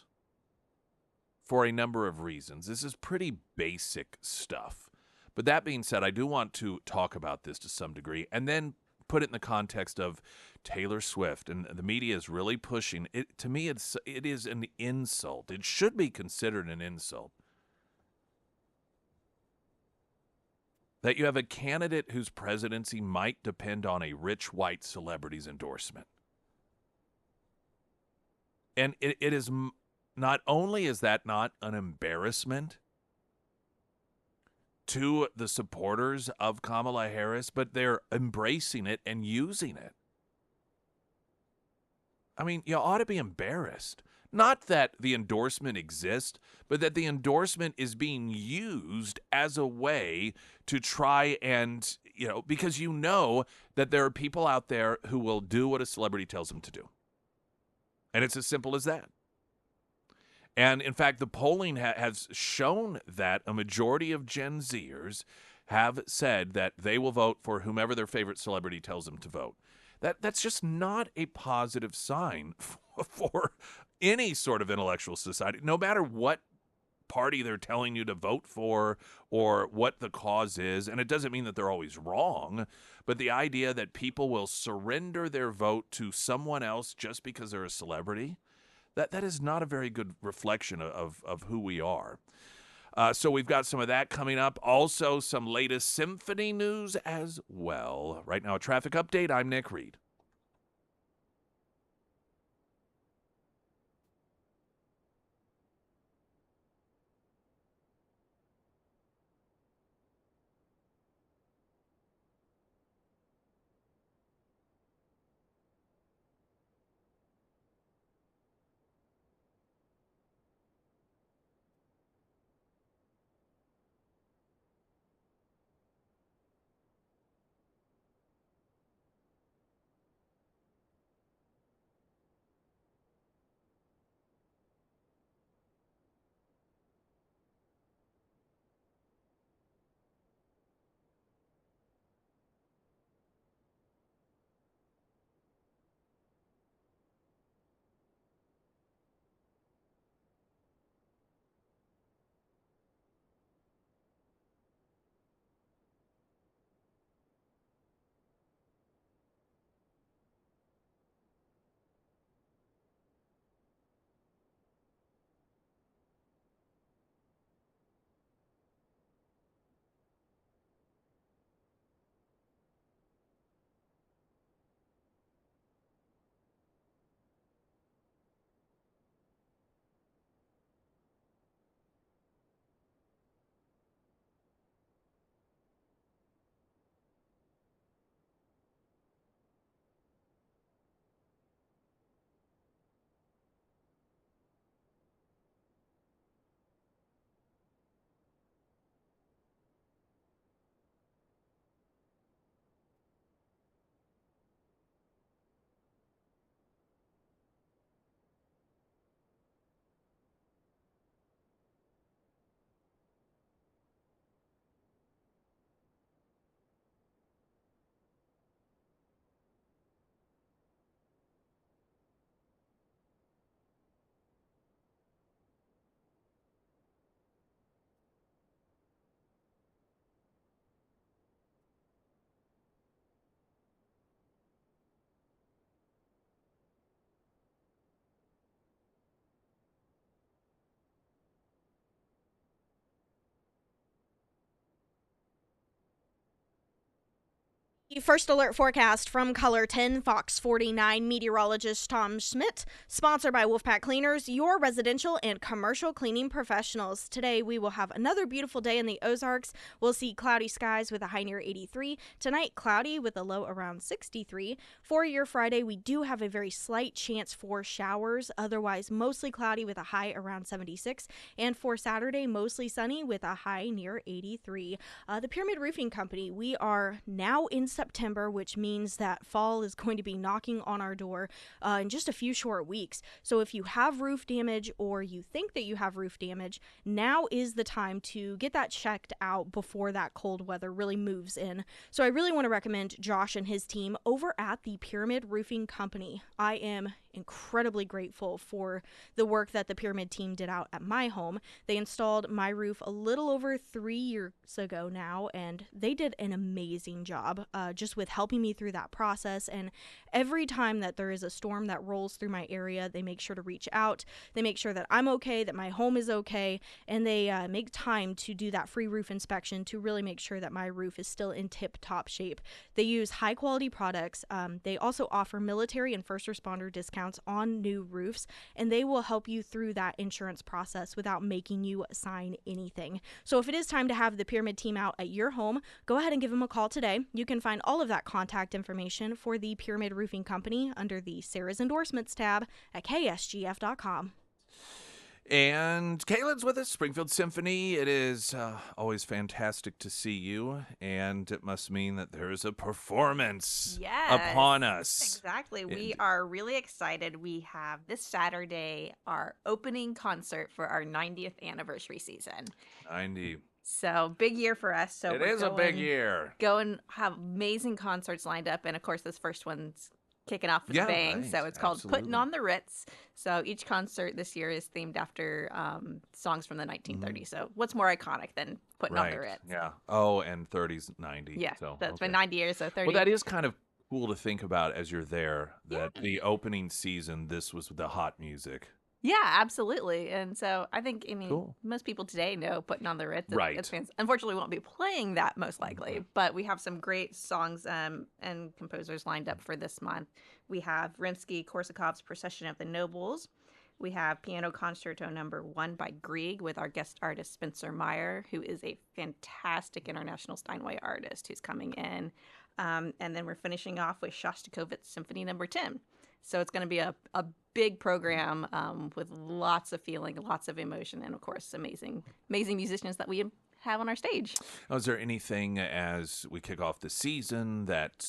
for a number of reasons. This is pretty basic stuff. But that being said, I do want to talk about this to some degree and then put it in the context of Taylor Swift, and the media is really pushing it. To me, it is an insult. It should be considered an insult that you have a candidate whose presidency might depend on a rich white celebrity's endorsement. And it is not only is that not an embarrassment to the supporters of Kamala Harris, but they're embracing it and using it. I mean, you ought to be embarrassed. Not that the endorsement exists, but that the endorsement is being used as a way to try and, because you know that there are people out there who will do what a celebrity tells them to do. And it's as simple as that. And, in fact, the polling has shown that a majority of Gen Zers have said that they will vote for whomever their favorite celebrity tells them to vote. That's just not a positive sign for any sort of intellectual society, no matter what party they're telling you to vote for or what the cause is. And it doesn't mean that they're always wrong, but the idea that people will surrender their vote to someone else just because they're a celebrity, that is not a very good reflection of who we are. So we've got some of that coming up. Also, some latest symphony news as well. Right now, a traffic update. I'm Nick Reed. First alert forecast from Color 10, Fox 49 meteorologist Tom Schmidt, sponsored by Wolfpack Cleaners, your residential and commercial cleaning professionals. Today we will have another beautiful day in the Ozarks. We'll see cloudy skies with a high near 83. Tonight, cloudy with a low around 63. For your Friday, we do have a very slight chance for showers. Otherwise, mostly cloudy with a high around 76. And for Saturday, mostly sunny with a high near 83. The Pyramid Roofing Company, we are now in September, which means that fall is going to be knocking on our door in just a few short weeks. So if you have roof damage or you think that you have roof damage, now is the time to get that checked out before that cold weather really moves in. So I really want to recommend Josh and his team over at the Pyramid Roofing Company. I am incredibly grateful for the work that the Pyramid team did out at my home. They installed my roof a little over 3 years ago now, and they did an amazing job just with helping me through that process. And every time that there is a storm that rolls through my area, they make sure to reach out. They make sure that I'm okay, that my home is okay, and they make time to do that free roof inspection to really make sure that my roof is still in tip-top shape. They use high-quality products. They also offer military and first responder discounts on new roofs, and they will help you through that insurance process without making you sign anything. So if it is time to have the Pyramid team out at your home, go ahead and give them a call today. You can find all of that contact information for the Pyramid Roofing Company under the Sarah's Endorsements tab at ksgf.com. And Kaylin's with us, Springfield Symphony. It is always fantastic to see you, and it must mean that there is a performance upon us. Exactly. We are really excited. We have this Saturday our opening concert for our 90th anniversary season. 90. So big year for us. So it is a big year. Go and have amazing concerts lined up, and of course this first one's kicking off with a bang. Right. So it's called Putting on the Ritz. So each concert this year is themed after songs from the 1930s. So what's more iconic than Putting on the Ritz? Yeah. Oh, and 30s, 90s. Yeah. So that's been 90 years. So 30. Well, that is kind of cool to think about as you're there, that the opening season, this was the hot music. Yeah, absolutely. And so I think, cool. Most people today know Putting on the Ritz. Right. Unfortunately, we won't be playing that most likely, but we have some great songs and composers lined up for this month. We have Rimsky-Korsakov's Procession of the Nobles. We have Piano Concerto No. 1 by Grieg with our guest artist Spencer Meyer, who is a fantastic international Steinway artist who's coming in. And then we're finishing off with Shostakovich's Symphony No. 10. So it's going to be a big program with lots of feeling, lots of emotion, and of course, amazing musicians that we have on our stage. Is there anything as we kick off the season that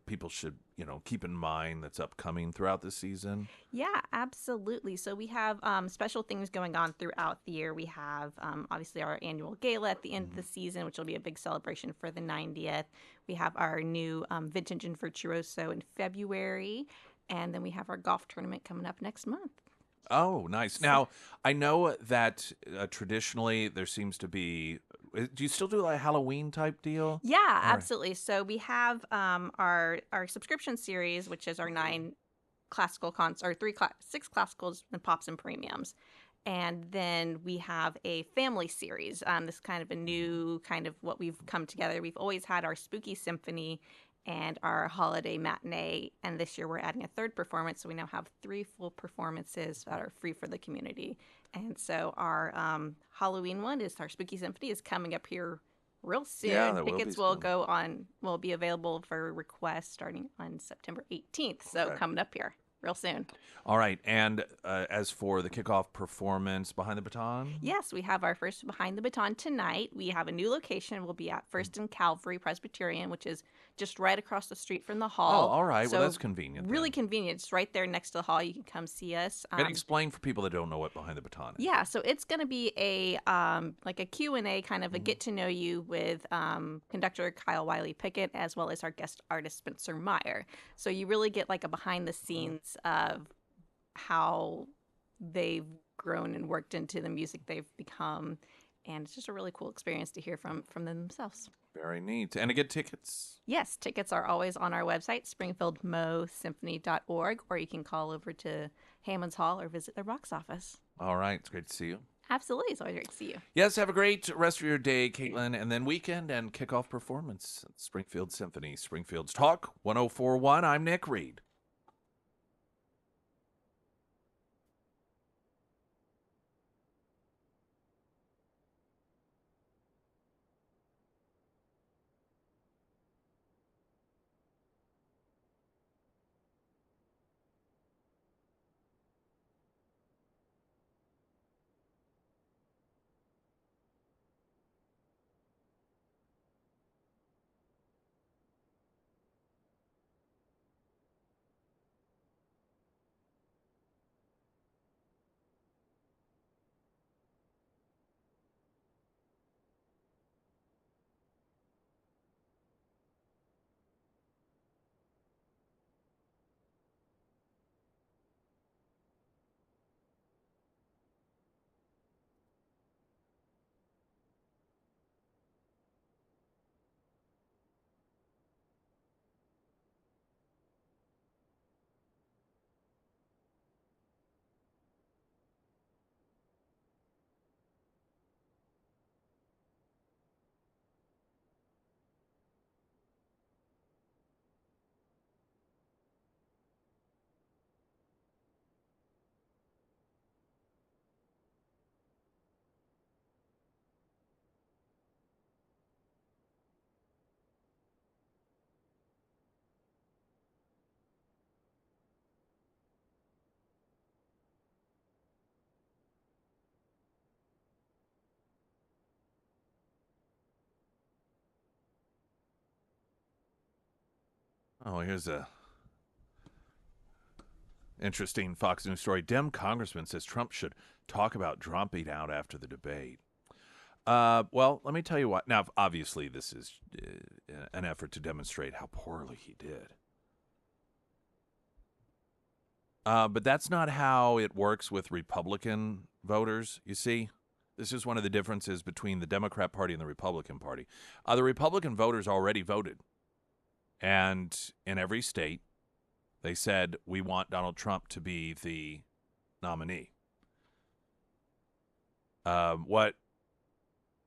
people should keep in mind that's upcoming throughout the season? Yeah, absolutely. So we have special things going on throughout the year. We have obviously our annual gala at the end of the season, which will be a big celebration for the 90th. We have our new Vintage and Virtuoso in February. And then we have our golf tournament coming up next month. Oh, nice. Now, I know that traditionally there seems to be, do you still do a Halloween type deal? Yeah, absolutely. So we have our subscription series, which is our 9 classical concerts, or 6 classicals and pops and premiums. And then we have a family series. This is kind of a new kind of what we've come together. We've always had our Spooky Symphony and our holiday matinee, and this year we're adding a 3rd performance, so we now have 3 full performances that are free for the community. And so our Halloween one is our Spooky Symphony is coming up here real soon. Yeah, Tickets will be available for request starting on September 18th, so coming up here real soon. All right. And as for the kickoff performance, Behind the Baton? Yes, we have our first Behind the Baton tonight. We have a new location. We'll be at First and Calvary Presbyterian, which is just right across the street from the hall. Oh, all right. So well, that's convenient. Really convenient. It's right there next to the hall. You can come see us. And explain for people that don't know what Behind the Baton is. Yeah, so it's going to be a like a Q&A, kind of a get-to-know-you with conductor Kyle Wiley-Pickett, as well as our guest artist Spencer Meyer. So you really get like a behind-the-scenes of how they've grown and worked into the music they've become, and it's just a really cool experience to hear from them themselves. Very neat. And to get tickets? Yes, tickets are always on our website, springfieldmosymphony.org, or you can call over to Hammond's Hall or visit their box office. All right. It's great to see you. Absolutely. It's always great to see you. Yes, have a great rest of your day, Caitlin, and then weekend and kickoff performance at Springfield Symphony. Springfield's Talk 104.1. I'm Nick Reed. Oh, here's a interesting Fox News story. Dem congressman says Trump should talk about dropping out after the debate. Well, let me tell you what. Now, obviously, this is an effort to demonstrate how poorly he did. But that's not how it works with Republican voters, you see. This is one of the differences between the Democrat Party and the Republican Party. The Republican voters already voted. And in every state, they said, we want Donald Trump to be the nominee. What,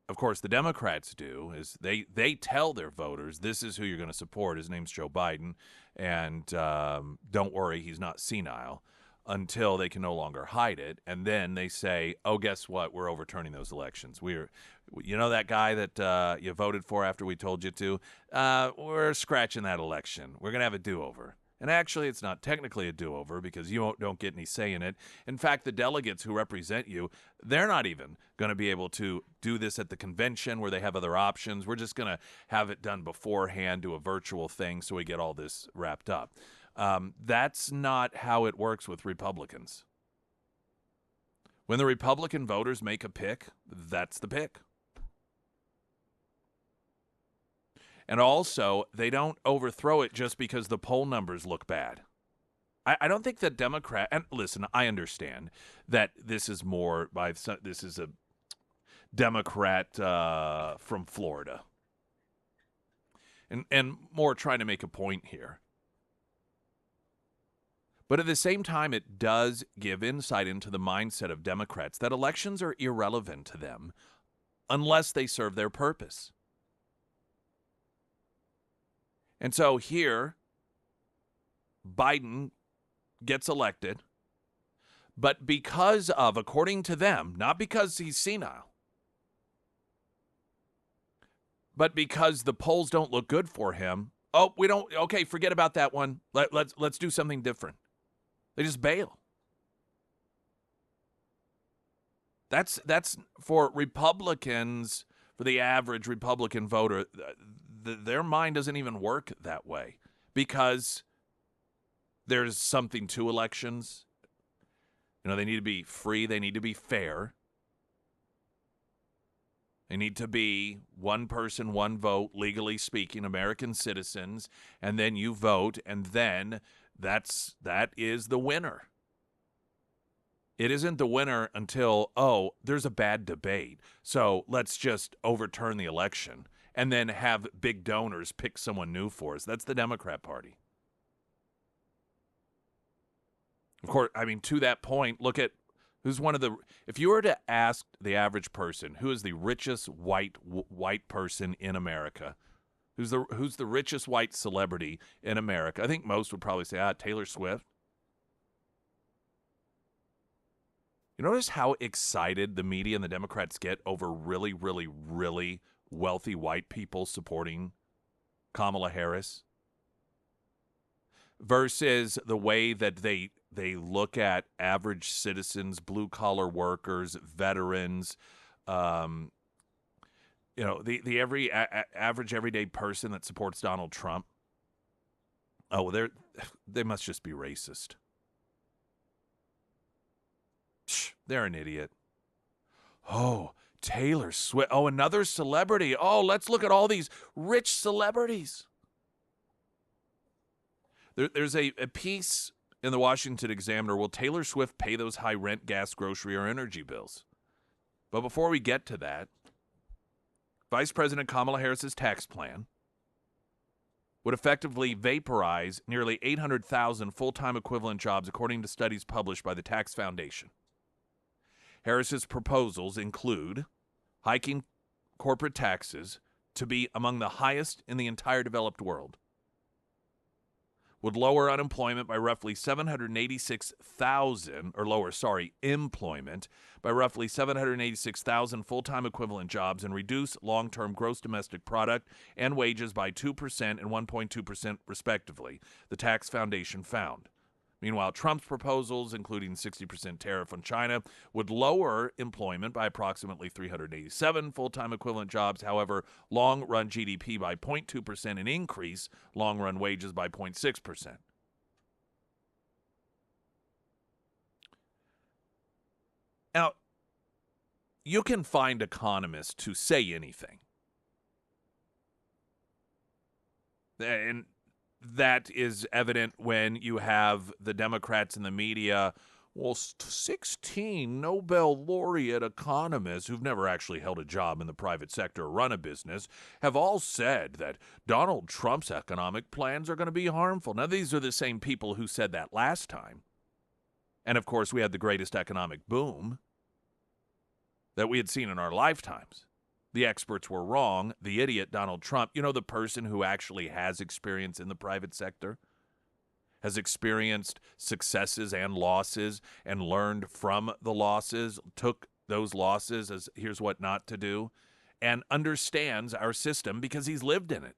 of course, the Democrats do is they tell their voters, this is who you're going to support. His name's Joe Biden. And don't worry, he's not senile, until they can no longer hide it. And then they say, oh, guess what? We're overturning those elections. You know that guy that you voted for after we told you to? We're scratching that election. We're going to have a do-over. And actually, it's not technically a do-over because you don't get any say in it. In fact, the delegates who represent you, they're not even going to be able to do this at the convention where they have other options. We're just going to have it done beforehand, do a virtual thing so we get all this wrapped up. That's not how it works with Republicans. When the Republican voters make a pick, that's the pick. And also, they don't overthrow it just because the poll numbers look bad. I don't think that Democrat, and listen, I understand that this is a Democrat from Florida. And more trying to make a point here. But at the same time, it does give insight into the mindset of Democrats that elections are irrelevant to them unless they serve their purpose. And so here, Biden gets elected, but because of, according to them, not because he's senile, but because the polls don't look good for him, forget about that one. Let's do something different. They just bail. That's for Republicans, for the average Republican voter, their mind doesn't even work that way because there's something to elections. You know, they need to be free. They need to be fair. They need to be one person, one vote, legally speaking, American citizens, and then you vote, and then that is the winner. It isn't the winner until, there's a bad debate, so let's just overturn the election and then have big donors pick someone new for us. That's the Democrat Party. Of course, I mean, to that point, look at Who's one of the, if you were to ask the average person, who is the richest white person in America? Who's the richest white celebrity in America? I think most would probably say, Taylor Swift. You notice how excited the media and the Democrats get over really, really, really wealthy white people supporting Kamala Harris versus the way that they look at average citizens, blue-collar workers, veterans, the average everyday person that supports Donald Trump. Oh, they must just be racist. They're an idiot. Oh, Taylor Swift. Oh, another celebrity. Oh, let's look at all these rich celebrities. There's a piece in the Washington Examiner. Will Taylor Swift pay those high rent, gas, grocery, or energy bills? But before we get to that, Vice President Kamala Harris's tax plan would effectively vaporize nearly 800,000 full-time equivalent jobs, according to studies published by the Tax Foundation. Harris's proposals include hiking corporate taxes to be among the highest in the entire developed world, would lower unemployment by roughly 786,000, employment by roughly 786,000 full-time equivalent jobs, and reduce long-term gross domestic product and wages by 2% and 1.2% respectively, the Tax Foundation found. Meanwhile, Trump's proposals, including 60% tariff on China, would lower employment by approximately 387 full-time equivalent jobs. However, long-run GDP by 0.2% and increase long-run wages by 0.6%. Now, you can find economists who say anything. And that is evident when you have the Democrats and the media, 16 Nobel laureate economists who've never actually held a job in the private sector or run a business have all said that Donald Trump's economic plans are going to be harmful. Now, these are the same people who said that last time. And, of course, we had the greatest economic boom that we had seen in our lifetimes. The experts were wrong. The idiot, Donald Trump, the person who actually has experience in the private sector, has experienced successes and losses and learned from the losses, took those losses as here's what not to do, and understands our system because he's lived in it.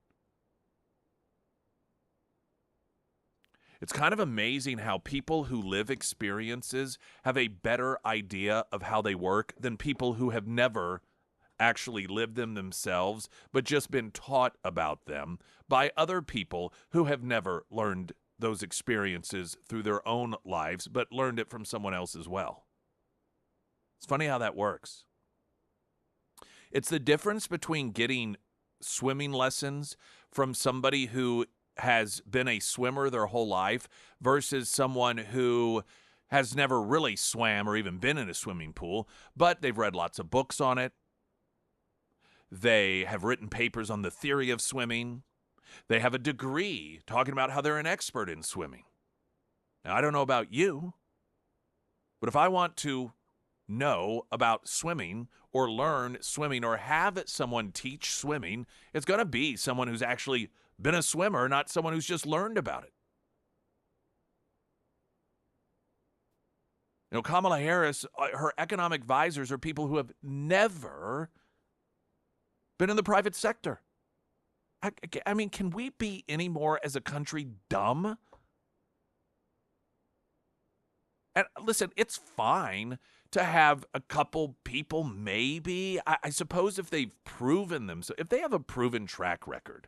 It's kind of amazing how people who live experiences have a better idea of how they work than people who have never actually lived them themselves, but just been taught about them by other people who have never learned those experiences through their own lives, but learned it from someone else as well. It's funny how that works. It's the difference between getting swimming lessons from somebody who has been a swimmer their whole life versus someone who has never really swam or even been in a swimming pool, but they've read lots of books on it. They have written papers on the theory of swimming. They have a degree talking about how they're an expert in swimming. Now, I don't know about you, but if I want to know about swimming or learn swimming or have someone teach swimming, it's going to be someone who's actually been a swimmer, not someone who's just learned about it. Kamala Harris, her economic advisors are people who have never been in the private sector. I mean, can we be any more as a country dumb? And listen, it's fine to have a couple people, maybe. I suppose if they've proven them, so if they have a proven track record.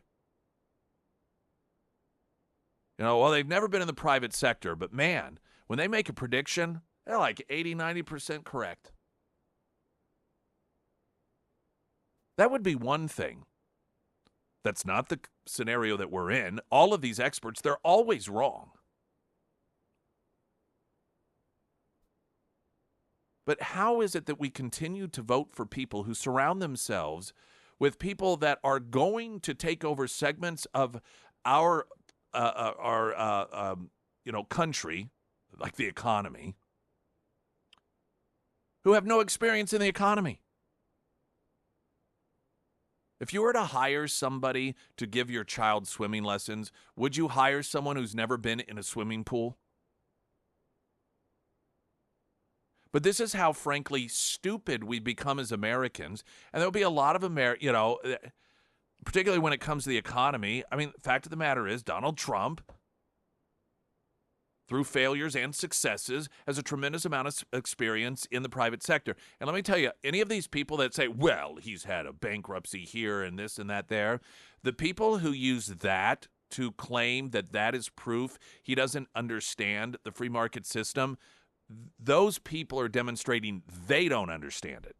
They've never been in the private sector, but man, when they make a prediction, they're like 80, 90% correct. That would be one thing. That's not the scenario that we're in. All of these experts, they're always wrong. But how is it that we continue to vote for people who surround themselves with people that are going to take over segments of our country, like the economy, who have no experience in the economy. If you were to hire somebody to give your child swimming lessons, would you hire someone who's never been in a swimming pool? But this is how, frankly, stupid we become as Americans. And there'll be a lot of particularly when it comes to the economy. I mean, the fact of the matter is, Donald Trump, through failures and successes, has a tremendous amount of experience in the private sector. And let me tell you, any of these people that say, well, he's had a bankruptcy here and this and that there, the people who use that to claim that that is proof he doesn't understand the free market system, those people are demonstrating they don't understand it.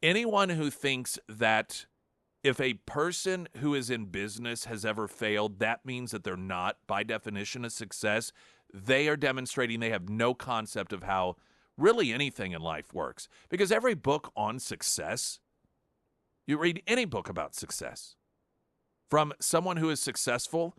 Anyone who thinks that if a person who is in business has ever failed, that means that they're not, by definition, a success, they are demonstrating they have no concept of how really anything in life works. Because every book on success, you read any book about success, from someone who is successful,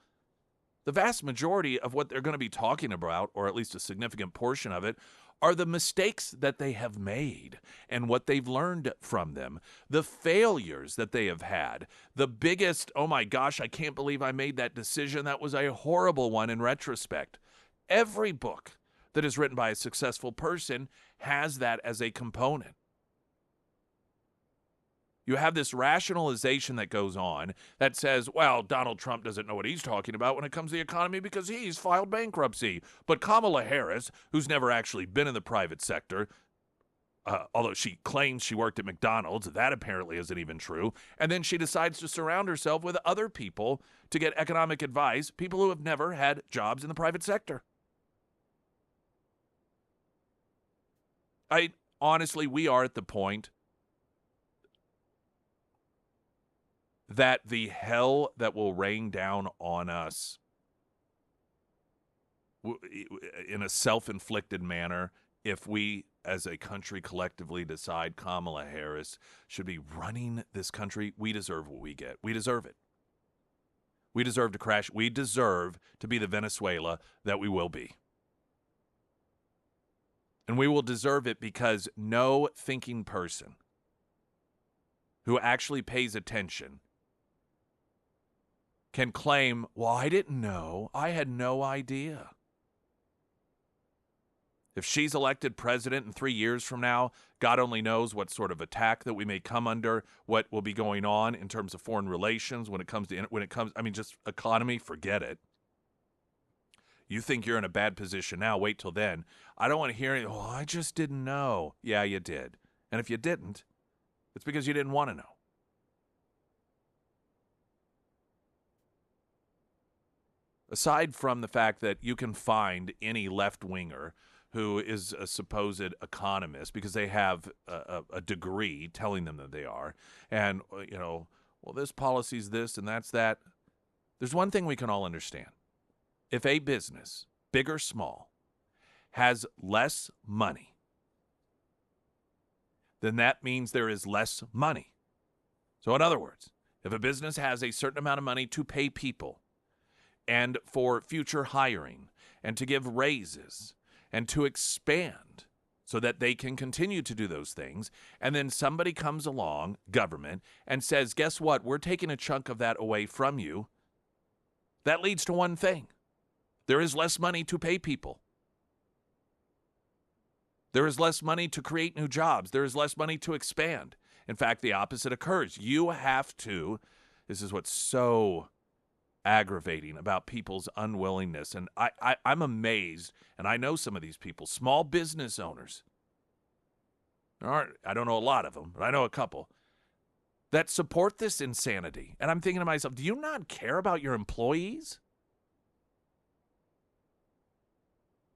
the vast majority of what they're going to be talking about, or at least a significant portion of it, are the mistakes that they have made and what they've learned from them, the failures that they have had, the biggest, oh my gosh, I can't believe I made that decision. That was a horrible one in retrospect. Every book that is written by a successful person has that as a component. You have this rationalization that goes on that says, well, Donald Trump doesn't know what he's talking about when it comes to the economy because he's filed bankruptcy. But Kamala Harris, who's never actually been in the private sector, although she claims she worked at McDonald's, that apparently isn't even true. And then she decides to surround herself with other people to get economic advice, people who have never had jobs in the private sector. Honestly, we are at the point that the hell that will rain down on us in a self-inflicted manner if we as a country collectively decide Kamala Harris should be running this country. We deserve what we get. We deserve it. We deserve to crash. We deserve to be the Venezuela that we will be. And we will deserve it because no thinking person who actually pays attention can claim, well, I didn't know. I had no idea. If she's elected president in 3 years from now, God only knows what sort of attack that we may come under, what will be going on in terms of foreign relations when it comes, just economy, forget it. You think you're in a bad position now, wait till then. I don't want to hear, oh, I just didn't know. Yeah, you did. And if you didn't, it's because you didn't want to know. Aside from the fact that you can find any left-winger who is a supposed economist because they have a degree telling them that they are, and, well, this policy's this and that's that. There's one thing we can all understand. If a business, big or small, has less money, then that means there is less money. So in other words, if a business has a certain amount of money to pay people, and for future hiring, and to give raises, and to expand so that they can continue to do those things, and then somebody comes along, government, and says, guess what, we're taking a chunk of that away from you, that leads to one thing. There is less money to pay people. There is less money to create new jobs. There is less money to expand. In fact, the opposite occurs. You have to, this is what's so aggravating about people's unwillingness. And I'm amazed, and I know some of these people, small business owners. I don't know a lot of them, but I know a couple that support this insanity. And I'm thinking to myself, do you not care about your employees?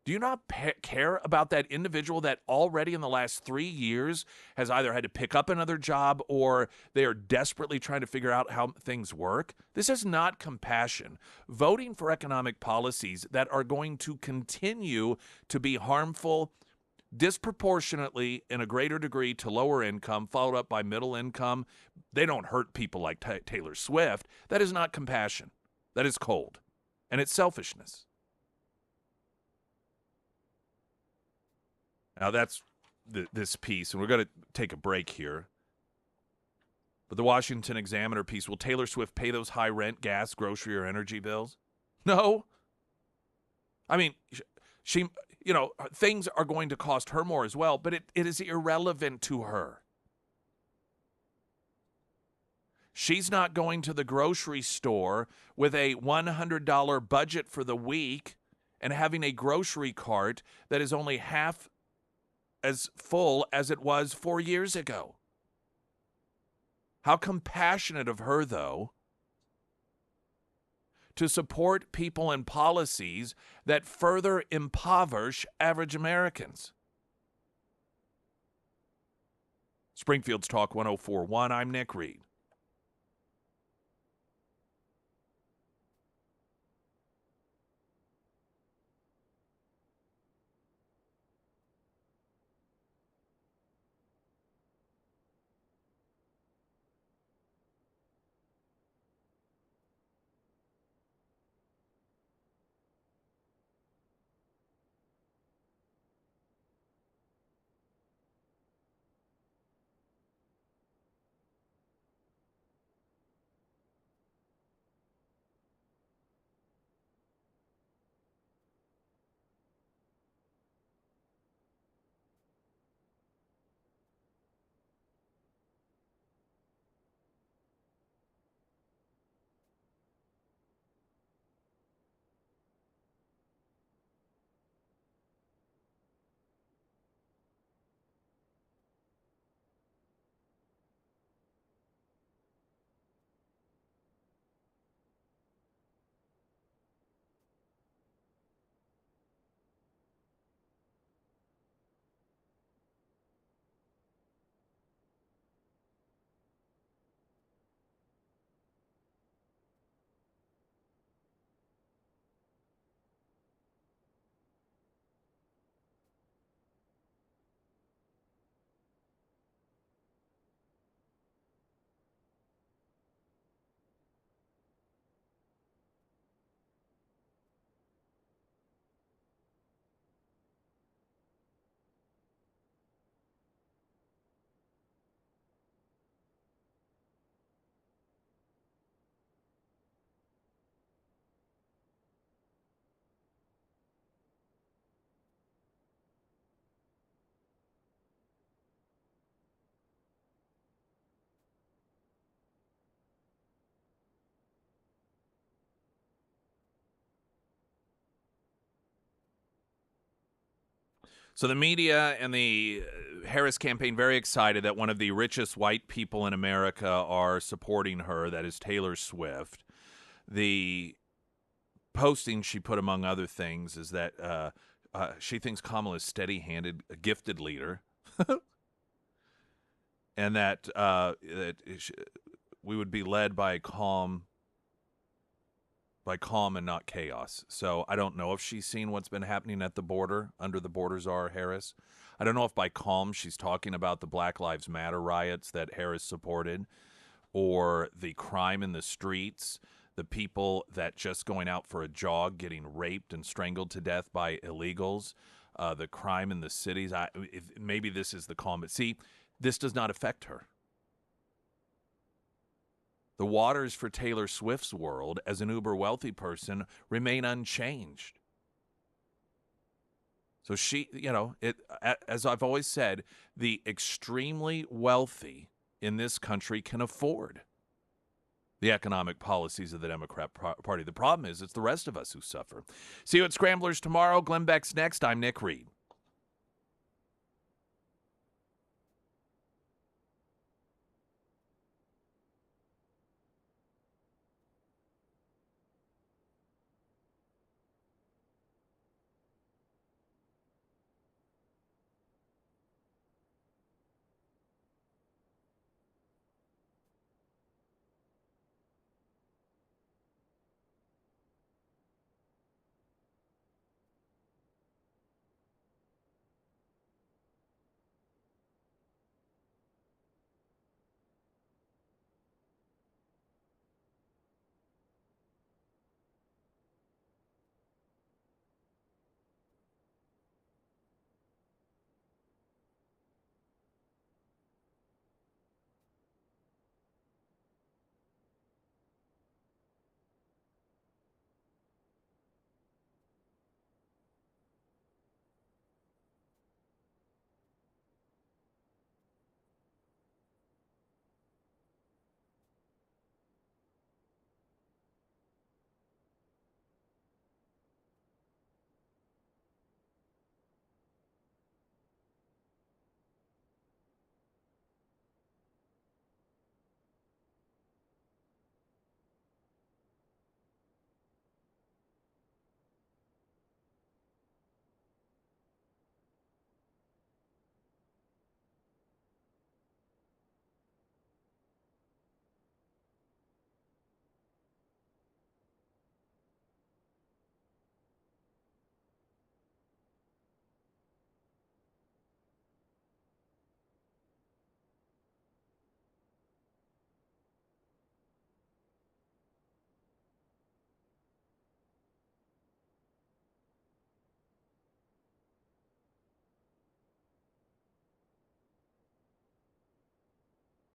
Do you not care about that individual that already in the last 3 years has either had to pick up another job or they are desperately trying to figure out how things work? This is not compassion. Voting for economic policies that are going to continue to be harmful disproportionately in a greater degree to lower income, followed up by middle income. They don't hurt people like Taylor Swift. That is not compassion. That is cold. And it's selfishness. Now, that's this piece, and we're going to take a break here. But the Washington Examiner piece, will Taylor Swift pay those high rent, gas, grocery, or energy bills? No. I mean, she, things are going to cost her more as well, but it is irrelevant to her. She's not going to the grocery store with a $100 budget for the week and having a grocery cart that is only half as full as it was 4 years ago. How compassionate of her, though, to support people and policies that further impoverish average Americans. Springfield's Talk 104.1, I'm Nick Reed. So the media and the Harris campaign very excited that one of the richest white people in America are supporting her, that is Taylor Swift. The posting she put, among other things, is that she thinks Kamala is steady-handed, a gifted leader, and that we would be led by calm and not chaos. So I don't know if she's seen what's been happening at the border, under the border czar Harris. I don't know if by calm she's talking about the Black Lives Matter riots that Harris supported, or the crime in the streets, the people that just going out for a jog getting raped and strangled to death by illegals, the crime in the cities. Maybe this is the calm. But see, this does not affect her. The waters for Taylor Swift's world as an uber wealthy person remain unchanged. So she, as I've always said, the extremely wealthy in this country can afford the economic policies of the Democrat Party. The problem is it's the rest of us who suffer. See you at Scramblers tomorrow. Glenn Beck's next. I'm Nick Reed.